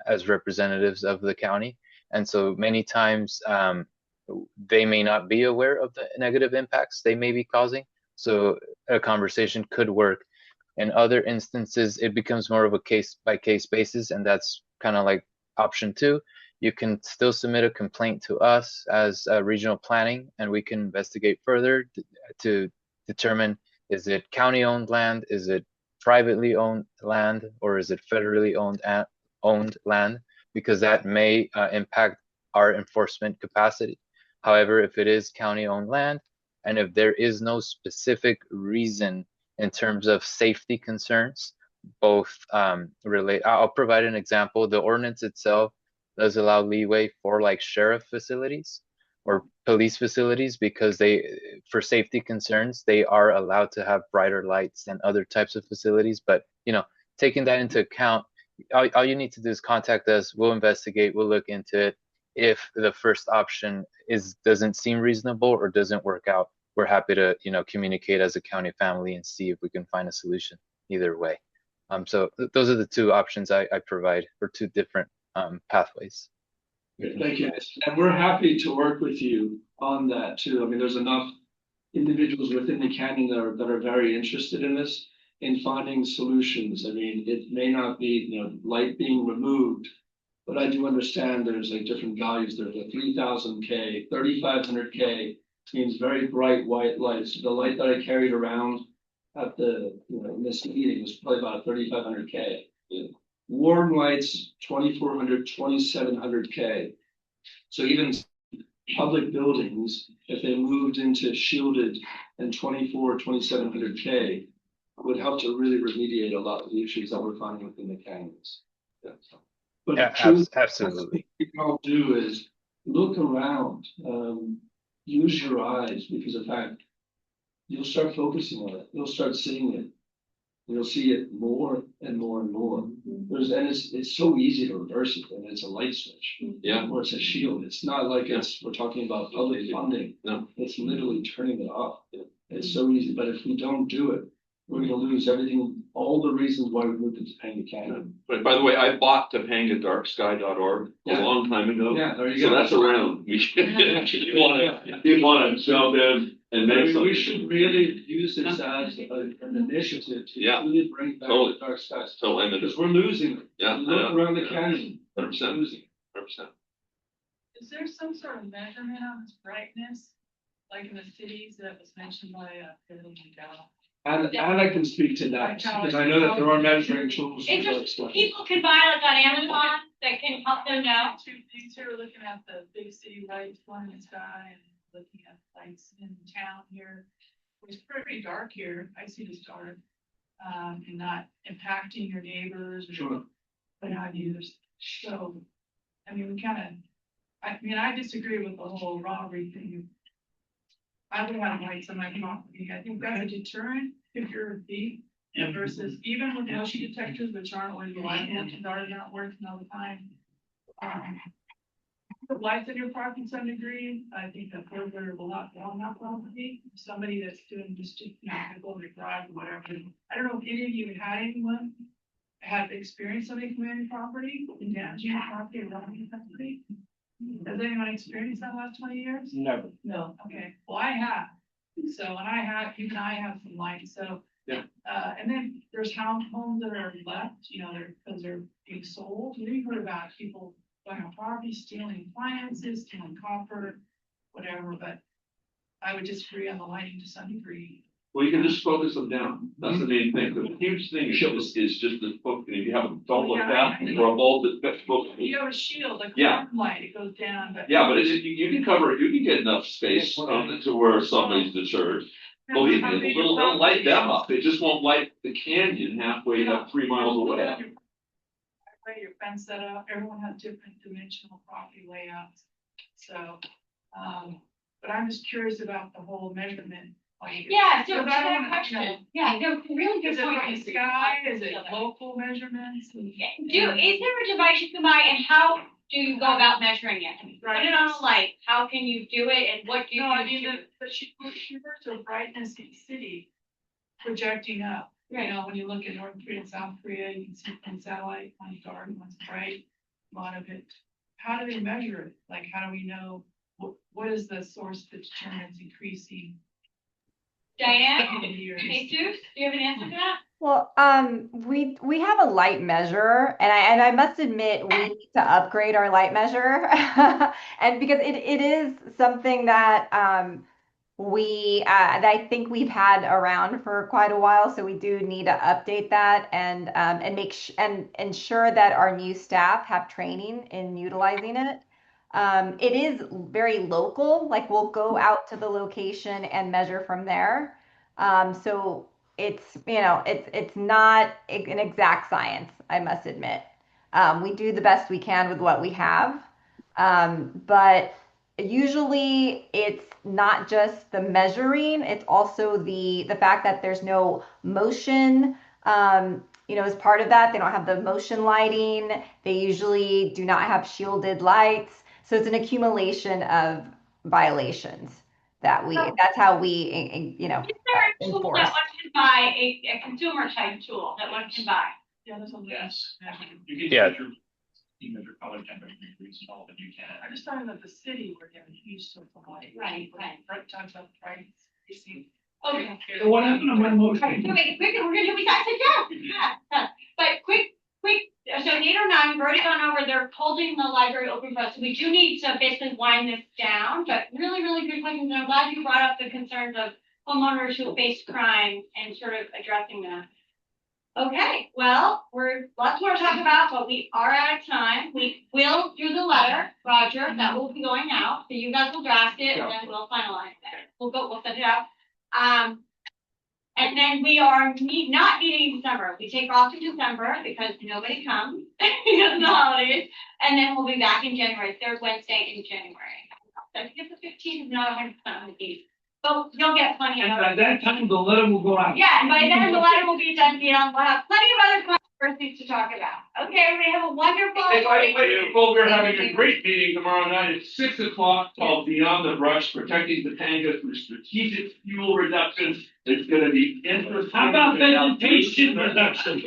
as representatives of the county. And so many times they may not be aware of the negative impacts they may be causing. So a conversation could work. In other instances, it becomes more of a case by case basis. And that's kind of like option 2. You can still submit a complaint to us as regional planning, and we can investigate further to determine, is it county owned land? Is it privately owned land? Or is it federally owned land? Because that may impact our enforcement capacity. However, if it is county-owned land, and if there is no specific reason in terms of safety concerns, both relate. I'll provide an example. The ordinance itself does allow leeway for like sheriff facilities or police facilities because for safety concerns, they are allowed to have brighter lights than other types of facilities. But taking that into account, all you need to do is contact us. We'll investigate. We'll look into it. If the first option doesn't seem reasonable or doesn't work out, we're happy to communicate as a county family and see if we can find a solution either way. So those are the two options I provide for two different pathways.
Thank you. And we're happy to work with you on that too. I mean, there's enough individuals within the canyon that are very interested in this, in finding solutions. I mean, it may not be, light being removed, but I do understand there's like different values. There's a 3000K, 3500K means very bright white lights. The light that I carried around at in this meeting was probably about 3500K. Warm lights, 2400, 2700K. So even public buildings, if they moved into shielded and 2700K, would help to really remediate a lot of the issues that we're finding within the canyons. Yeah. But
Absolutely.
What we can all do is look around, use your eyes, because in fact, you'll start focusing on it. You'll start seeing it. You'll see it more and more and more. It's so easy to reverse it, and it's a light switch.
Yeah.
Or it's a shield. It's not like we're talking about public funding.
No.
It's literally turning it off. It's so easy. But if we don't do it, we're going to lose everything, all the reasons why we moved to Topanga Canyon.
But by the way, I bought TopangaDarkSky.org a long time ago.
Yeah, there you
so
go.
That's around. You want to jump in and make something.
We should really use this as an initiative to really bring back the dark skies. Because we're losing it.
Yeah.
Look around the canyon.
100%. 100%.
Is there some sort of measurement on this brightness? like in the cities that was mentioned by, Bill Miguel.
And I can speak to that, because I know that there are measuring tools for
It's
that
just,
stuff.
people can buy like on Amazon that can help them know.
Two things here, looking at the big city lights, one in the sky, and looking at lights in town here. It's pretty dark here, I see this dark, and not impacting your neighbors or
Sure.
what have you. So, I mean, we kind of, I disagree with the whole robbery thing. I would have lights on my property. I think that's a deterrent if you're a thief versus even with motion detectors, which aren't always reliable, and are not working all the time. Put lights in your parking to some degree. I think that further will not go on that property. Somebody that's doing just, go to drive or whatever. I don't know if any of you had anyone have experienced something from any property and damaging your property or robbing your property. Has anyone experienced that last 20 years?
Never.
No, okay, well, I have, so, and I have some lights, so.
Yeah.
And then there's homes that are left, because they're being sold, we've heard about people buying a property, stealing appliances, stealing copper, whatever, but. I would disagree on the lighting to some degree.
Well, you can just focus them down. That's the main thing. The huge thing is just the focus. If you have a bulb like that or a bulb that's focused.
You have a shield, like
Yeah.
a light, it goes down, but.
Yeah, but you can cover it. You can get enough space to where somebody's deterred. Believe me, it'll light them up. It just won't light the canyon halfway up 3 miles away.
Way your fence set up, everyone has different dimensional property layouts, so, but I'm just curious about the whole measurement.
Yeah, so
Because I
that
don't know,
question, yeah, no, really good
Is it
point.
from the sky, is it local measurements?
Is there a device you can buy and how do you go about measuring it? Put it on a light, how can you do it and what do you?
No, I mean, she works with brightness in the city projecting up. When you look at North Korea and South Korea, you can see from satellite, one's dark, one's bright, a lot of it. How do they measure it? Like, how do we know, what is the source that determines increasing?
Diane, hey Sue, do you have an answer to that?
Well, we have a light measure, and I must admit we need to upgrade our light measure, and because it is something that that I think we've had around for quite a while, so we do need to update that and and ensure that our new staff have training in utilizing it. It is very local, like we'll go out to the location and measure from there. So it's not an exact science, I must admit. We do the best we can with what we have. But usually it's not just the measuring, it's also the fact that there's no motion. As part of that, they don't have the motion lighting. They usually do not have shielded lights. So it's an accumulation of violations that's how we,
Is there a tool
enforce.
that one can buy, a consumer type tool that one can buy?
Yeah, there's a
Yes. You can
Yeah.
measure color temperature increase and all that you can.
I just thought that the city were getting huge sort of light.
Right.
Brett talks about price, you see.
Okay.
So what happened on my motion?
Alright, so wait, quick, we're gonna do, we got to go. Yeah. But quick, so 8 or 9, we've already gone over, they're holding the library open for us, so we do need to basically wind this down, but really, really good questions, and I'm glad you brought up the concerns of homeowners who face crime and sort of addressing that. Okay, well, we're lots more to talk about, but we are out of time. We will do the letter, Roger, that will be going out, so you guys will draft it, and then we'll finalize it. We'll send it out. And then we are not meeting in December. We take off in December because nobody comes because of the holidays. And then we'll be back in January, third Wednesday in January. So I think it's the 15th, is not 100% on the date. But you'll get plenty of
And by that time, the letter will go out.
Yeah, and by then the letter will be done. We'll have plenty of other controversies to talk about. Okay, everybody have a wonderful.
Hey, by the way, we're having a great meeting tomorrow night at 6 o'clock called Beyond the Brush, Protecting Topanga through Strategic Fuel Reduction. It's gonna be interesting.
How about vegetation reduction?